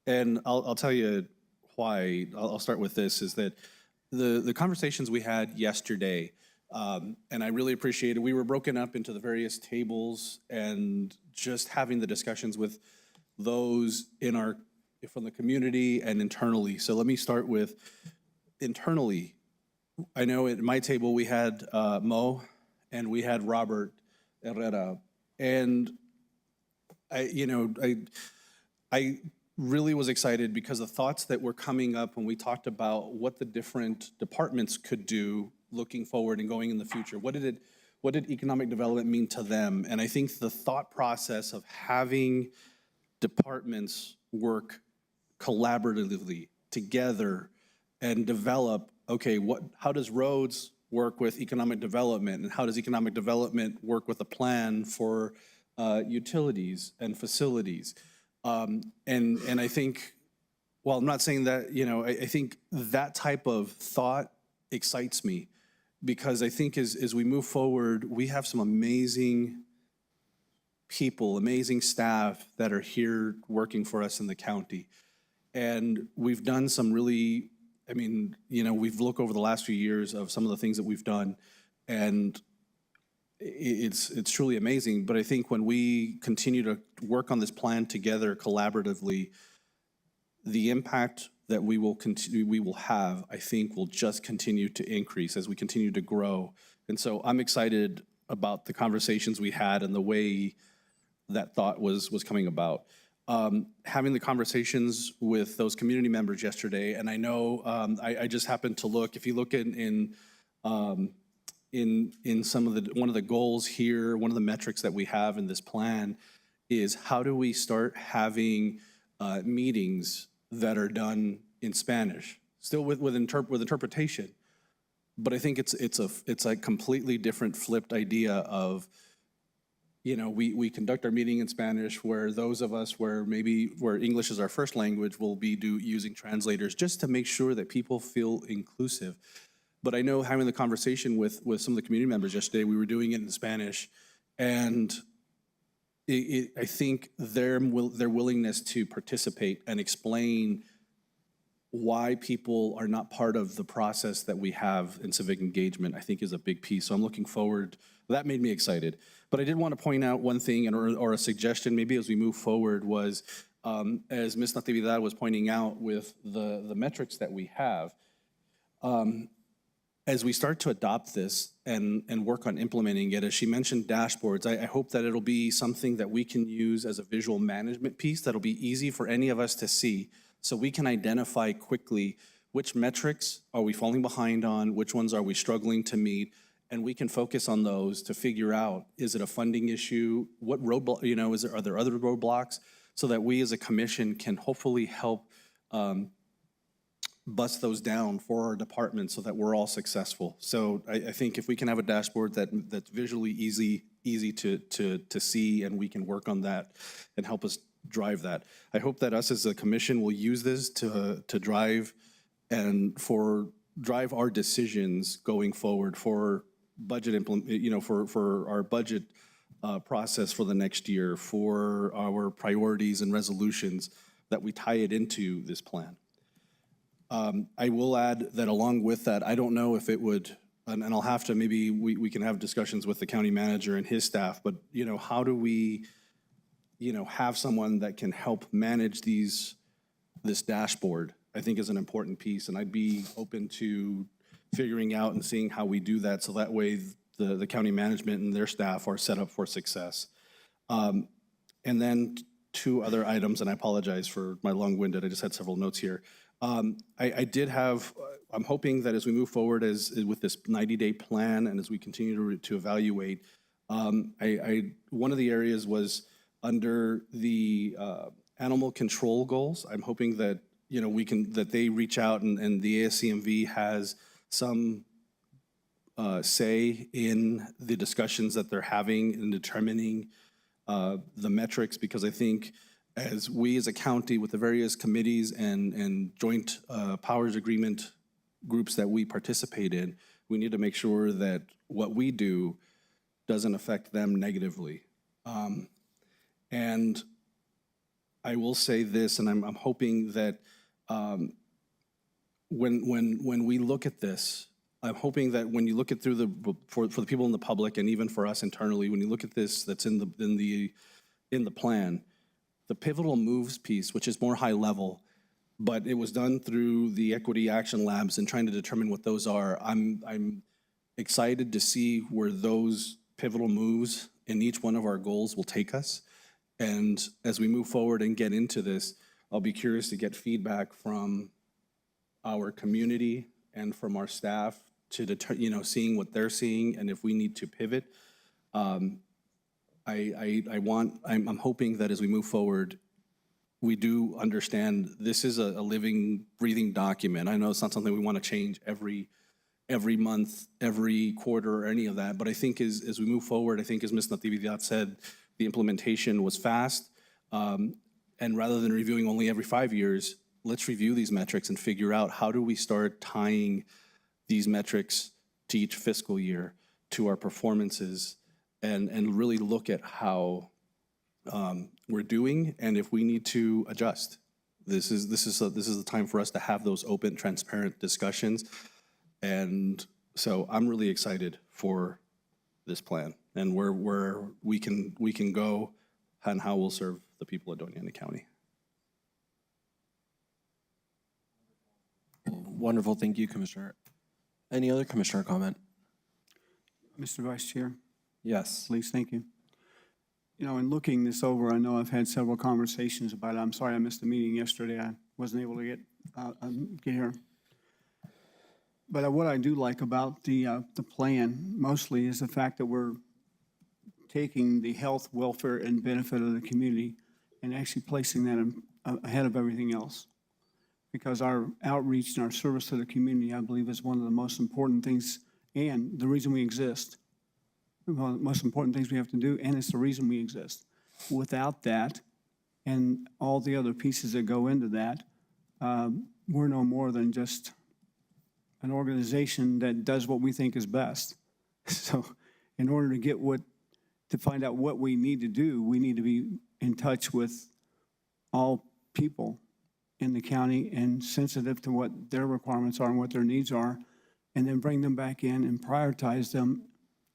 and I'll tell you why. I'll start with this: is that the conversations we had yesterday, and I really appreciated. We were broken up into the various tables, and just having the discussions with those from the community and internally. So let me start with internally. I know at my table we had Mo and we had Robert Herrera, and I really was excited because the thoughts that were coming up when we talked about what the different departments could do looking forward and going in the future. What did economic development mean to them? And I think the thought process of having departments work collaboratively together and develop, okay, how does roads work with economic development, and how does economic development work with a plan for utilities and facilities? And I think, well, I'm not saying that, I think that type of thought excites me, because I think as we move forward, we have some amazing people, amazing staff that are here working for us in the county. And we've done some really, we've looked over the last few years of some of the things that we've done, and it's truly amazing. But I think when we continue to work on this plan together collaboratively, the impact that we will have, I think, will just continue to increase as we continue to grow. And so I'm excited about the conversations we had and the way that thought was coming about. Having the conversations with those community members yesterday, and I know I just happened to look. If you look in some of one of the goals here, one of the metrics that we have in this plan is how do we start having meetings that are done in Spanish, still with interpretation. But I think it's a completely different flipped idea of, we conduct our meeting in Spanish, where those of us where English is our first language will be using translators just to make sure that people feel inclusive. But I know having the conversation with some of the community members yesterday, we were doing it in Spanish, and I think their willingness to participate and explain why people are not part of the process that we have in civic engagement, I think is a big piece. So I'm looking forward. That made me excited. But I did want to point out one thing or a suggestion maybe as we move forward was, as Ms. Natividad was pointing out with the metrics that we have, as we start to adopt this and work on implementing it, as she mentioned dashboards, I hope that it'll be something that we can use as a visual management piece that'll be easy for any of us to see, so we can identify quickly which metrics are we falling behind on, which ones are we struggling to meet, and we can focus on those to figure out, is it a funding issue? What roadblock, are there other roadblocks? So that we as a commission can hopefully help bust those down for our department so that we're all successful. So I think if we can have a dashboard that's visually easy to see, and we can work on that and help us drive that. I hope that us as a commission will use this to drive our decisions going forward for budget for our budget process for the next year, for our priorities and resolutions, that we tie it into this plan. I will add that along with that, I don't know if it would, and I'll have to, maybe we can have discussions with the county manager and his staff, but how do we have someone that can help manage this dashboard, I think is an important piece, and I'd be open to figuring out and seeing how we do that, so that way the county management and their staff are set up for success. And then two other items, and I apologize for my long-winded, I just had several notes here. I did have, I'm hoping that as we move forward with this 90-day plan and as we continue to evaluate, one of the areas was under the animal control goals. I'm hoping that, that they reach out and the ASCMV has some say in the discussions that they're having in determining the metrics, because I think as we as a county with the various committees and joint powers agreement groups that we participate in, we need to make sure that what we do doesn't affect them negatively. And I will say this, and I'm hoping that when we look at this, I'm hoping that when you look at through for the people in the public and even for us internally, when you look at this that's in the plan, the pivotal moves piece, which is more high level, but it was done through the Equity Action Labs and trying to determine what those are. I'm excited to see where those pivotal moves in each one of our goals will take us. And as we move forward and get into this, I'll be curious to get feedback from our community and from our staff to seeing what they're seeing and if we need to pivot. I'm hoping that as we move forward, we do understand this is a living, breathing document. I know it's not something we want to change every month, every quarter, or any of that, but I think as we move forward, I think as Ms. Natividad said, the implementation was fast, and rather than reviewing only every 5 years, let's review these metrics and figure out how do we start tying these metrics to each fiscal year, to our performances, and really look at how we're doing and if we need to adjust. This is the time for us to have those open, transparent discussions. And so I'm really excited for this plan and where we can go and how we'll serve the people of Doña County. Wonderful. Thank you, Commissioner. Any other commissioner comment? Mr. Vice Chair, Yes. please, thank you. You know, in looking this over, I know I've had several conversations about it. I'm sorry I missed the meeting yesterday. I wasn't able to get here. But what I do like about the plan mostly is the fact that we're taking the health, welfare, and benefit of the community and actually placing that ahead of everything else. Because our outreach and our service to the community, I believe, is one of the most important things and the reason we exist. One of the most important things we have to do, and it's the reason we exist. Without that, and all the other pieces that go into that, we're no more than just an organization that does what we think is best. So in order to find out what we need to do, we need to be in touch with all people in the county and sensitive to what their requirements are and what their needs are, and then bring them back in and prioritize them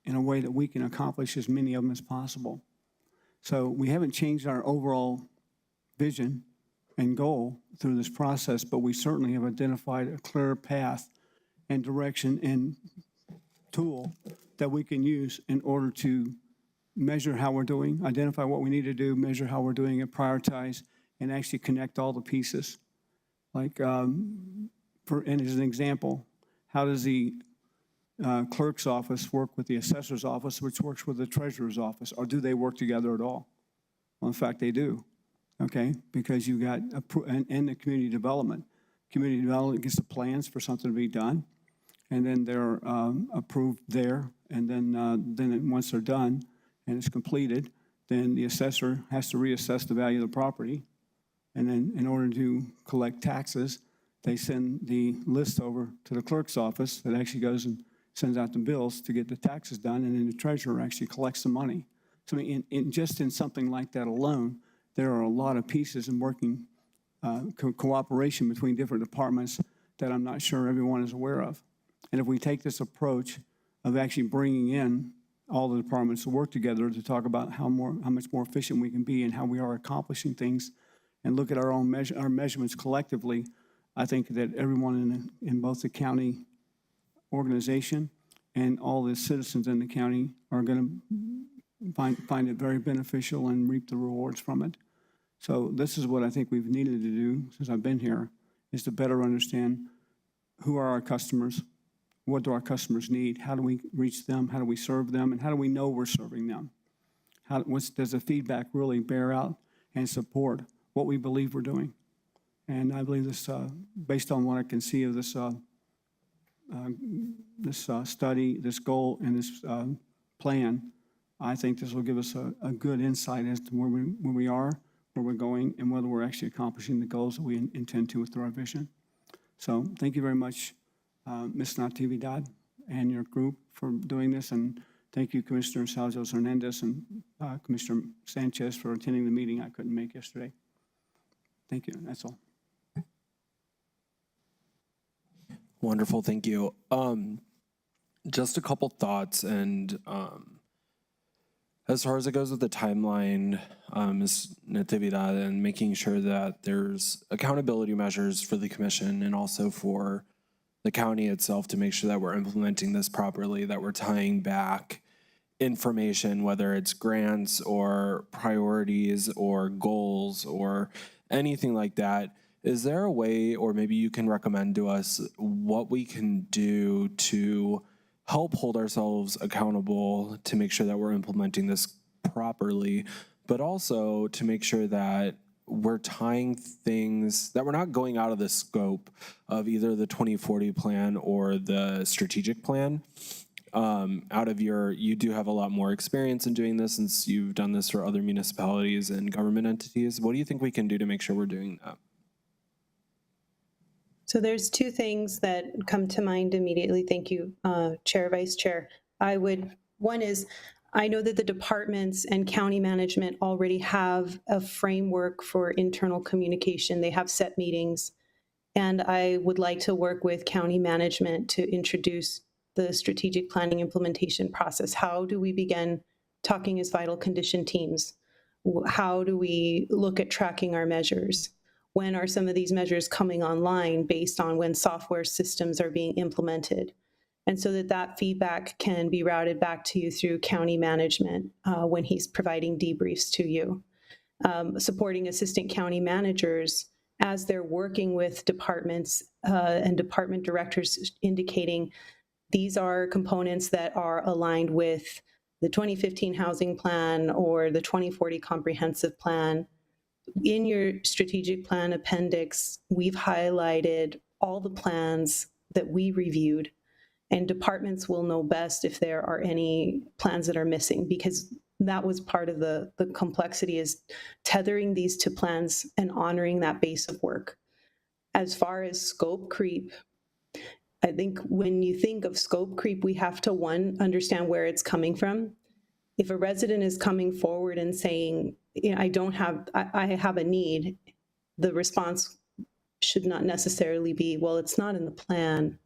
in a way that we can accomplish as many of them as possible. So we haven't changed our overall vision and goal through this process, but we certainly have identified a clear path and direction and tool that we can use in order to measure how we're doing, identify what we need to do, measure how we're doing it, prioritize, and actually connect all the pieces. Like, and as an example, how does the clerk's office work with the assessor's office, which works with the treasurer's office, or do they work together at all? Well, in fact, they do, okay? Because you got, and the community development. Community development gets the plans for something to be done, and then they're approved there, and then once they're done and it's completed, then the assessor has to reassess the value of the property, and then in order to collect taxes, they send the list over to the clerk's office that actually goes and sends out the bills to get the taxes done, and then the treasurer actually collects the money. So I mean, just in something like that alone, there are a lot of pieces in working cooperation between different departments that I'm not sure everyone is aware of. And if we take this approach of actually bringing in all the departments to work together to talk about how much more efficient we can be and how we are accomplishing things, and look at our measurements collectively, I think that everyone in both the county organization and all the citizens in the county are going to find it very beneficial and reap the rewards from it. So this is what I think we've needed to do since I've been here, is to better understand who are our customers, what do our customers need, how do we reach them, how do we serve them, and how do we know we're serving them? Does the feedback really bear out and support what we believe we're doing? And I believe this, based on what I can see of this study, this goal, and this plan, I think this will give us a good insight as to where we are, where we're going, and whether we're actually accomplishing the goals that we intend to through our vision. So thank you very much, Ms. Natividad and your group for doing this, and thank you, Commissioner Salazar Hernandez and Commissioner Sanchez for attending the meeting I couldn't make yesterday. Thank you. That's all. Wonderful, thank you. Just a couple thoughts, and as far as it goes with the timeline, Ms. Natividad, and making sure that there's accountability measures for the commission and also for the county itself to make sure that we're implementing this properly, that we're tying back information, whether it's grants or priorities or goals or anything like that. Is there a way, or maybe you can recommend to us, what we can do to help hold ourselves accountable to make sure that we're implementing this properly, but also to make sure that we're tying things, that we're not going out of the scope of either the 2040 plan or the strategic plan? You do have a lot more experience in doing this since you've done this for other municipalities and government entities. What do you think we can do to make sure we're doing that? So there's two things that come to mind immediately. Thank you, Chair, Vice Chair. One is, I know that the departments and county management already have a framework for internal communication. They have set meetings, and I would like to work with county management to introduce the strategic planning implementation process? How do we begin talking as vital condition teams? How do we look at tracking our measures? When are some of these measures coming online based on when software systems are being implemented? And so that feedback can be routed back to you through county management when he's providing debriefs to you. Supporting assistant county managers as they're working with departments and department directors, indicating these are components that are aligned with the 2015 housing plan or the 2040 comprehensive plan. In your strategic plan appendix, we've highlighted all the plans that we reviewed, and departments will know best if there are any plans that are missing, because that was part of the complexity, is tethering these to plans and honoring that base of work. As far as scope creep, I think when you think of scope creep, we have to, one, understand where it's coming from. If a resident is coming forward and saying, you know, I have a need, the response should not necessarily be, well, it's not in the plan.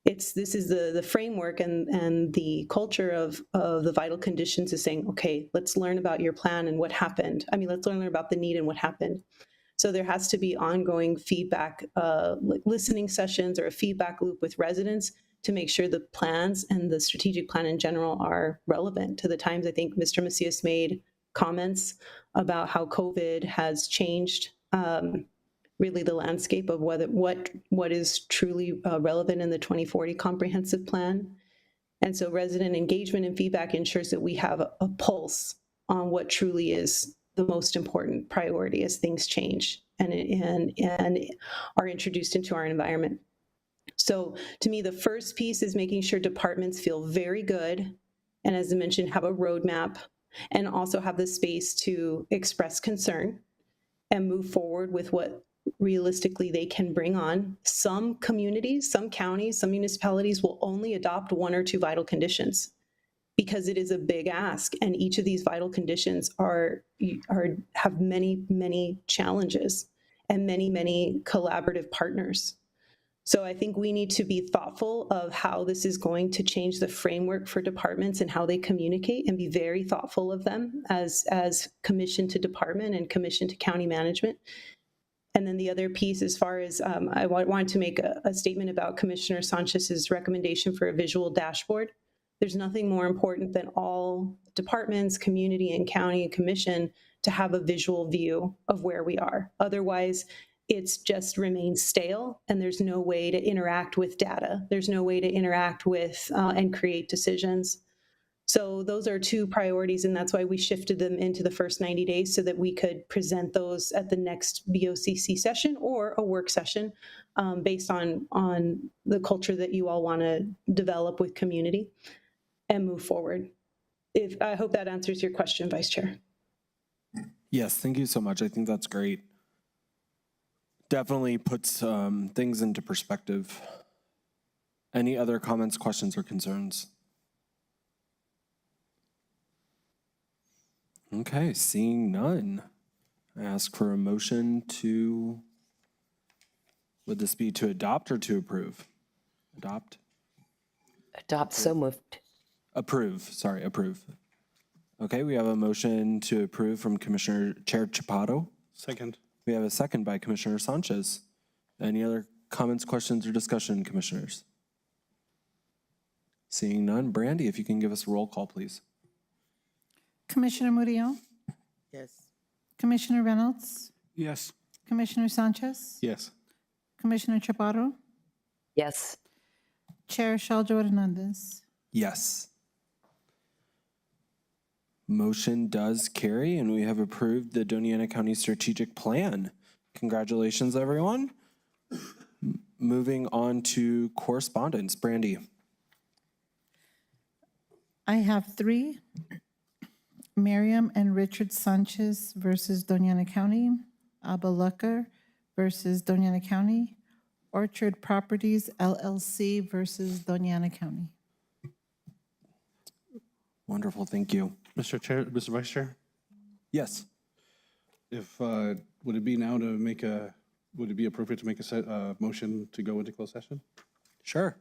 This is the framework and the culture of the vital conditions is saying, okay, let's learn about your plan and what happened. I mean, let's learn about the need and what happened. So there has to be ongoing feedback, listening sessions or a feedback loop with residents to make sure the plans and the strategic plan in general are relevant to the times. I think Mr. Macias made comments about how COVID has changed really the landscape of what is truly relevant in the 2040 comprehensive plan. And so resident engagement and feedback ensures that we have a pulse on what truly is the most important priority as things change and are introduced into our environment. So to me, the first piece is making sure departments feel very good, and as I mentioned, have a roadmap and also have the space to express concern and move forward with what realistically they can bring on. Some communities, some counties, some municipalities will only adopt 1 or 2 vital conditions because it is a big ask, and each of these vital conditions have many challenges and many collaborative partners. So I think we need to be thoughtful of how this is going to change the framework for departments and how they communicate, and be very thoughtful of them as commission to department and commission to county management. And then the other piece, as far as I wanted to make a statement about Commissioner Sanchez's recommendation for a visual dashboard. There's nothing more important than all departments, community and county and commission to have a visual view of where we are. Otherwise, it's just remains stale, and there's no way to interact with data. There's no way to interact with and create decisions. So those are 2 priorities, and that's why we shifted them into the first 90 days so that we could present those at the next BOCC session or a work session based on the culture that you all want to develop with community and move forward. I hope that answers your question, Vice Chair. Yes, thank you so much. I think that's great. Definitely puts things into perspective. Any other comments, questions, or concerns? Okay, seeing none, I ask for a motion to, would this be to adopt or to approve? Adopt? Adopt, so moved. Approve, sorry, approve. Okay, we have a motion to approve from Commissioner Chair Chaparro. Second. We have a second by Commissioner Sanchez. Any other comments, questions, or discussion, commissioners? Seeing none, Brandy, if you can give us a roll call, please. Commissioner Murillo? Yes. Commissioner Reynolds? Yes. Commissioner Sanchez? Yes. Commissioner Chaparro? Yes. Chair Shaljo Hernandez? Yes. Motion does carry, and we have approved the Doña County Strategic Plan. Congratulations, everyone. Moving on to correspondence. Brandy. I have 3. Miriam and Richard Sanchez versus Doña County. Abba Lucker versus Doña County. Orchard Properties LLC versus Doña County. Wonderful, thank you. Mr. Chair, Mr. Vice Chair? Yes. If, would it be now to make would it be appropriate to make a motion to go into closed session? Sure.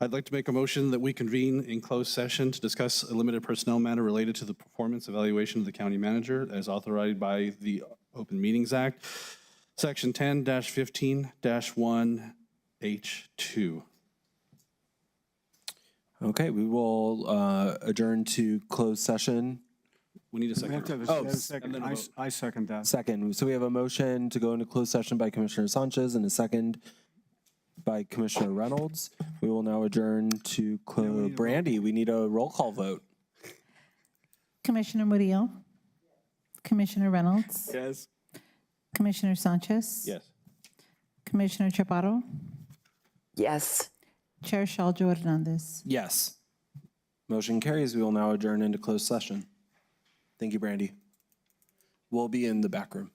I'd like to make a motion that we convene in closed session to discuss a limited personnel matter related to the performance evaluation of the county manager as authorized by the Open Meetings Act, Section 10-15-1H2. Okay, we will adjourn to closed session. We need a We second. have to have a Oh, second. I second that. Second. So we have a motion to go into closed session by Commissioner Sanchez and a second by Commissioner Reynolds. We will now adjourn to Brandy. We need a roll call vote. Commissioner Murillo? Commissioner Reynolds? Yes. Commissioner Sanchez? Yes. Commissioner Chaparro? Yes. Chair Shaljo Hernandez? Yes. Motion carries. We will now adjourn into closed session. Thank you, Brandy. We'll be in the back room.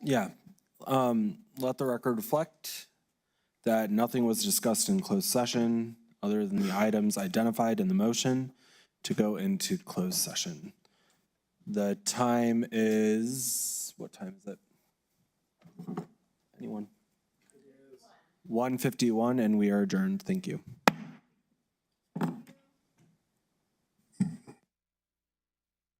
Yeah. Let the record reflect that nothing was discussed in closed session other than the items identified in the motion to go into closed session. The time is, what time is it? Anyone? 1:51, and we are adjourned. Thank you.